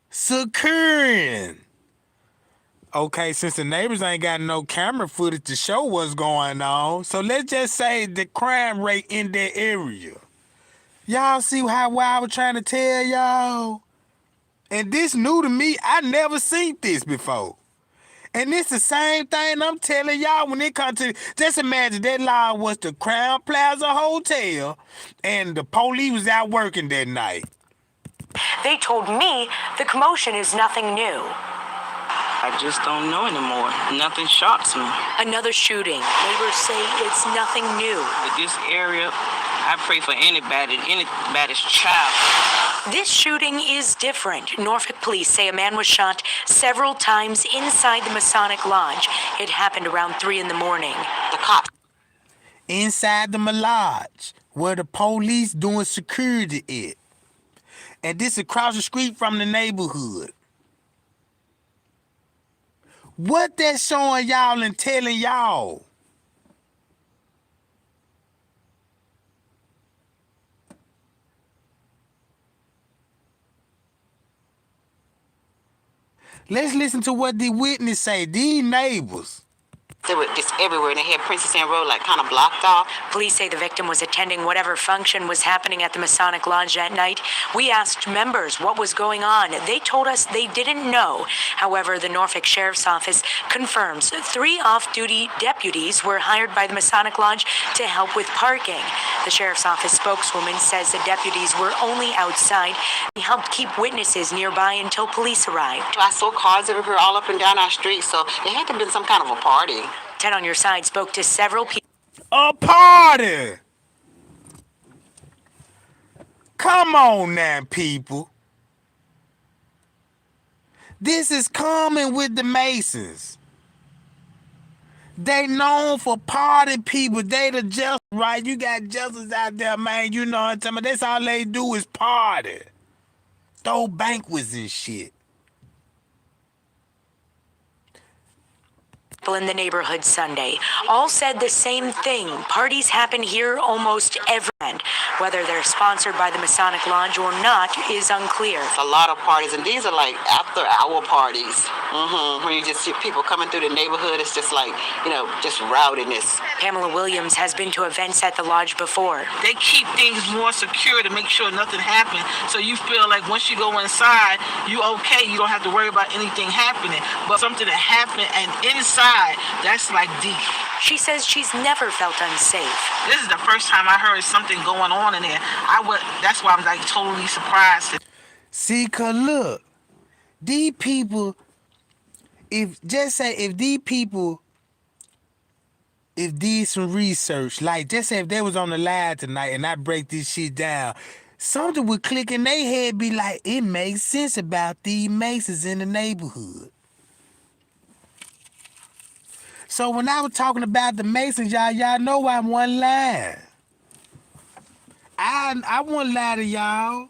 securing. Okay, since the neighbors ain't got no camera footage to show what's going on, so let's just say the crime rate in that area. Y'all see how I was trying to tell y'all? And this new to me. I never seen this before. And it's the same thing I'm telling y'all when it comes to, just imagine that law was the Crown Plaza Hotel and the police was out working that night. They told me the commotion is nothing new. I just don't know anymore. Nothing shocks me. Another shooting. Neighbors say it's nothing new. With this area, I pray for anybody's child. This shooting is different. Norfolk police say a man was shot several times inside the Masonic Lodge. It happened around 3 in the morning. The cops. Inside the lodge, where the police doing security at. And this across the street from the neighborhood. What that's showing y'all and telling y'all? Let's listen to what the witness say. These neighbors. They were just everywhere, and they had Princess Anne Road like kind of blocked off. Police say the victim was attending whatever function was happening at the Masonic Lodge that night. We asked members what was going on. They told us they didn't know. However, the Norfolk Sheriff's Office confirms 3 off-duty deputies were hired by the Masonic Lodge to help with parking. The Sheriff's Office spokeswoman says the deputies were only outside. They helped keep witnesses nearby until police arrived. I saw cars everywhere all up and down our street, so it had to have been some kind of a party. 10 on Your Side spoke to several people. A party. Come on now, people. This is common with the Masons. They known for party people. They the just right. You got justice out there, man. You know what I'm talking about? That's all they do is party. Throw banquets and shit. People in the neighborhood Sunday all said the same thing. Parties happen here almost every weekend. Whether they're sponsored by the Masonic Lodge or not is unclear. A lot of parties, and these are like after-hour parties. When you just see people coming through the neighborhood, it's just like, just rowdiness. Pamela Williams has been to events at the lodge before. They keep things more secure to make sure nothing happens. So you feel like once you go inside, you okay. You don't have to worry about anything happening. But something that happened and inside, that's like deep. She says she's never felt unsafe. This is the first time I heard something going on in there. That's why I'm like totally surprised. See, cause look, these people, if did some research, like just say if they was on the live tonight and I break this shit down, something would click in their head, be like, it makes sense about these Masons in the neighborhood. So when I was talking about the Masons, y'all know I wasn't lying. I won't lie to y'all.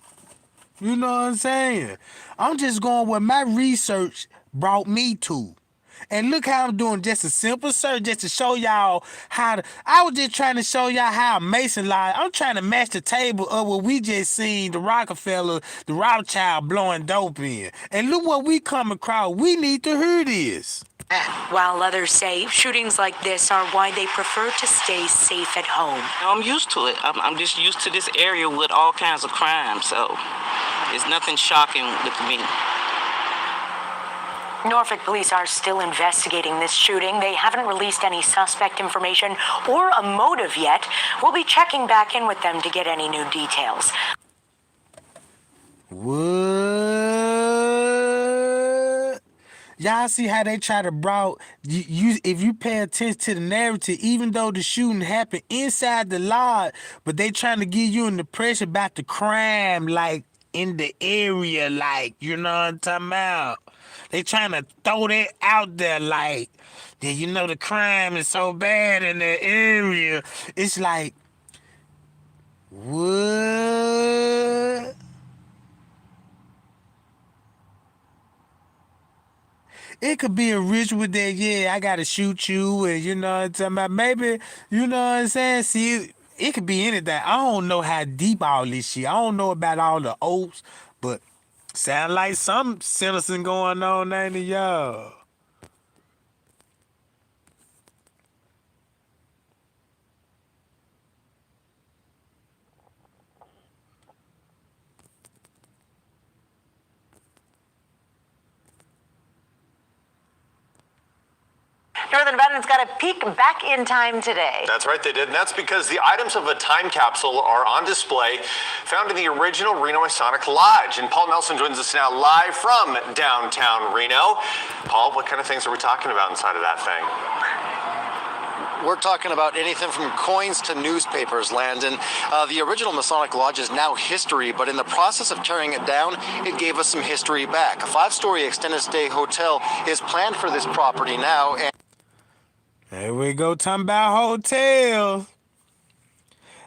You know what I'm saying? I'm just going where my research brought me to. And look how I'm doing just a simple search just to show y'all I was just trying to show y'all how a Mason lie. I'm trying to match the table of what we just seen the Rockefeller, the Rothschild blowing dope in. And look what we come across. We need to hear this. While others say shootings like this are why they prefer to stay safe at home. I'm used to it. I'm just used to this area with all kinds of crime, so it's nothing shocking with me. Norfolk police are still investigating this shooting. They haven't released any suspect information or a motive yet. We'll be checking back in with them to get any new details. What? Y'all see how they try to you if you pay attention to the narrative, even though the shooting happened inside the lodge, but they trying to give you an impression about the crime, like in the area, like, you know what I'm talking about? They trying to throw that out there, like, yeah, the crime is so bad in the area. It's like, what? It could be a ritual that, yeah, I gotta shoot you, and you know what I'm talking about. Maybe, you know what I'm saying? See, it could be anything. I don't know how deep all this shit. I don't know about all the oaths, but sound like some sentencing going on, ain't it, y'all? Northern Abundance got a peek back in time today. That's right, they did. And that's because the items of a time capsule are on display found in the original Reno Masonic Lodge. And Paul Nelson joins us now live from downtown Reno. Paul, what kind of things are we talking about inside of that thing? We're talking about anything from coins to newspapers, Landon. The original Masonic Lodge is now history, but in the process of tearing it down, it gave us some history back. A 5-story extended stay hotel is planned for this property now. And here we go, talking about hotels.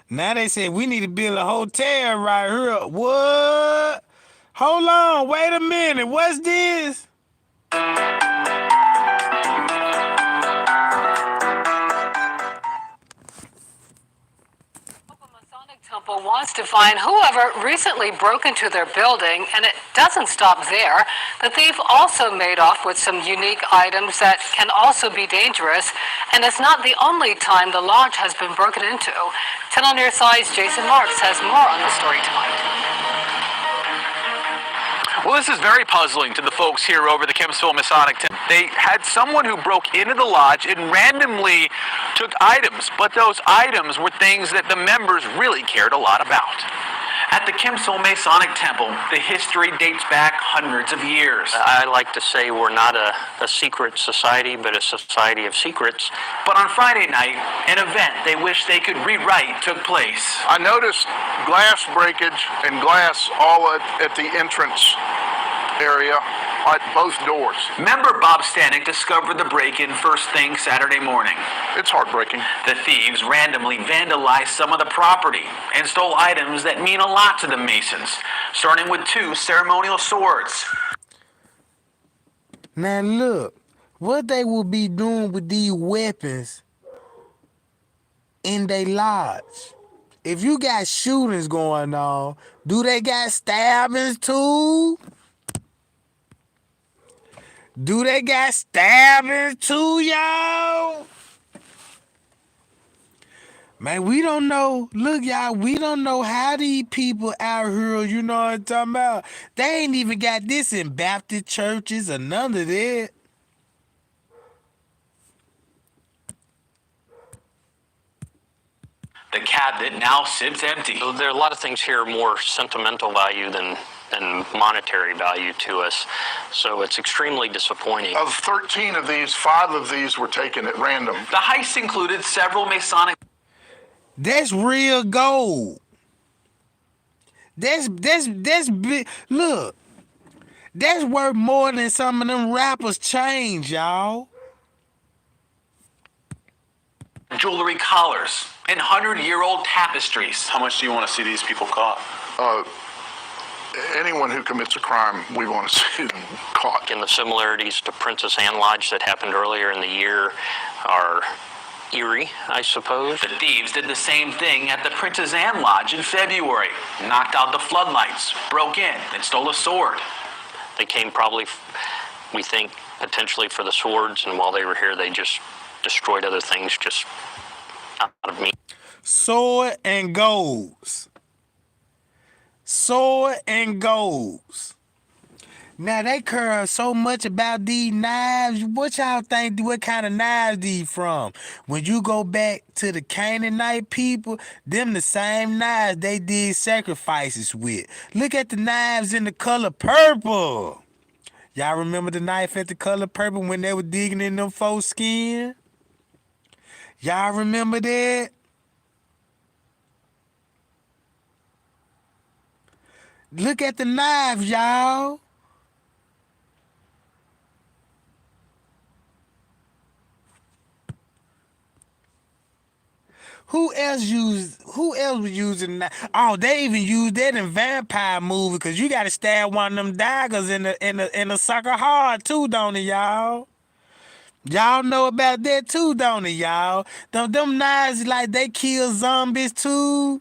Now they say we need to build a hotel right here. What? Hold on, wait a minute. What's this? Temple wants to find whoever recently broke into their building, and it doesn't stop there. The thief also made off with some unique items that can also be dangerous, and it's not the only time the lodge has been broken into. 10 on your side's Jason Marks has more on the story tonight. Well, this is very puzzling to the folks here over the Kempsville Masonic Temple. They had someone who broke into the lodge and randomly took items, but those items were things that the members really cared a lot about. At the Kimsel Masonic Temple, the history dates back hundreds of years. I like to say we're not a secret society, but a society of secrets. But on Friday night, an event they wish they could rewrite took place. I noticed glass breakage and glass all at the entrance area at both doors. Member Bob Stanek discovered the break-in first thing Saturday morning. It's heartbreaking. The thieves randomly vandalized some of the property and stole items that mean a lot to the Masons, starting with 2 ceremonial swords. Now look, what they will be doing with these weapons in their lodge. If you got shootings going on, do they got stabbings too? Do they got stabbings too, y'all? Man, we don't know. Look, y'all, we don't know how these people out here, you know what I'm talking about? They ain't even got this in Baptist churches or none of that. The cabinet now sits empty. So there are a lot of things here more sentimental value than monetary value to us. So it's extremely disappointing. Of 13 of these, 5 of these were taken at random. The heist included several Masonic... That's real gold. That's big. Look, that's worth more than some of them rappers' change, y'all. jewelry collars and 100-year-old tapestries. How much do you want to see these people caught? Anyone who commits a crime, we want to see them caught. And the similarities to Princess Anne Lodge that happened earlier in the year are eerie, I suppose. The thieves did the same thing at the Princess Anne Lodge in February. Knocked out the floodlights, broke in, and stole a sword. They came probably, we think, potentially for the swords, and while they were here, they just destroyed other things just out of me. Sword and golds. Sword and golds. Now, they care so much about these knives. What y'all think, what kind of knives these from? When you go back to the Canaanite people, them the same knives they did sacrifices with. Look at the knives in the color purple. Y'all remember the knife at the color purple when they were digging in them folks' skin? Y'all remember that? Look at the knives, y'all. Who else was using that? Oh, they even used that in Vampire movie, cause you gotta stab one of them daggers in the sucker hard too, don't it, y'all? Y'all know about that too, don't it, y'all? Them knives like they kill zombies too.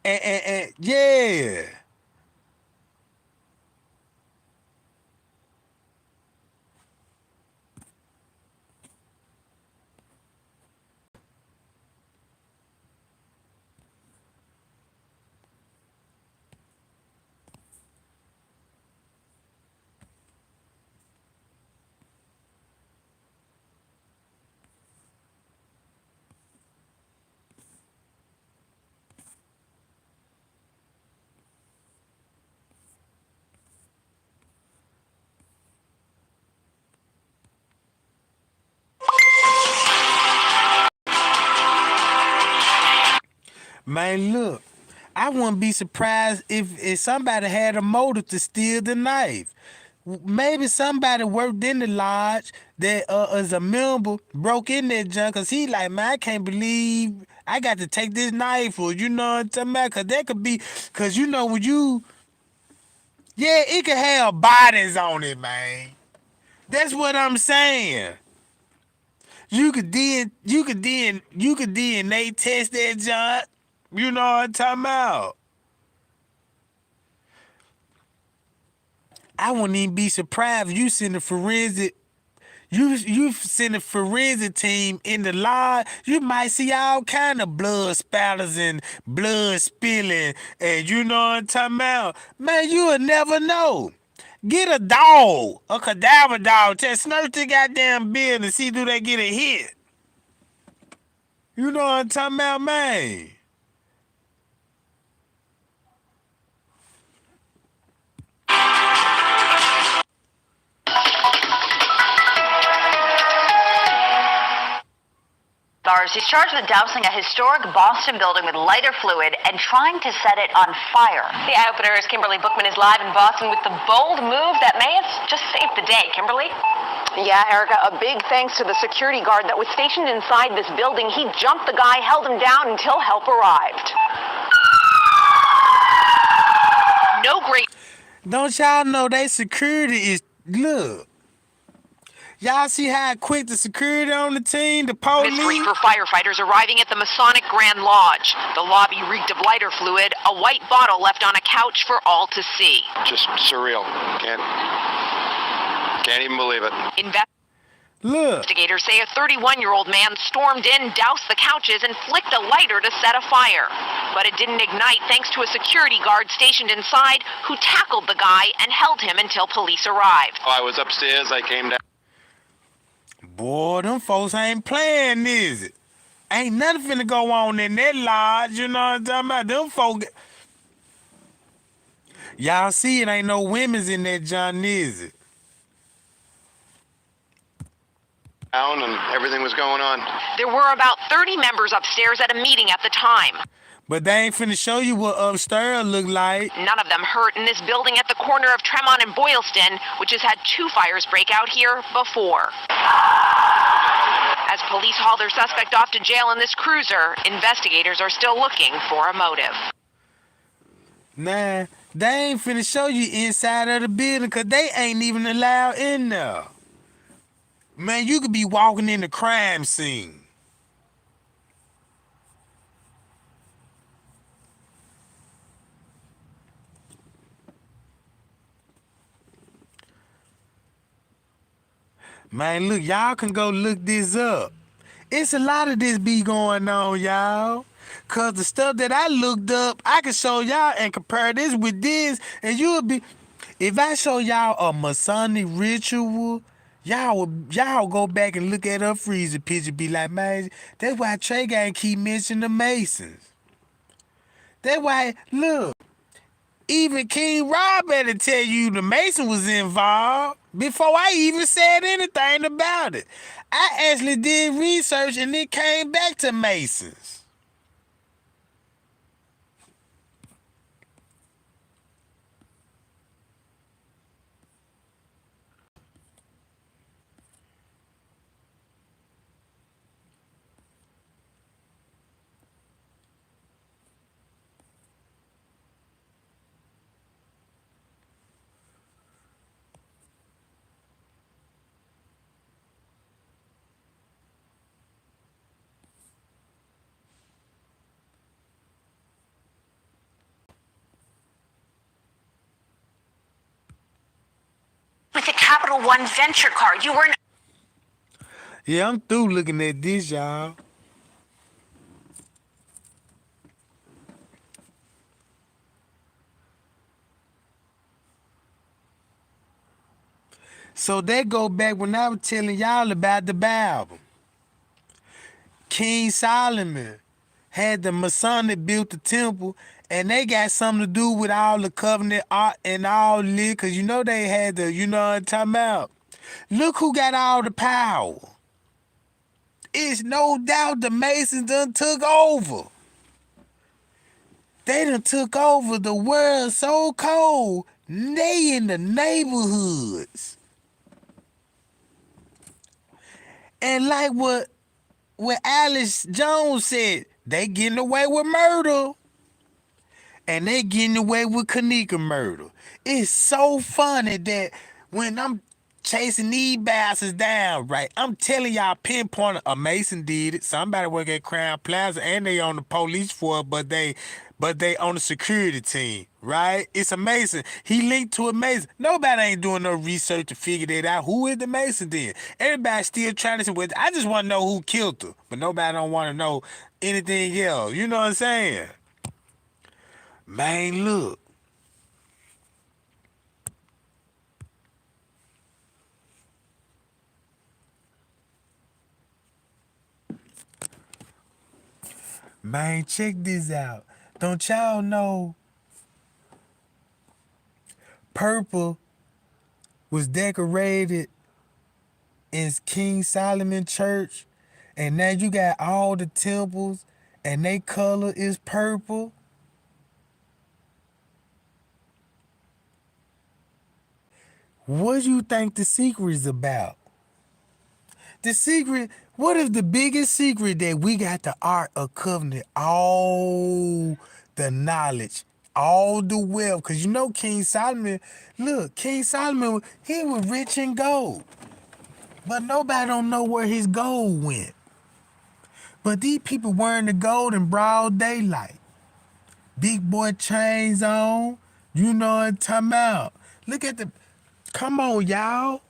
And yeah. Man, look, I wouldn't be surprised if somebody had a motive to steal the knife. Maybe somebody worked in the lodge that as a member broke in that junk, cause he like, man, I can't believe I got to take this knife, or you know what I'm talking about? Cause that could be, cause you know when you, yeah, it could have bodies on it, man. That's what I'm saying. You could DNA test that junk. You know what I'm talking about? I wouldn't even be surprised if you send a forensic, you send a forensic team in the lodge. You might see all kind of blood spatters and blood spilling, and you know what I'm talking about? Man, you'll never know. Get a dog, a cadaver dog, just search the goddamn building and see do they get a hit. You know what I'm talking about, man? He's charged with dousing a historic Boston building with lighter fluid and trying to set it on fire. The Eye Opener's Kimberly Bookman is live in Boston with the bold move that may have just saved the day. Kimberly? Yeah, Erica, a big thanks to the security guard that was stationed inside this building. He jumped the guy, held him down until help arrived. No great. Don't y'all know they security is, look. Y'all see how quick the security on the team, the police? Mystery for firefighters arriving at the Masonic Grand Lodge. The lobby reeked of lighter fluid, a white bottle left on a couch for all to see. Just surreal. Can't even believe it. Investigators say a 31-year-old man stormed in, doused the couches, and flicked a lighter to set a fire. But it didn't ignite thanks to a security guard stationed inside who tackled the guy and held him until police arrived. I was upstairs. I came down. Boy, them folks ain't playing, is it? Ain't nothing finna go on in that lodge, you know what I'm talking about? Them folks. Y'all see it ain't no women's in that John, is it? Down and everything was going on. There were about 30 members upstairs at a meeting at the time. But they ain't finna show you what upstairs look like. None of them hurt in this building at the corner of Tremont and Boylston, which has had 2 fires break out here before. As police haul their suspect off to jail in this cruiser, investigators are still looking for a motive. Nah, they ain't finna show you inside of the building because they ain't even allowed in there. Man, you could be walking in the crime scene. Man, look, y'all can go look this up. It's a lot of this be going on, y'all. Cause the stuff that I looked up, I can show y'all and compare this with this, and you'll be. If I show y'all a Masonic ritual, y'all go back and look at her freezer picture, be like, man, that's why Tregang keep mentioning the Masons. That's why, look, even King Rob better tell you the Mason was involved before I even said anything about it. I actually did research and it came back to Masons. With the Capital One Venture card, you were an... Yeah, I'm through looking at this, y'all. So they go back when I was telling y'all about the Bible. King Solomon had the Masonic built the temple, and they got something to do with all the covenant art and all this, because you know they had the, you know what I'm talking about. Look who got all the power. It's no doubt the Masons done took over. They done took over the world so cold, they in the neighborhoods. And like what Alice Jones said, they getting away with murder. And they getting away with Kanika murder. It's so funny that when I'm chasing these bastards down, right, I'm telling y'all pinpoint a Mason did it. Somebody work at Crown Plaza and they on the police force, but they on the security team, right? It's a Mason. He linked to a Mason. Nobody ain't doing no research to figure that out. Who is the Mason then? Everybody still trying to say, well, I just want to know who killed her. But nobody don't want to know anything else. You know what I'm saying? Man, look. Man, check this out. Don't y'all know purple was decorated in King Solomon Church, and now you got all the temples, and they color is purple. What do you think the secret is about? The secret, what if the biggest secret that we got the Ark of Covenant, all the knowledge, all the wealth, because you know King Solomon, look, King Solomon, he was rich in gold, but nobody don't know where his gold went. But these people wearing the gold in broad daylight. Big boy chains on, you know what I'm talking about. Look at the, come on y'all.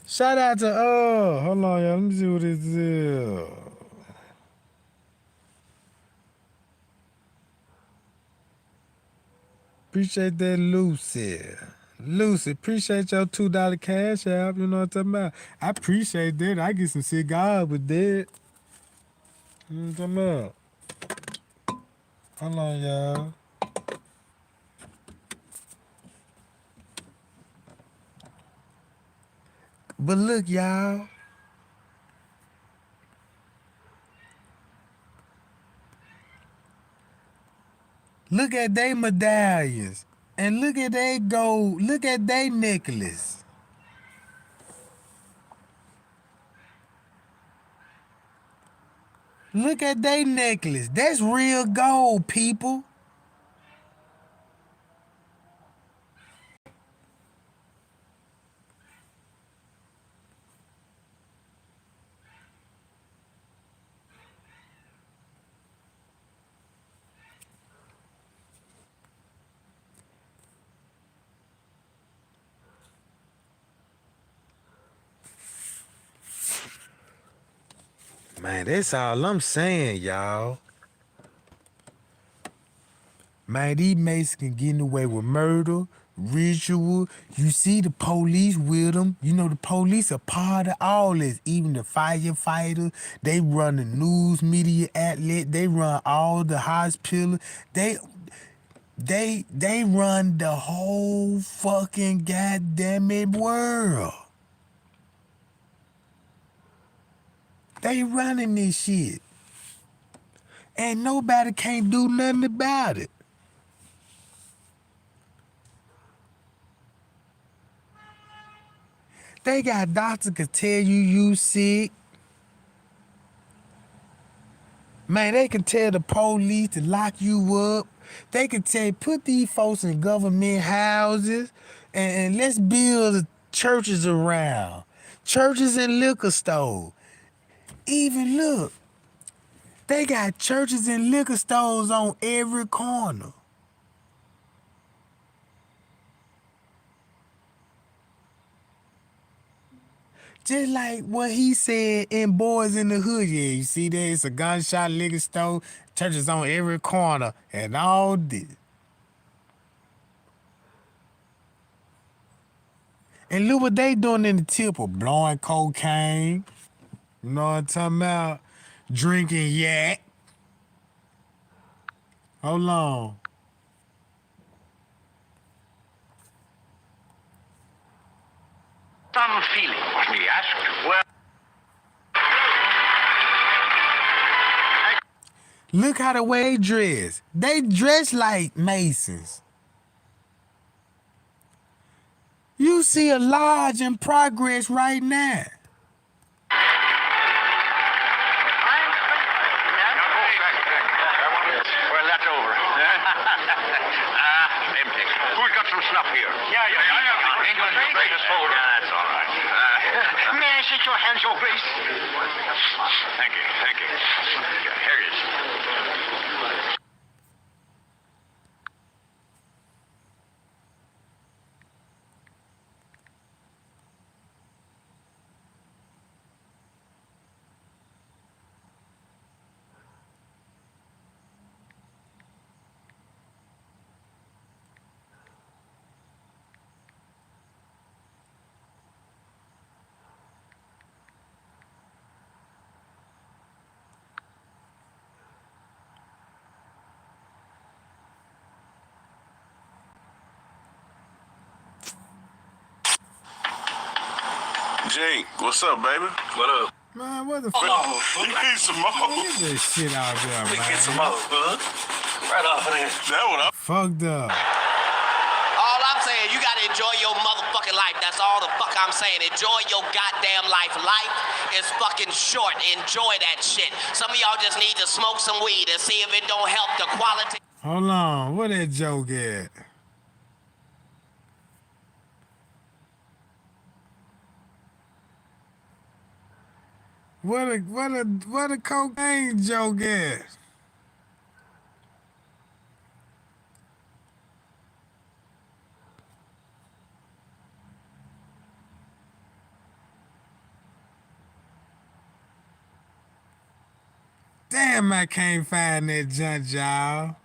Shout out to, hold on, y'all. Let me see what this is. Appreciate that, Lucy. Lucy, appreciate your $2 cash app. You know what I'm talking about? I appreciate that. I get some cigars with that. You know what I'm talking about? Hold on, y'all. But look, y'all. Look at they medallions. And look at they gold. Look at they necklace. Look at they necklace. That's real gold, people. Man, that's all I'm saying, y'all. Man, these Mexicans getting away with murder, ritual. You see the police with them. You know the police are part of all this. Even the firefighters, they run the news media outlet. They run all the hospitals. They run the whole fucking goddamn it world. They running this shit. And nobody can't do nothing about it. They got doctors can tell you sick. Man, they can tell the police to lock you up. They can tell, put these folks in government houses and let's build churches around. Churches and liquor stores. Even look, they got churches and liquor stores on every corner. Just like what he said in Boys in the Hood. Yeah, you see there, it's a gunshot liquor store, churches on every corner, and all this. And look what they doing in the temple, blowing cocaine. You know what I'm talking about? Drinking yak. Hold on. Some feeling was merely asked. Well, Look how the way they dress. They dress like Masons. You see a lodge in progress right now. well, that's over. Empty. Who's got some snuff here? Yeah. England's the greatest folder. Yeah, that's all right. May I shake your hand, Your Grace? Thank you. Here it is. Jake, what's up, baby? What up? Man, what the fuck? You need some more. Get this shit out there, man. Get some more, huh? Right off of there. That what I'm fucked up. All I'm saying, you gotta enjoy your motherfucking life. That's all the fuck I'm saying. Enjoy your goddamn life. Life is fucking short. Enjoy that shit. Some of y'all just need to smoke some weed and see if it don't help the quality. Hold on, where that joke at? What a cocaine joke at? Damn, I can't find that junk, y'all.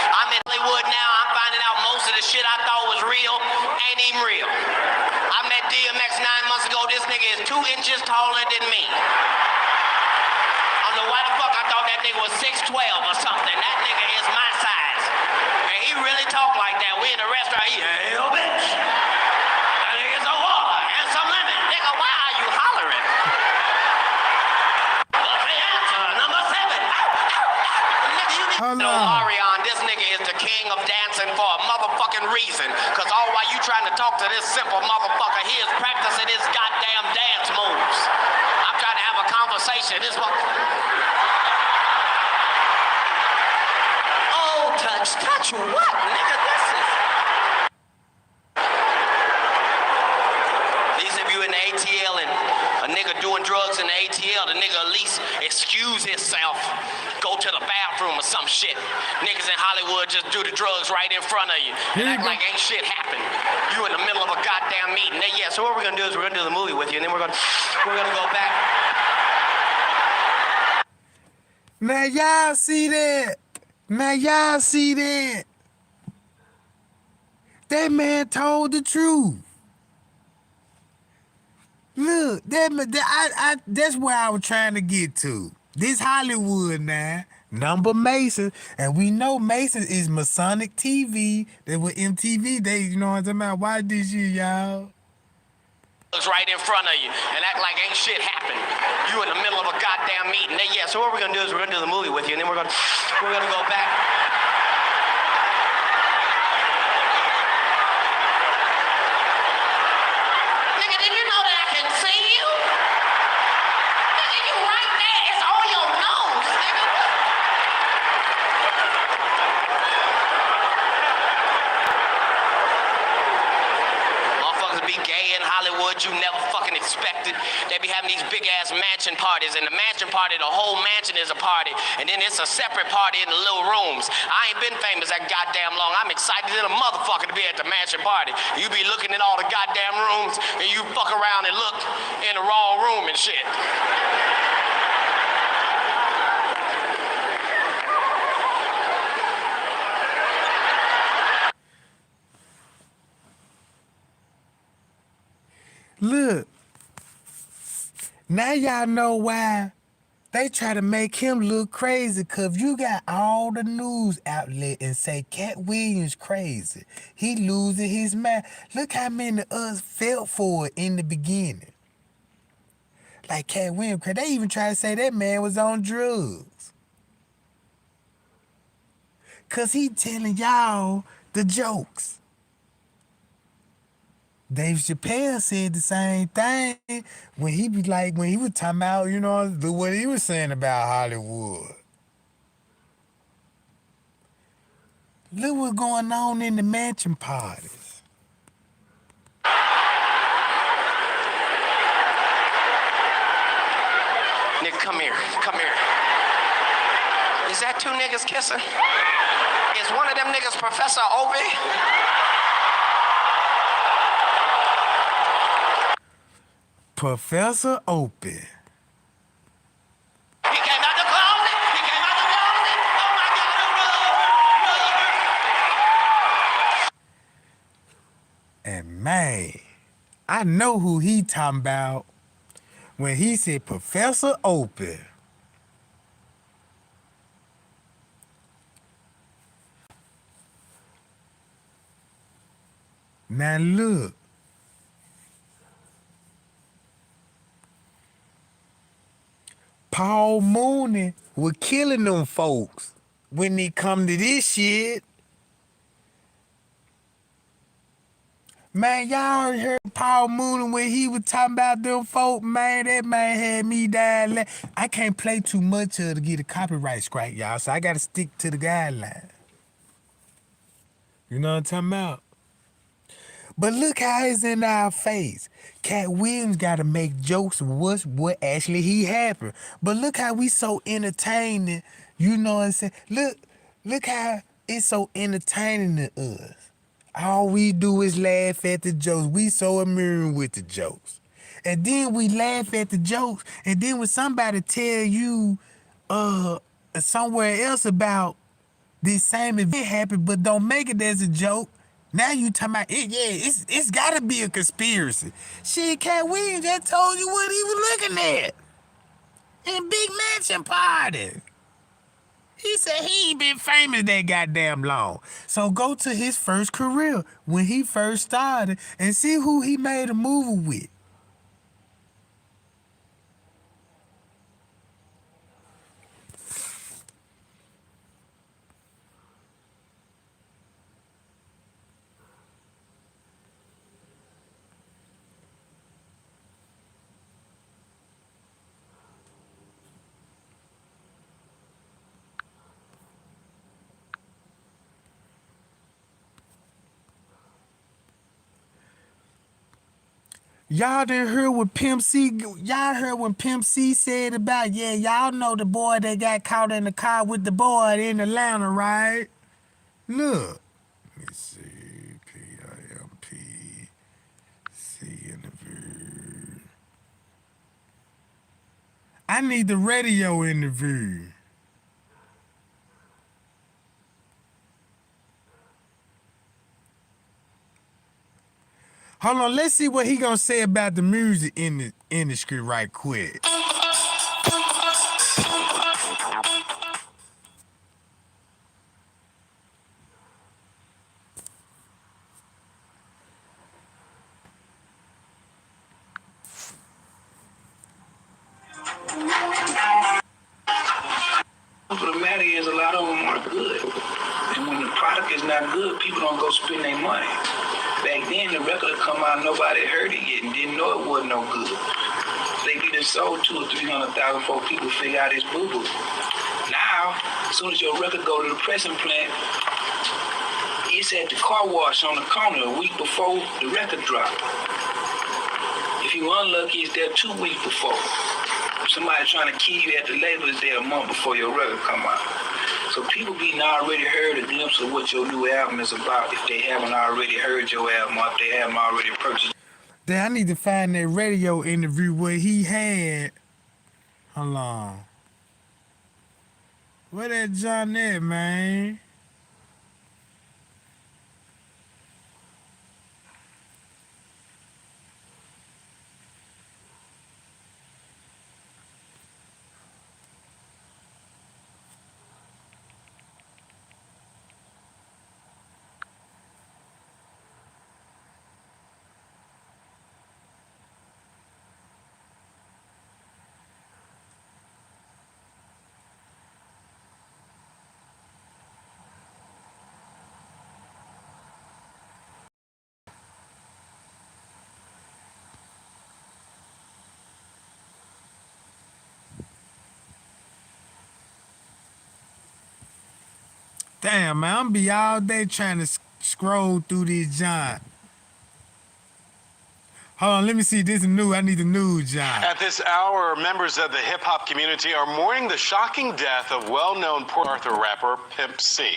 I'm in Hollywood now. I'm finding out most of the shit I thought was real ain't even real. I met DMX 9 months ago. This nigga is 2 inches taller than me. I don't know why the fuck I thought that nigga was 6'12" or something. That nigga is my size. And he really talk like that. We in a restaurant. He, hell bitch. That nigga some water and some lemon. Nigga, why are you hollering? What's the answer? Number 7. Nigga, you need to know Marion. This nigga is the king of dancing for a motherfucking reason. Cause all while you trying to talk to this simple motherfucker, he is practicing his goddamn dance moves. I'm trying to have a conversation. This Oh, touch what, nigga? This is. These of you in the ATL and a nigga doing drugs in the ATL, the nigga at least excuse himself, go to the bathroom or some shit. Niggas in Hollywood just do the drugs right in front of you and act like ain't shit happened. You in the middle of a goddamn meeting. Yeah, so what we're gonna do is we're gonna do the movie with you, and then we're gonna go back. Now y'all see that? Now y'all see that? That man told the truth. Look, that's where I was trying to get to. This Hollywood now, number Mason, and we know Mason is Masonic TV. They were MTV. They, you know what I'm talking about? Why this year, y'all? Right in front of you and act like ain't shit happened. You in the middle of a goddamn meeting. Yeah, so what we're gonna do is we're gonna do the movie with you, and then we're gonna go back. Nigga, did you know that I can see you? Nigga, you right there. It's on your nose, nigga. Motherfuckers be gay in Hollywood, you never fucking expected. They be having these big ass mansion parties, and the mansion party, the whole mansion is a party, and then it's a separate party in the little rooms. I ain't been famous that goddamn long. I'm excited as a motherfucker to be at the mansion party. You be looking in all the goddamn rooms, and you fuck around and look in the wrong room and shit. Look, now y'all know why they try to make him look crazy, cause you got all the news outlet and say Cat Williams crazy. He losing his mind. Look how many of us felt for it in the beginning. Like Cat Williams, cause they even try to say that man was on drugs. Cause he telling y'all the jokes. Dave Chappelle said the same thing when he was talking about, you know, what he was saying about Hollywood. Look what's going on in the mansion parties. Nigga, come here. Is that 2 niggas kissing? Is one of them niggas Professor Obi? Professor Opie. He came out the closet. He came out the closet. Oh my God, And man, I know who he talking about when he said Professor Opie. Now look. Paul Mooney was killing them folks when it come to this shit. Man, y'all heard Paul Mooney when he was talking about them folk, man, that man had me dying. I can't play too much of it to get a copyright strike, y'all, so I gotta stick to the guidelines. You know what I'm talking about? But look how it's in our face. Cat Williams gotta make jokes of what actually he happened. But look how we so entertaining, you know what I'm saying? Look how it's so entertaining to us. All we do is laugh at the jokes. We so immune with the jokes. And then we laugh at the jokes. And then when somebody tell you somewhere else about this same event happened, but don't make it as a joke, now you talking about it, yeah, it's gotta be a conspiracy. Shit, Cat Williams just told you what he was looking at. In Big Mansion Party. He said he ain't been famous that goddamn long. So go to his first career when he first started and see who he made a movie with. Y'all done heard what Pimp C, y'all heard when Pimp C said about, yeah, y'all know the boy that got caught in the car with the boy in Atlanta, right? Look. Let me see. P-I-M-P-C interview. I need the radio interview. Hold on, let's see what he gonna say about the music in the industry right quick. For the matter is, a lot of them are good. And when the product is not good, people don't go spend their money. Back then, the record would come out, nobody heard it yet and didn't know it wasn't no good. They get it sold 200,000 or 300,000 before people figure out it's boo-boo. Now, as soon as your record go to the pressing plant, it's at the car wash on the corner a week before the record drop. If you unlucky, it's there 2 weeks before. If somebody trying to kill you at the label, it's there a month before your record come out. So people being already heard a glimpse of what your new album is about if they haven't already heard your album or if they haven't already purchased. Then I need to find that radio interview where he had. Hold on. Where that John at, man? Damn, man, I'm be all day trying to scroll through this John. Hold on, let me see. This is new. I need the news, John. At this hour, members of the hip-hop community are mourning the shocking death of well-known Port Arthur rapper Pimp C.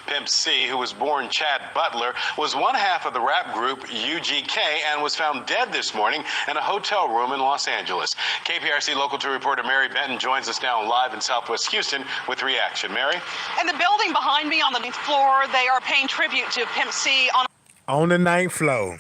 Pimp C, who was born Chad Butler, was one half of the rap group UGK and was found dead this morning in a hotel room in Los Angeles. KPRC Local 2 reporter Mary Benton joins us now live in Southwest Houston with reaction. Mary? In the building behind me on the 9th floor, they are paying tribute to Pimp C on the 9th floor.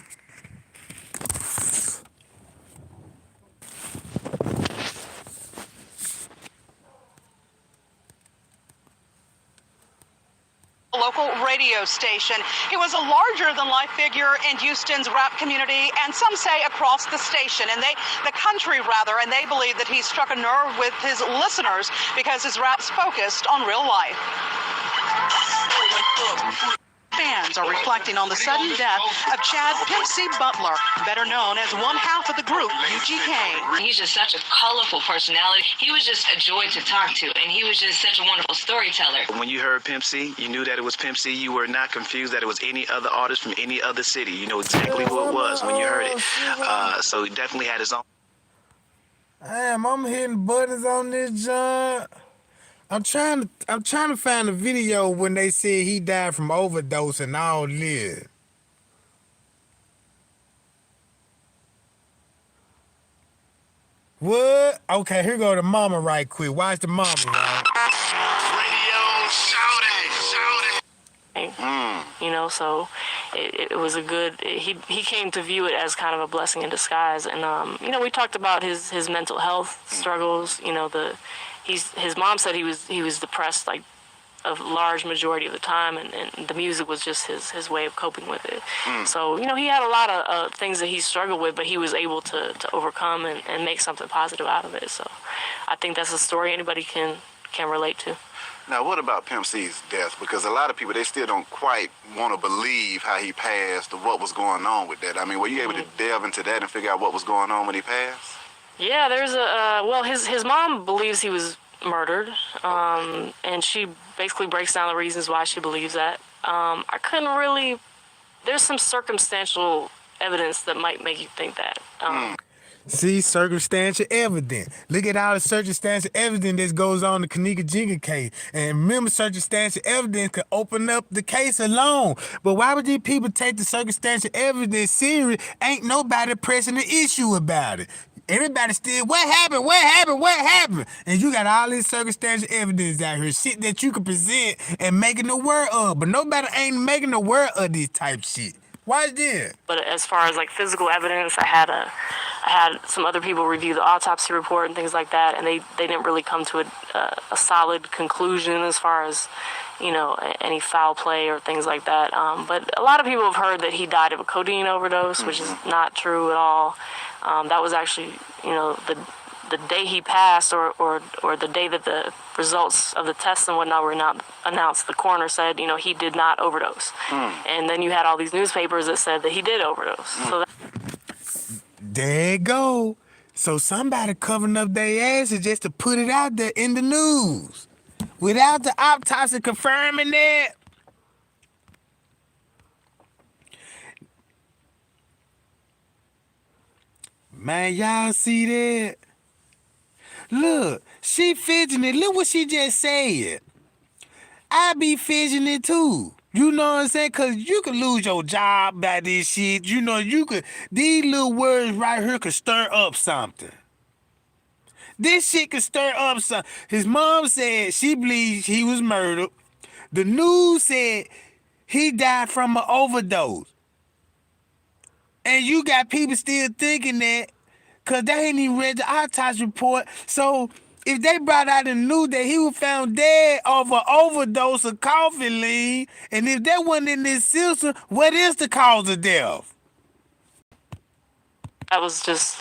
local radio station. He was a larger-than-life figure in Houston's rap community, and some say across the station, and the country rather, and they believe that he struck a nerve with his listeners because his rap's focused on real life. Fans are reflecting on the sudden death of Chad Pimp C Butler, better known as one half of the group UGK. He's just such a colorful personality. He was just a joy to talk to, and he was just such a wonderful storyteller. When you heard Pimp C, you knew that it was Pimp C. You were not confused that it was any other artist from any other city. You know exactly who it was when you heard it. So he definitely had his own. Damn, I'm hitting buttons on this joint. I'm trying to find a video when they said he died from overdose and all this. What? Okay, here go the mama right quick. Watch the mama, right? Radio, shout it. You know, so it was a good. He came to view it as kind of a blessing in disguise, and you know, we talked about his mental health struggles. You know, his mom said he was depressed like a large majority of the time, and the music was just his way of coping with it. So, you know, he had a lot of things that he struggled with, but he was able to overcome and make something positive out of it. So I think that's a story anybody can relate to. Now, what about Pimp C's death? Because a lot of people, they still don't quite want to believe how he passed or what was going on with that. I mean, were you able to delve into that and figure out what was going on when he passed? Yeah, there's well, his mom believes he was murdered, and she basically breaks down the reasons why she believes that. I couldn't really, there's some circumstantial evidence that might make you think that. See, circumstantial evidence. Look at all the circumstantial evidence that goes on in the Kanika Jinga case. And remember, circumstantial evidence could open up the case alone. But why would these people take the circumstantial evidence serious? Ain't nobody pressing the issue about it. Everybody still, what happened? And you got all this circumstantial evidence out here, shit that you can present and making the word of. But nobody ain't making the word of this type shit. Why is this? But as far as like physical evidence, I had some other people review the autopsy report and things like that, and they didn't really come to a solid conclusion as far as, you know, any foul play or things like that. But a lot of people have heard that he died of a codeine overdose, which is not true at all. That was actually, you know, the day he passed or the day that the results of the tests and whatnot were not announced, the coroner said, you know, he did not overdose. And then you had all these newspapers that said that he did overdose. So there you go. So somebody covering up their asses just to put it out there in the news without the autopsy confirming that. Man, y'all see that? Look, she fidgeting. Look what she just said. I be fidgeting too. You know what I'm saying? Because you could lose your job by this shit. You know, these little words right here could stir up something. This shit could stir up something. His mom said she believes he was murdered. The news said he died from an overdose. And you got people still thinking that because they ain't even read the autopsy report. So if they brought out the news that he was found dead of an overdose of coffee lean, and if that wasn't in this system, what is the cause of death? that was just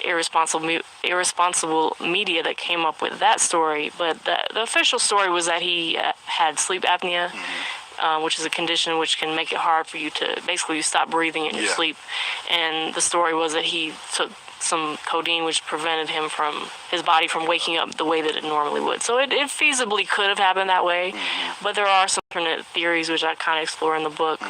irresponsible media that came up with that story. But the official story was that he had sleep apnea, which is a condition which can make it hard for you to basically stop breathing in your sleep. And the story was that he took some codeine which prevented his body from waking up the way that it normally would. So it feasibly could have happened that way, but there are some alternate theories which I kind of explore in the book.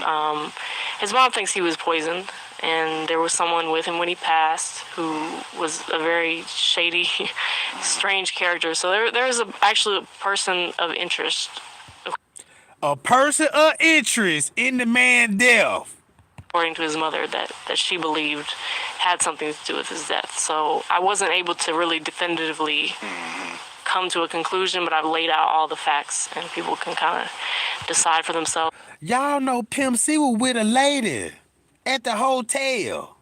His mom thinks he was poisoned, and there was someone with him when he passed who was a very shady, strange character. So there's actually a person of interest. A person of interest in the man's death. According to his mother, that she believed had something to do with his death. So I wasn't able to really definitively come to a conclusion, but I've laid out all the facts, and people can kind of decide for themselves. Y'all know Pimp C was with a lady at the hotel.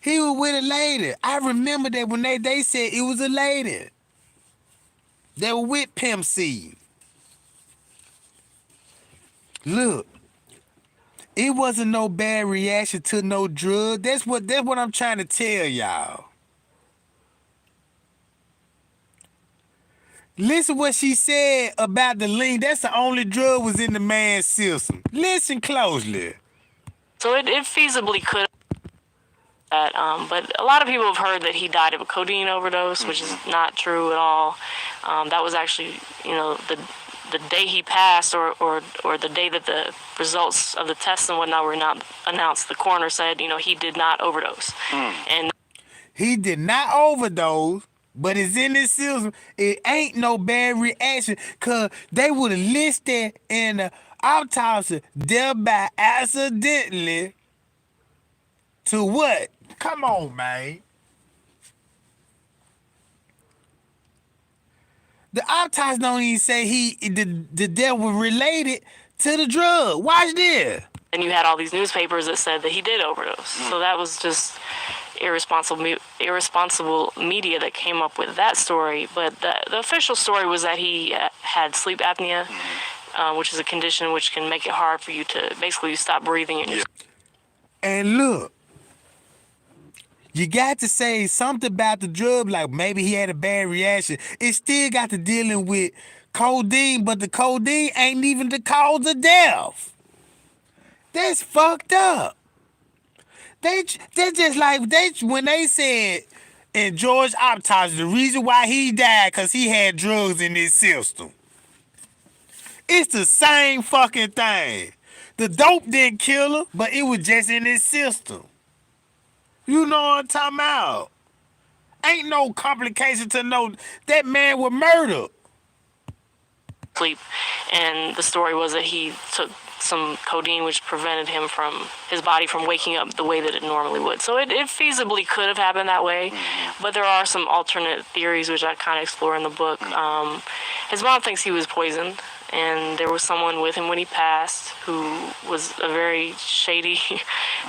He was with a lady. I remember that when they said it was a lady. They were with Pimp C. Look, it wasn't no bad reaction to no drug. That's what I'm trying to tell y'all. Listen what she said about the lean. That's the only drug was in the man's system. Listen closely. So it feasibly could. But a lot of people have heard that he died of a codeine overdose, which is not true at all. That was actually, the day he passed, or the day that the results of the tests and whatnot were not announced. The coroner said, he did not overdose, and he did not overdose. But it's in this system. It ain't no bad reaction, cause they would have listed in the autopsy death by accidentally to what? Come on, man. The autopsy don't even say the death was related to the drug. Watch this. And you had all these newspapers that said that he did overdose. So that was just irresponsible media that came up with that story. But the official story was that he had sleep apnea, which is a condition which can make it hard for you to basically stop breathing. And look, you got to say something about the drug, like maybe he had a bad reaction. It still got to dealing with codeine, but the codeine ain't even the cause of death. That's fucked up. They just like when they said in George autopsy, the reason why he died because he had drugs in his system. It's the same fucking thing. The dope didn't kill him, but it was just in his system. You know what I'm talking about? Ain't no complication to know that man was murdered. Sleep, and the story was that he took some codeine which prevented his body from waking up the way that it normally would. So it feasibly could have happened that way, but there are some alternate theories which I kind of explore in the book. His mom thinks he was poisoned, and there was someone with him when he passed who was a very shady,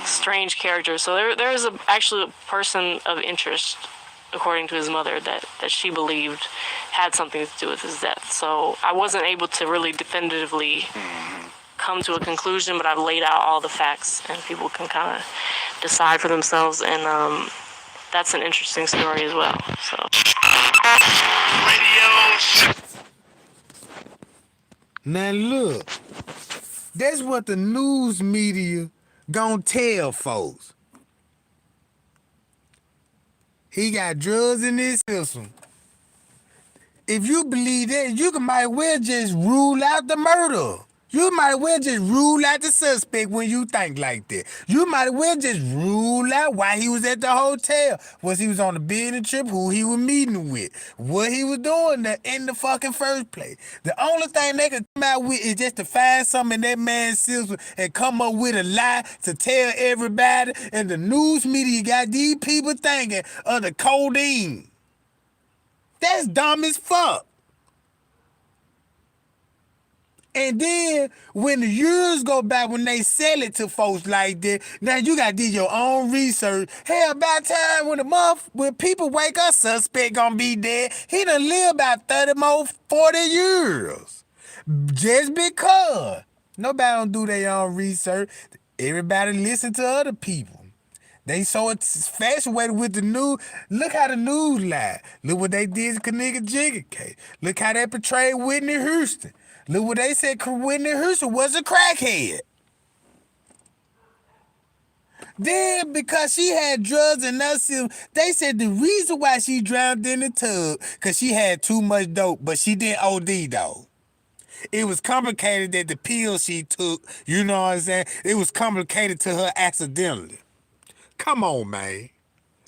strange character. So there is actually a person of interest, according to his mother, that she believed had something to do with his death. So I wasn't able to really definitively come to a conclusion, but I've laid out all the facts, and people can kind of decide for themselves, and that's an interesting story as well. So. Now look, that's what the news media gonna tell folks. He got drugs in his system. If you believe that, you might well just rule out the murder. You might well just rule out the suspect when you think like that. You might well just rule out why he was at the hotel. Was he was on a business trip, who he was meeting with, what he was doing there in the fucking first place. The only thing they could come out with is just to find something in that man's system and come up with a lie to tell everybody. And the news media got these people thinking of the codeine. That's dumb as fuck. And then when the years go by, when they sell it to folks like that, now you got to do your own research. Hell, by the time when people wake up, suspect gonna be dead. He done live about 30 more, 40 years. Just because. Nobody don't do their own research. Everybody listen to other people. They so infatuated with the news. Look how the news lied. Look what they did to Kanigga Jigga case. Look how they portrayed Whitney Houston. Look what they said, Whitney Houston was a crackhead. Then, because she had drugs in her system, they said the reason why she drowned in the tub, because she had too much dope, but she didn't OD, though. It was complicated that the pill she took, you know what I'm saying? It was complicated to her accidentally. Come on, man.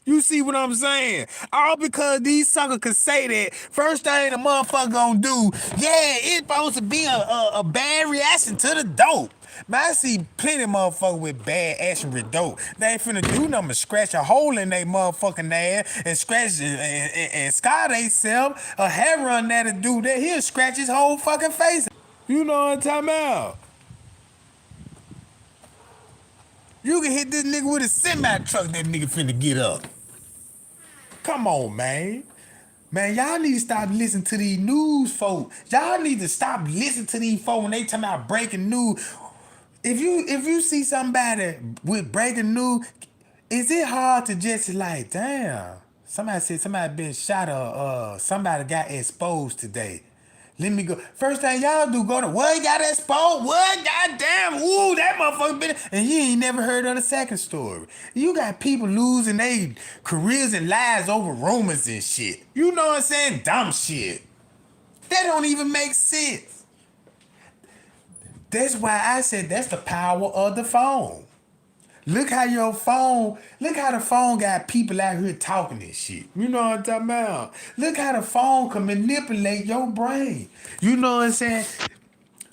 You see what I'm saying? All because these suckers could say that. First thing the motherfucker gonna do, yeah, it's supposed to be a bad reaction to the dope. Man, I see plenty of motherfuckers with bad action with dope. They ain't finna do nothing but scratch a hole in they motherfucking ass and scratch and scar theyself. A hair run that'll do that. He'll scratch his whole fucking face. You know what I'm talking about? You can hit this nigga with a semi-truck, that nigga finna get up. Come on, man. Man, y'all need to stop listening to these news folk. Y'all need to stop listening to these folk when they talking about breaking news. If you see somebody with breaking news, is it hard to just like, damn, somebody said somebody been shot or somebody got exposed today. Let me go. First thing y'all do, go to what got exposed? What? Goddamn, ooh, that motherfucker been. And you ain't never heard of the second story. You got people losing their careers and lives over rumors and shit. You know what I'm saying? Dumb shit. That don't even make sense. That's why I said that's the power of the phone. Look how the phone got people out here talking this shit. You know what I'm talking about? Look how the phone can manipulate your brain. You know what I'm saying?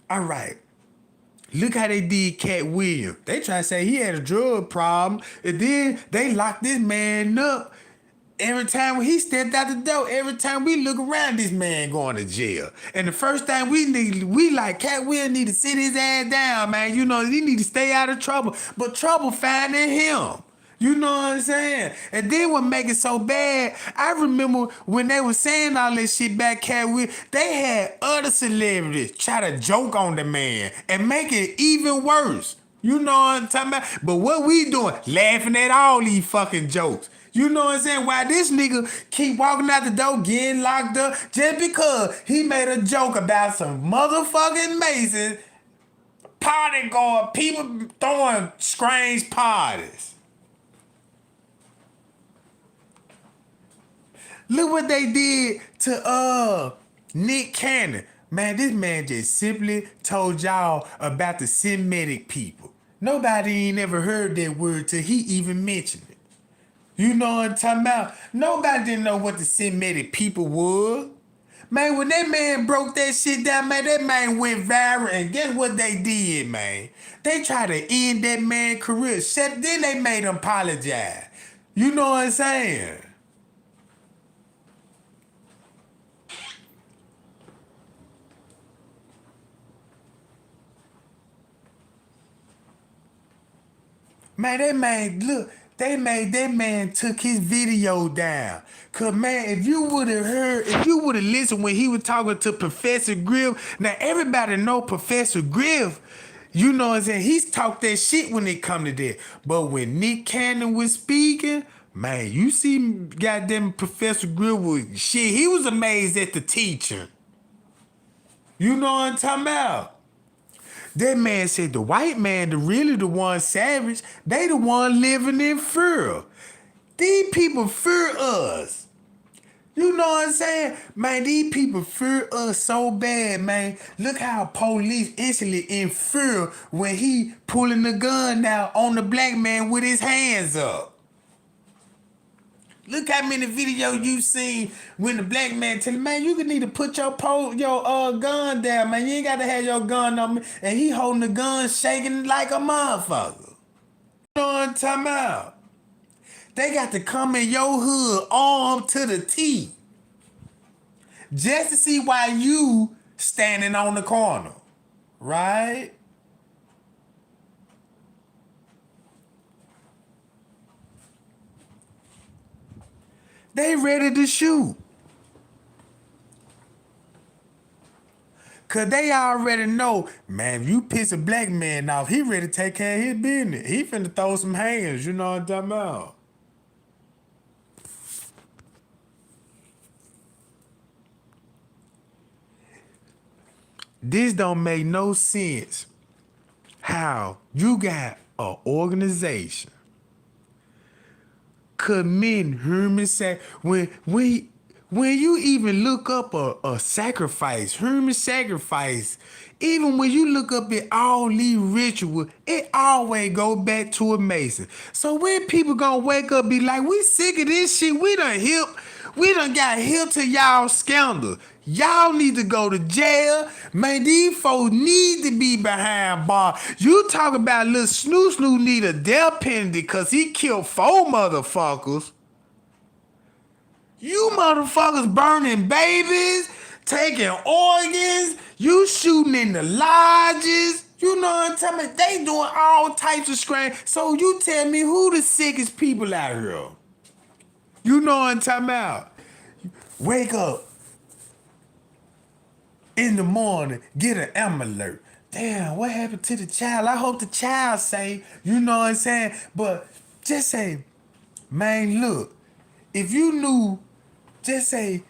All right. Look how they did Cat Williams. They try to say he had a drug problem, and then they locked this man up. Every time he stepped out the door, every time we look around, this man going to jail. And the first thing we like, Cat Will need to sit his ass down, man. You know, he need to stay out of trouble. But trouble finding him. You know what I'm saying? And then what make it so bad, I remember when they were saying all this shit back Cat Will, they had other celebrities try to joke on the man and make it even worse. You know what I'm talking about? But what we doing? Laughing at all these fucking jokes. You know what I'm saying? Why this nigga keep walking out the door getting locked up just because he made a joke about some motherfucking Masons party going, people throwing strange parties. Look what they did to Nick Cannon. Man, this man just simply told y'all about the Semitic people. Nobody ain't ever heard that word till he even mentioned it. You know what I'm talking about? Nobody didn't know what the Semitic people were. Man, when that man broke that shit down, man, that man went viral. And guess what they did, man? They tried to end that man's career. Then they made him apologize. You know what I'm saying? Man, they made that man took his video down. Cause man, if you would have listened when he was talking to Professor Griff, now everybody know Professor Griff, you know what I'm saying? He's talked that shit when it come to that. But when Nick Cannon was speaking, man, you see goddamn Professor Griff was shit, he was amazed at the teacher. You know what I'm talking about? That man said the white man, the one savage, they the one living in fear. These people fear us. You know what I'm saying? Man, these people fear us so bad, man. Look how police instantly in fear when he pulling the gun out on the black man with his hands up. Look how many videos you seen when the black man tell him, man, you need to put your gun down, man. You ain't got to have your gun on me. And he holding the gun shaking like a motherfucker. You know what I'm talking about? They got to come in your hood armed to the teeth just to see why you standing on the corner, right? They ready to shoot. Cause they already know, man, if you piss a black man off, he ready to take care of his business. He finna throw some hands, you know what I'm talking about? This don't make no sense how you got an organization committing human sacrifice when when you even look up a sacrifice, human sacrifice, even when you look up at all these rituals, it always go back to a Mason. So when people gonna wake up be like, we sick of this shit, we done got hip to y'all scandal. Y'all need to go to jail. Man, these folks need to be behind bars. You talk about little Snoo need a death penalty because he killed 4 motherfuckers. You motherfuckers burning babies, taking organs, you shooting in the lodges. You know what I'm talking about? They doing all types of crime. So you tell me who the sickest people out here? You know what I'm talking about? Wake up in the morning, get an amber alert. Damn, what happened to the child? I hope the child say, you know what I'm saying? But just say, man, look, if you knew, just say,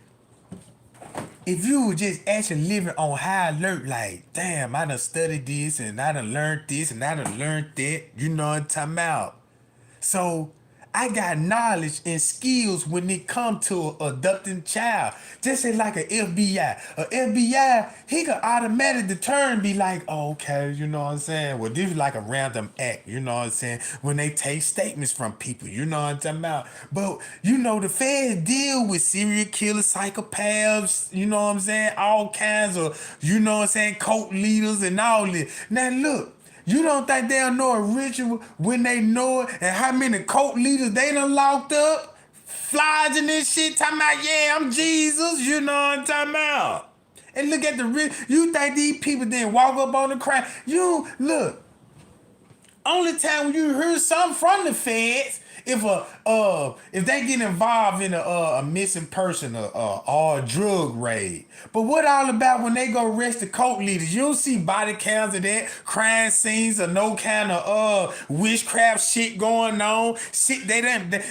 if you were just actually living on high alert, like, damn, I done studied this and I done learned this and I done learned that, you know what I'm talking about? So I got knowledge and skills when it come to a abducting child. Just say like an FBI. A FBI, he could automatically determine, be like, oh, okay, you know what I'm saying? Well, this is like a random act, you know what I'm saying? When they take statements from people, you know what I'm talking about? But, you know, the feds deal with serial killers, psychopaths, you know what I'm saying? All kinds of, you know what I'm saying, cult leaders and all this. Now, look. You don't think they'll know a ritual when they know it, and how many cult leaders they done locked up? Flogging this shit, talking about, yeah, I'm Jesus, you know what I'm talking about? And look at you think these people didn't walk up on the crowd? Look, only time you hear something from the feds, if they get involved in a missing person or a drug raid. But what all about when they go arrest the cult leaders? You don't see body cams of that, crime scenes or no kind of witchcraft shit going on. Shit, they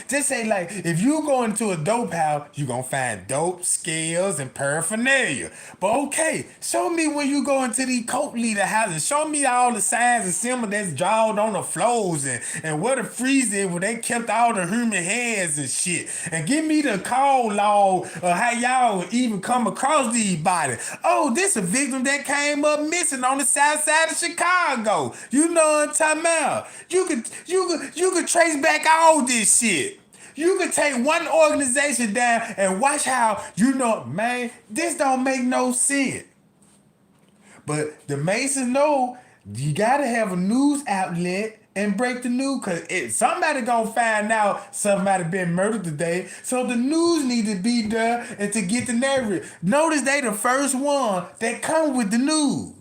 just say like, if you go into a dope house, you gonna find dope, scales, and paraphernalia. But okay, show me when you go into these cult leader houses. Show me all the signs and symbols that's drawn on the floors and what the freeze is where they kept all the human heads and shit. And give me the call log of how y'all even come across these bodies. Oh, this a victim that came up missing on the south side of Chicago. You know what I'm talking about? You could trace back all this shit. You could take one organization down and watch how, you know, man, this don't make no sense. But the Masons know you gotta have a news outlet and break the news, because somebody gonna find out somebody been murdered today. So the news need to be there and to get the narrative. Notice they the first one that come with the news.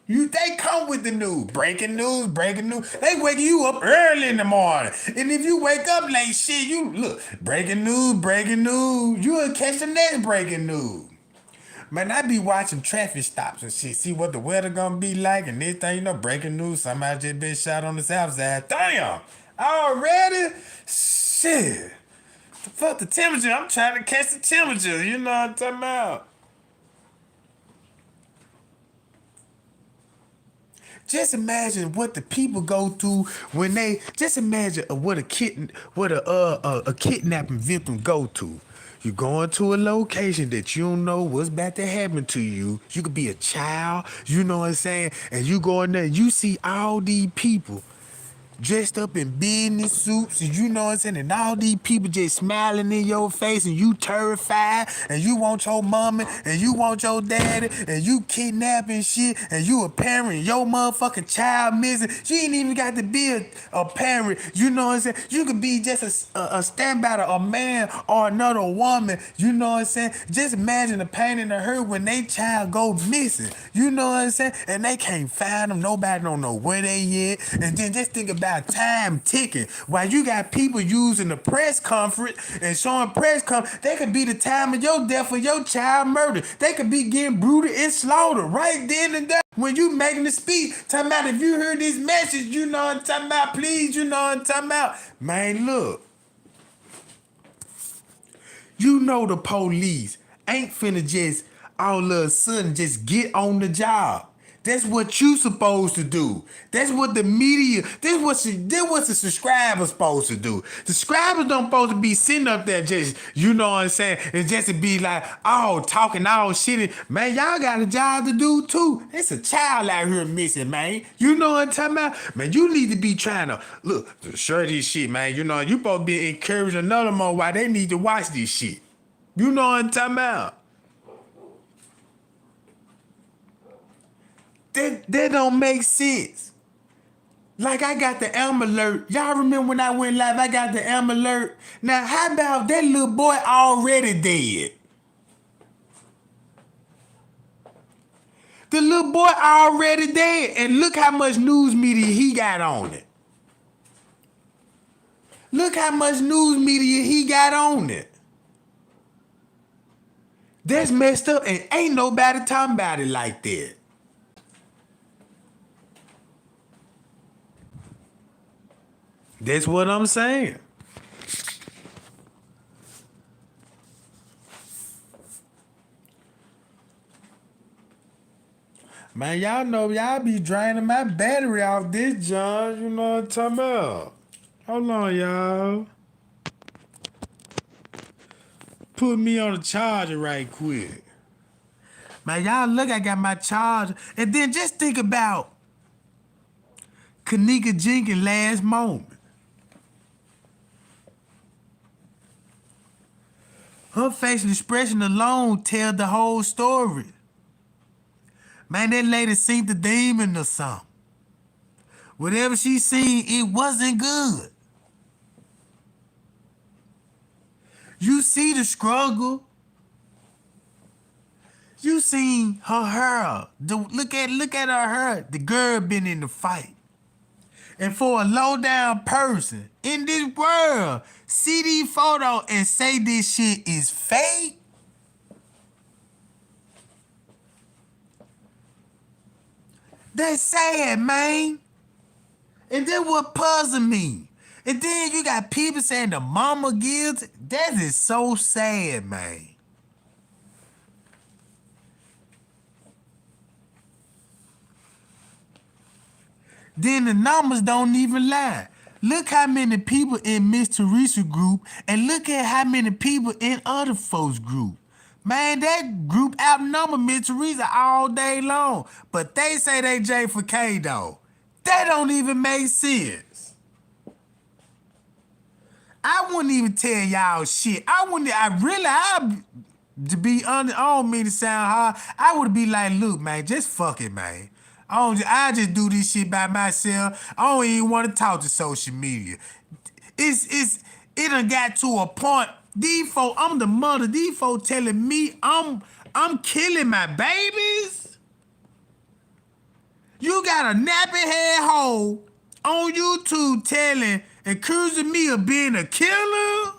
They come with the news. Breaking news, breaking news. They wake you up early in the morning. And if you wake up late, shit, you look, breaking news. You'll catch the next breaking news. Man, I be watching traffic stops and shit, see what the weather gonna be like, and this thing, you know, breaking news, somebody just been shot on the south side. Damn! Already? Shit. The fuck the temperature? I'm trying to catch the temperature, you know what I'm talking about? Just imagine what the people go through when just imagine what a kidnapping victim go to. You going to a location that you don't know what's about to happen to you. You could be a child, you know what I'm saying? And you go in there, you see all these people dressed up in business suits, and you know what I'm saying, and all these people just smiling in your face, and you terrified, and you want your mama, and you want your daddy, and you kidnapping shit, and you a parent, your motherfucking child missing. You ain't even got to be a parent, you know what I'm saying? You could be just a standby to a man or another woman, you know what I'm saying? Just imagine the pain and the hurt when they child go missing, you know what I'm saying? And they can't find them, nobody don't know where they at, and then just think about time ticking. While you got people using the press conference and showing press conference, they could be the time of your death or your child murder. They could be getting brutally and slaughtered right then and there. When you making the speech, talking about if you heard this message, you know what I'm talking about, please, you know what I'm talking about. Man, look. You know the police ain't finna just all of a sudden just get on the job. That's what you supposed to do. That's what the media, this what the subscribers supposed to do. The subscribers don't supposed to be sitting up there just, you know what I'm saying, and just to be like, oh, talking all shit. Man, y'all got a job to do too. It's a child out here missing, man. You know what I'm talking about? Man, you need to be trying to, look, share this shit, man. You know, you supposed to be encouraging another more why they need to watch this shit. You know what I'm talking about? That don't make sense. Like I got the Amber Alert. Y'all remember when I went live, I got the Amber Alert. Now, how about that little boy already dead? The little boy already dead. And look how much news media he got on it. Look how much news media he got on it. That's messed up and ain't nobody talking about it like that. That's what I'm saying. Man, y'all know y'all be draining my battery off this, John. You know what I'm talking about. Hold on, y'all. Put me on the charger right quick. Man, y'all look, I got my charger. And then just think about Kanika Jenkins' last moment. Her facial expression alone tells the whole story. Man, that lady seen the demon or something. Whatever she seen, it wasn't good. You see the struggle. You seen her hair. Look at her hair. The girl been in the fight. And for a low down person in this world, see these photos and say this shit is fake. That's sad, man. And then what puzzled me. And then you got people saying the mama guilty. That is so sad, man. Then the numbers don't even lie. Look how many people in Miss Teresa group and look at how many people in other folks group. Man, that group outnumbered Miss Teresa all day long. But they say they J4K though. That don't even make sense. I wouldn't even tell y'all shit. To be honest, I don't mean to sound hard. I would be like, look, man, just fuck it, man. I just do this shit by myself. I don't even want to talk to social media. It done got to a point. I'm the mother. These folks telling me I'm killing my babies. You got a nappy head hoe on YouTube accusing me of being a killer.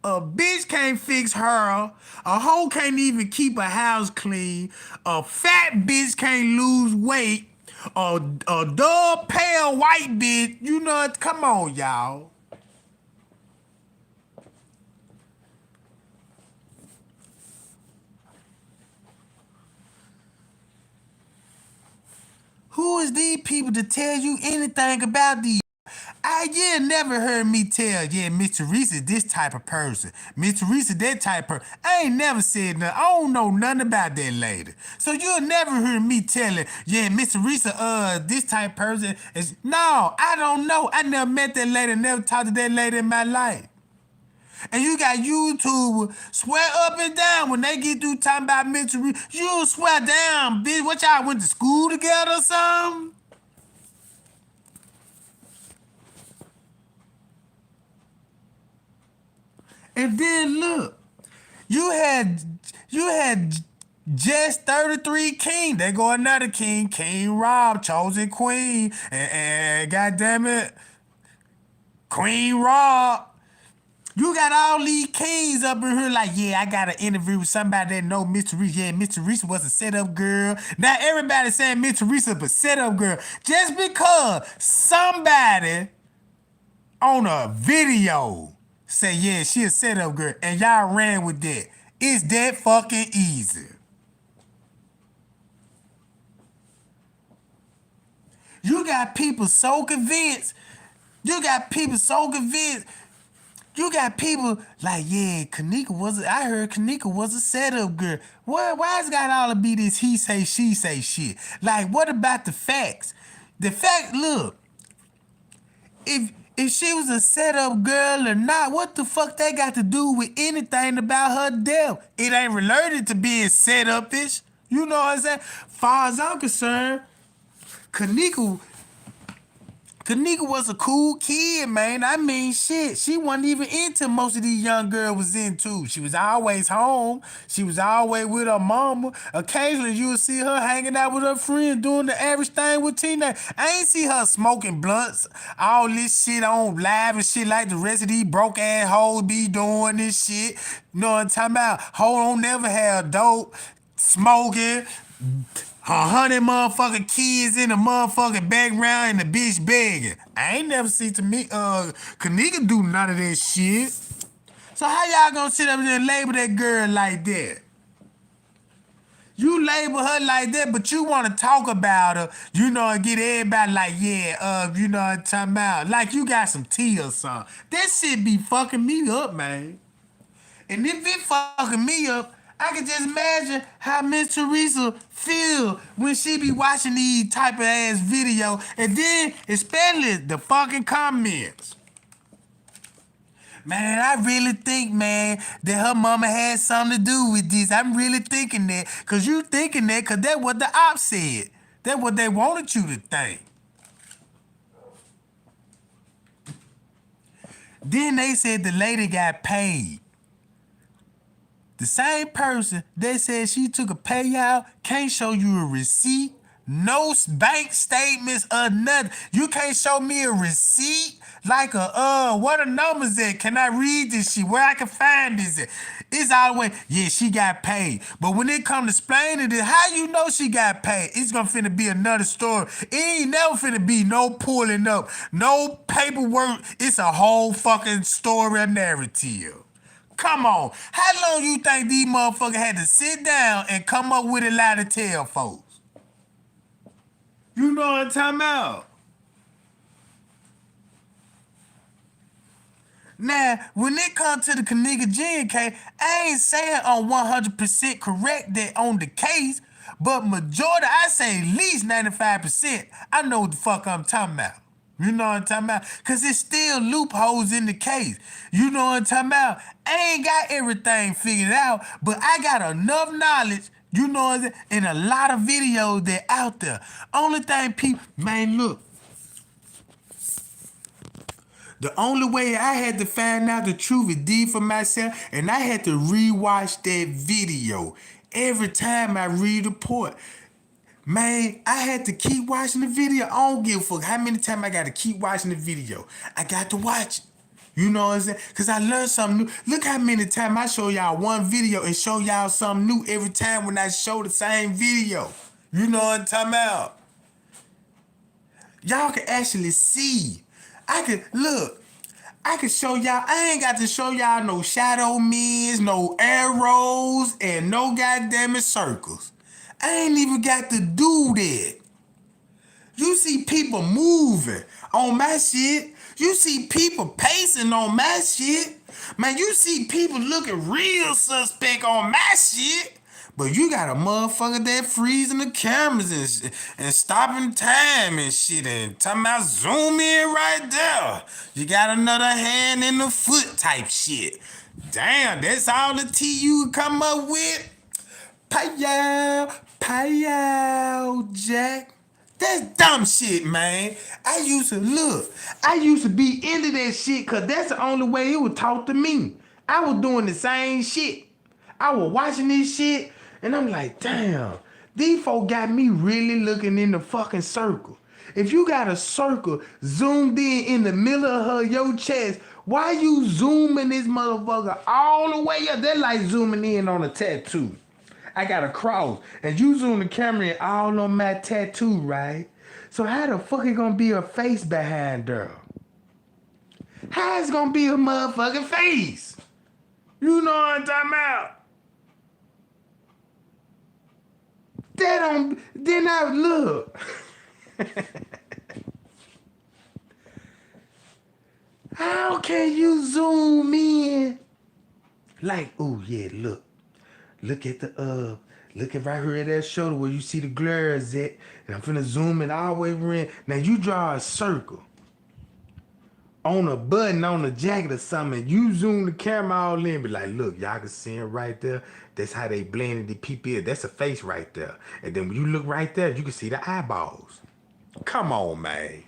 A bitch can't fix her. A hoe can't even keep a house clean. A fat bitch can't lose weight. A dull, pale, white bitch. You know what? Come on, y'all. Who is these people to tell you anything about these? Never heard me tell, Miss Teresa this type of person. Miss Teresa that type of person. I ain't never said nothing. I don't know nothing about that lady. So you'll never hear me telling, Miss Teresa, this type of person is. No, I don't know. I never met that lady, never talked to that lady in my life. And you got YouTube swear up and down when they get through talking about Miss Teresa. You'll swear down, bitch. What y'all went to school together or something? And then look, you had just 33 King. There go another King, King Rob, chosen Queen, and goddamn it, Queen Rob. You got all these kings up in here like, I got an interview with somebody that know Miss Teresa. Yeah, Miss Teresa was a set-up girl. Now everybody saying Miss Teresa was a set-up girl. Just because somebody on a video say, she a set-up girl, and y'all ran with that. It's that fucking easy. You got people so convinced. You got people so convinced. You got people like, yeah, I heard Kanika was a setup girl. Why it's got all to be this he say, she say shit? Like, what about the facts? The fact, look, if she was a setup girl or not, what the fuck that got to do with anything about her death? It ain't related to being set up-ish. You know what I'm saying? Far as I'm concerned, Kanika was a cool kid, man. I mean, shit. She wasn't even into most of these young girls was into. She was always home. She was always with her mama. Occasionally, you would see her hanging out with her friends doing the average thing with teenagers. I ain't see her smoking blunts, all this shit on live and shit like the rest of these broke ass hoes be doing this shit. You know what I'm talking about? Hoe don't never have dope, smoking, 100 motherfucking kids in the motherfucking background and the bitch begging. I ain't never seen Kanika do none of that shit. So how y'all gonna sit up there and label that girl like that? You label her like that, but you wanna talk about her, you know, and get everybody like, yeah, you know what I'm talking about. Like you got some tea or something. That shit be fucking me up, man. And if it fucking me up, I can just imagine how Miss Teresa feel when she be watching these type of ass video, and then especially the fucking comments. Man, I really think, man, that her mama had something to do with this. I'm really thinking that, cause you thinking that, cause that's what the ops said. That's what they wanted you to think. Then they said the lady got paid. The same person that said she took a payout can't show you a receipt, no bank statements or nothing. You can't show me a receipt like what are numbers at? Can I read this shit? Where I can find this at? It's always, yeah, she got paid. But when it come to explaining it, how you know she got paid? It's gonna finna be another story. It ain't never finna be no pulling up, no paperwork. It's a whole fucking story or narrative. Come on. How long you think these motherfuckers had to sit down and come up with a lie to tell folks? You know what I'm talking about? Now, when it comes to the Kanika Jean case, I ain't saying I'm 100% correct that on the case, but majority, I say at least 95%, I know what the fuck I'm talking about. You know what I'm talking about? Because it's still loopholes in the case. You know what I'm talking about? I ain't got everything figured out, but I got enough knowledge, you know what I'm saying, and a lot of videos that out there. Only thing people, man, look. The only way I had to find out the truth is deep for myself, and I had to rewatch that video. Every time I read the report, man, I had to keep watching the video. I don't give a fuck how many times I got to keep watching the video. I got to watch it. You know what I'm saying? Because I learned something new. Look how many times I show y'all one video and show y'all something new every time when I show the same video. You know what I'm talking about? Y'all can actually see. I can show y'all. I ain't got to show y'all no shadow men, no arrows, and no goddamn circles. I ain't even got to do that. You see people moving on my shit. You see people pacing on my shit. Man, you see people looking real suspect on my shit. But you got a motherfucker that freezing the cameras and stopping time and shit and talking about zoom in right there. You got another hand in the foot type shit. Damn, that's all the tea you come up with? Pay out, Jack. That's dumb shit, man. I used to be into that shit because that's the only way it was taught to me. I was doing the same shit. I was watching this shit, and I'm like, damn, these folk got me really looking in the fucking circle. If you got a circle zoomed in the middle of your chest, why you zooming this motherfucker all the way up? That's like zooming in on a tattoo. I got a cross, and you zoom the camera in all on my tattoo, right? So how the fuck it gonna be a face behind her? How it's gonna be a motherfucking face? You know what I'm talking about? Then I look. How can you zoom in? Like, oh yeah, look at look at right here at that shoulder where you see the glares at, and I'm finna zoom it all the way in. Now you draw a circle on a button on the jacket or something. You zoom the camera all in, be like, look, y'all can see it right there. That's how they blended the people. That's a face right there. And then when you look right there, you can see the eyeballs. Come on, man.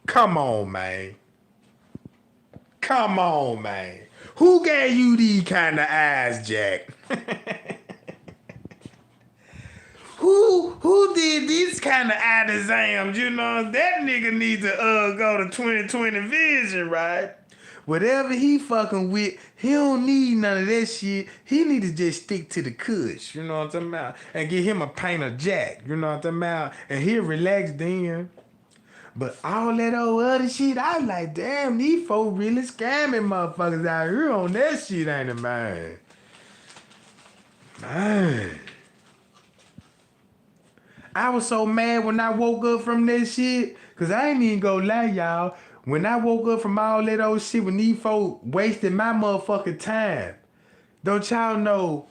Come on, man. Come on, man. Who gave you these kind of eyes, Jack? Who did these kind of eye exams? You know, that nigga needs to go to 20/20 vision, right? Whatever he fucking with, he don't need none of that shit. He need to just stick to the kush, you know what I'm talking about? And get him a pint of Jack, you know what I'm talking about? And he'll relax then. But all that old other shit, I was like, damn, these folks really scamming motherfuckers out here on that shit, ain't it, man? Man. I was so mad when I woke up from that shit, cause I ain't even gonna lie, y'all. When I woke up from all that old shit, when these folks wasted my motherfucking time, don't y'all know,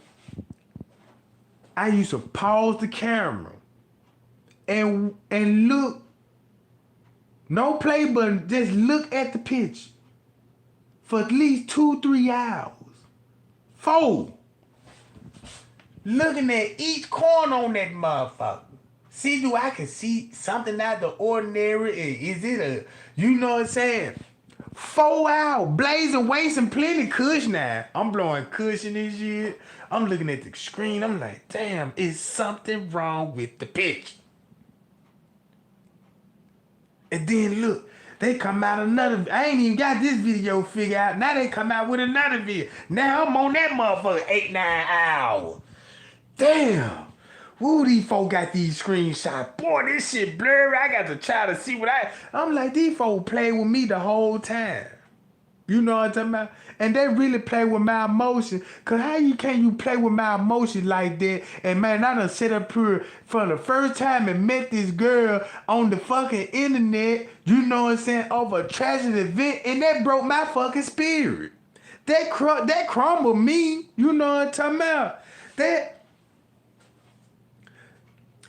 I used to pause the camera and look, no play button, just look at the picture for at least 2-3 hours. 4. Looking at each corner on that motherfucker. See, do I can see something out the ordinary? Is it a, you know what I'm saying? 4 hours, blazing, wasting plenty kush now. I'm blowing kush in this shit. I'm looking at the screen. I'm like, damn, is something wrong with the picture? And then look, they come out another, I ain't even got this video figured out. Now they come out with another video. Now I'm on that motherfucker 8-9 hours. Damn. Woo, these folk got these screenshots. Boy, this shit blurry. I got to try to see what I'm like, these folk play with me the whole time. You know what I'm talking about? And they really play with my emotion. Cause how can you play with my emotion like that? And man, I done sit up here for the first time and met this girl on the fucking internet, you know what I'm saying, over a tragic event, and that broke my fucking spirit. That crumbled me, you know what I'm talking about?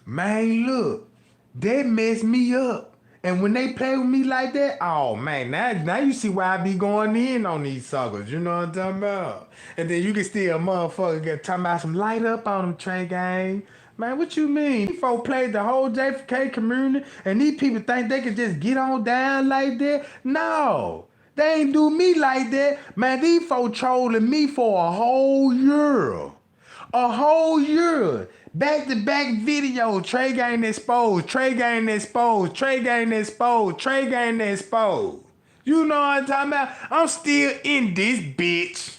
Man, look, that messed me up. And when they play with me like that, oh man, now you see why I be going in on these suckers, you know what I'm talking about? And then you can still motherfucker get talking about some light up on them Tregang. Man, what you mean? These folks played the whole JFK community and these people think they can just get on down like that? No, they ain't do me like that. Man, these folks trolling me for a whole year. A whole year. Back-to-back video. Tregang exposed. Tregang exposed. Tregang exposed. Tregang exposed. You know what I'm talking about? I'm still in this bitch.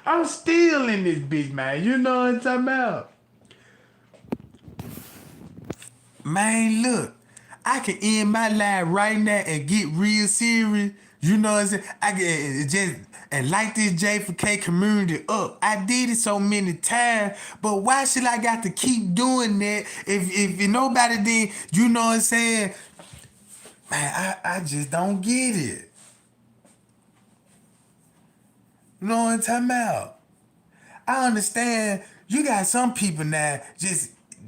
I'm still in this bitch, man. You know what I'm talking about? Man, look. I can end my life right now and get real serious. You know what I'm saying? I can just and light this JFK community up. I did it so many times, but why should I got to keep doing that if nobody did? You know what I'm saying? Man, I just don't get it. You know what I'm talking about? I understand you got some people now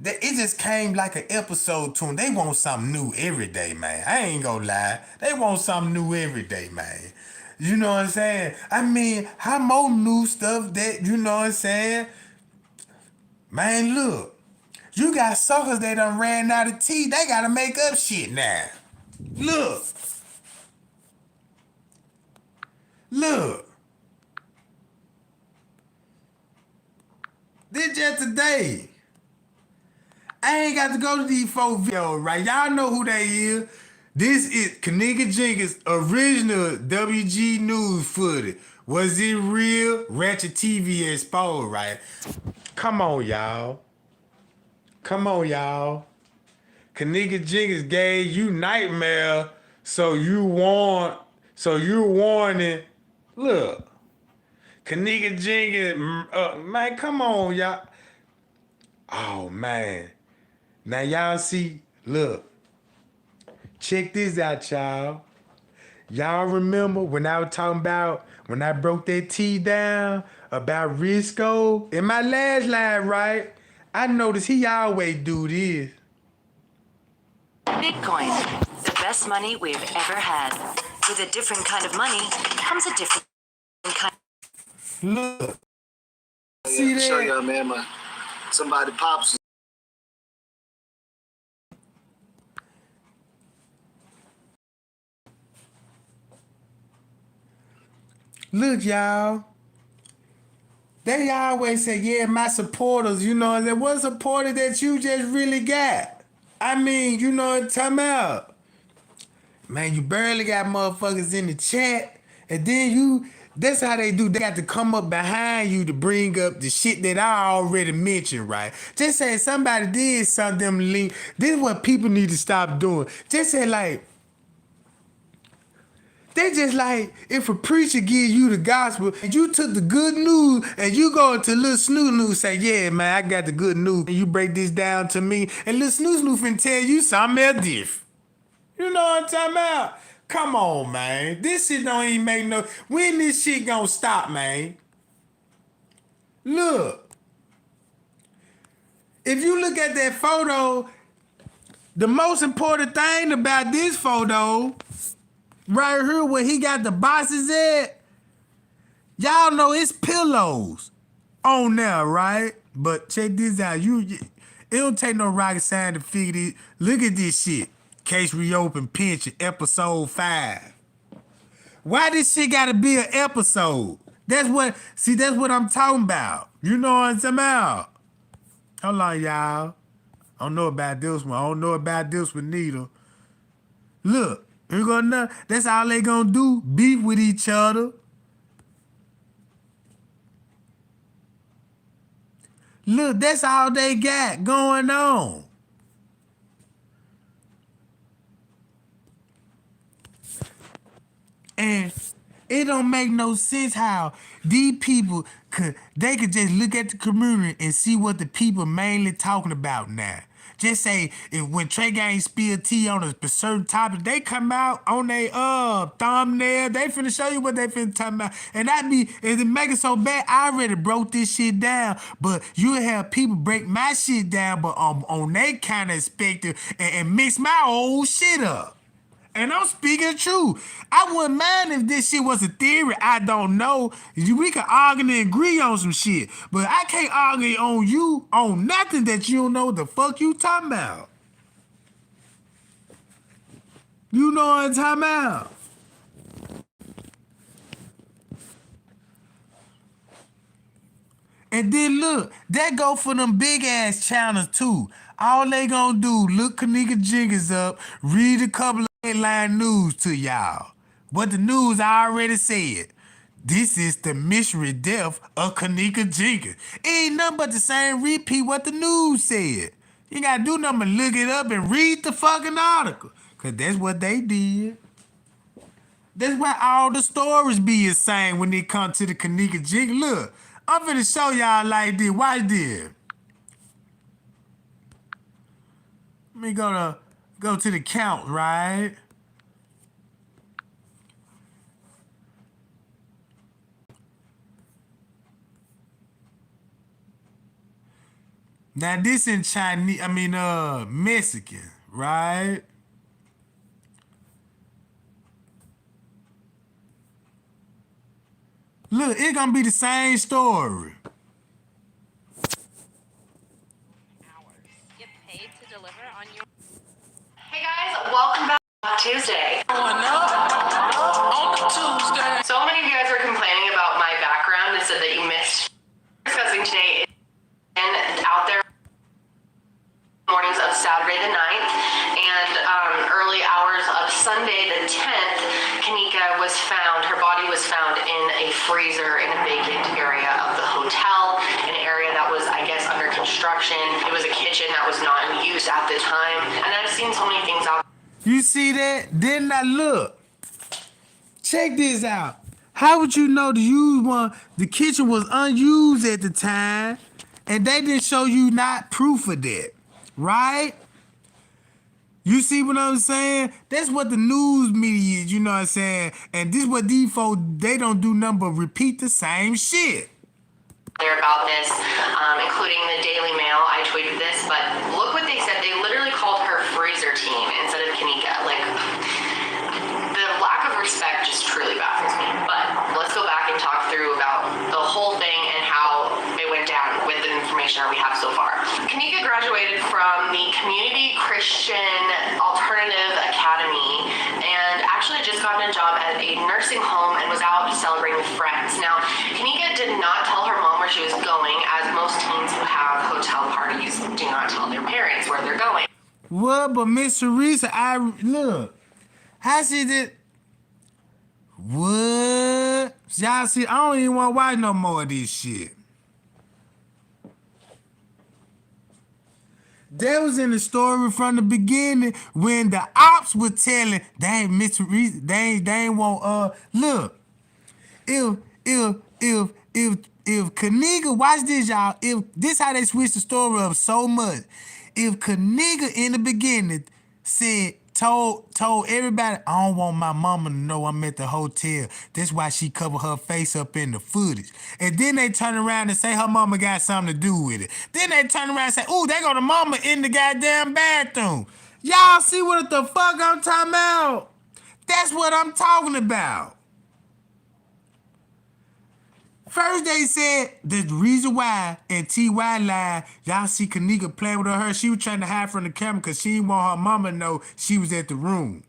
it just came like an episode to them. They want something new every day, man. I ain't gonna lie. They want something new every day, man. You know what I'm saying? I mean, how more new stuff that, you know what I'm saying? Man, look. You got suckers that done ran out of tea. They gotta make up shit now. Look. Look. This just today. I ain't got to go to these 4 videos, right? Y'all know who they is. This is Kaniga Jenkins' original WG News footage. Was it real? Ratchet TV exposed, right? Come on, y'all. Come on, y'all. Kaniga Jenkins gave you nightmare, so you're warning. Look. Kaniga Jenkins, man, come on, y'all. Oh, man. Now y'all see, look, Check this out, y'all. Y'all remember when I was talking about when I broke that T down about Risco in my last line, right? I noticed he always do this. Bitcoin, the best money we've ever had. With a different kind of money comes a different kind. Look, see that? Show y'all, man. Somebody pops. Look, y'all. They always say, yeah, my supporters, you know, and what supporter that you just really got? I mean, you know what I'm talking about? Man, you barely got motherfuckers in the chat, and then that's how they do. They got to come up behind you to bring up the shit that I already mentioned, right? Just say somebody did something, link. This is what people need to stop doing. Just say like, they just like, if a preacher give you the gospel and you took the good news and you go into little snoo news, say, yeah, man, I got the good news. And you break this down to me, and little snoo finna tell you something else different. You know what I'm talking about? Come on, man. This shit don't even make no... When this shit gonna stop, man? Look. If you look at that photo, the most important thing about this photo, right here where he got the boxes at, y'all know it's pillows on there, right? But check this out. It don't take no rocket science to figure this. Look at this shit. Case reopened pension, episode 5. Why this shit gotta be an episode? That's what I'm talking about. You know what I'm talking about? Hold on, y'all. I don't know about this one. I don't know about this one neither. Look, you gonna know. That's all they gonna do. Beef with each other. Look, that's all they got going on. And it don't make no sense how these people could just look at the community and see what the people mainly talking about now. Just say if when Tregang spill tea on a certain topic, they come out on their thumbnail, they finna show you what they finna talk about. And if it make it so bad, I already broke this shit down. But you have people break my shit down, but on their kind of perspective and mix my old shit up. And I'm speaking the truth. I wouldn't mind if this shit was a theory. I don't know. We can argue and agree on some shit. But I can't argue on you on nothing that you don't know what the fuck you talking about. You know what I'm talking about? And then look, that go for them big ass channels too. All they gonna do, look Kanika Jiggers up, read a couple of headline news to y'all. What the news already said. This is the mystery death of Kanika Jiggers. Ain't nothing but the same repeat what the news said. You gotta do nothing but look it up and read the fucking article. Cause that's what they did. That's why all the stories be the same when they come to the Kanika Jig. Look, I'm finna show y'all like this. Watch this. Let me go to the count, right? Now this in Chinese, Mexican, right? Look, it's gonna be the same story. Hey guys, welcome back Tuesday. On Tuesday. So many of you guys are complaining about my background and said that you missed discussing today and out there mornings of Saturday the 9th and early hours of Sunday the 10th. Kanika was found, her body was found in a freezer in a vacant area of the hotel, in an area that was, I guess, under construction. It was a kitchen that was not in use at the time. And I've seen so many things out. You see that? Didn't I look? Check this out. How would you know the kitchen was unused at the time and they didn't show you not proof of that, right? You see what I'm saying? That's what the news media is, you know what I'm saying? And this what these folks, they don't do nothing but repeat the same shit. About this, including the Daily Mail. I tweeted this, but look what they said. They literally called her freezer team instead of Kanika. Like, the lack of respect just truly baffles me. But let's go back and talk through about the whole thing and how it went down with the information that we have so far. Kanika graduated from the Community Christian Alternative Academy and actually just gotten a job at a nursing home and was out celebrating with friends. Now, Kanika did not tell her mom where she was going, as most teens who have hotel parties do not tell their parents where they're going. What? But Miss Teresa, look. How she did? What? Y'all see, I don't even want to watch no more of this shit. That was in the story from the beginning when the ops were telling, they ain't Miss Teresa, they ain't want, look. If Kanika, watch this, y'all. If this how they switched the story up so much. If Kanika in the beginning told everybody, I don't want my mama to know I'm at the hotel. That's why she covered her face up in the footage. And then they turn around and say her mama got something to do with it. Then they turn around and say, ooh, they go to mama in the goddamn bathroom. Y'all see what the fuck I'm talking about? That's what I'm talking about. First they said the reason why in TY line, y'all see Kanika playing with her, she was trying to hide from the camera because she didn't want her mama to know she was at the room.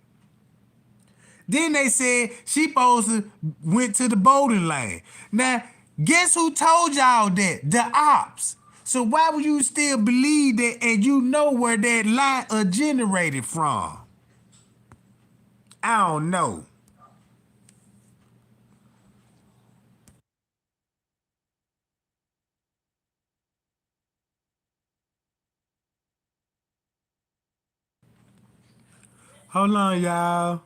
Then they said she supposed to went to the bowling lane. Now, guess who told y'all that? The ops. So why would you still believe that and you know where that lie originated from? I don't know. Hold on, y'all.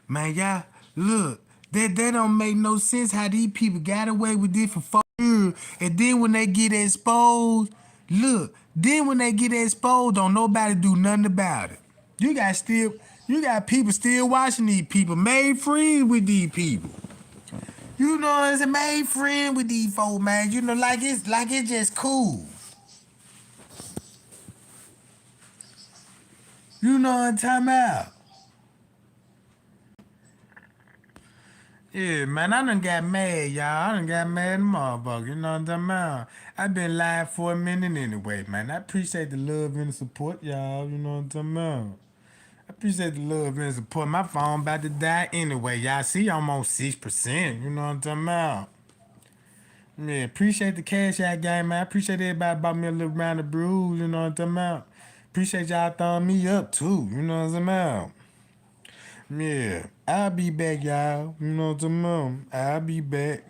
Man, y'all, look, that don't make no sense how these people got away with this for 4 years. And then when they get exposed, look, don't nobody do nothing about it. You got people still watching these people, made friends with these people. You know what I'm saying? Made friends with these folks, man. You know, like it's just cool. You know what I'm talking about? Yeah, man, I done got mad, y'all. I done got mad, motherfucker. You know what I'm talking about? I been live for a minute anyway, man. I appreciate the love and the support, y'all. You know what I'm talking about? I appreciate the love and support. My phone about to die anyway, y'all. See, I'm on 6%. You know what I'm talking about? Yeah, appreciate the cash out game, man. I appreciate everybody bought me a little round of brews. You know what I'm talking about? Appreciate y'all throwing me up, too. You know what I'm talking about? Yeah, I'll be back, y'all. You know what I'm talking about? I'll be back.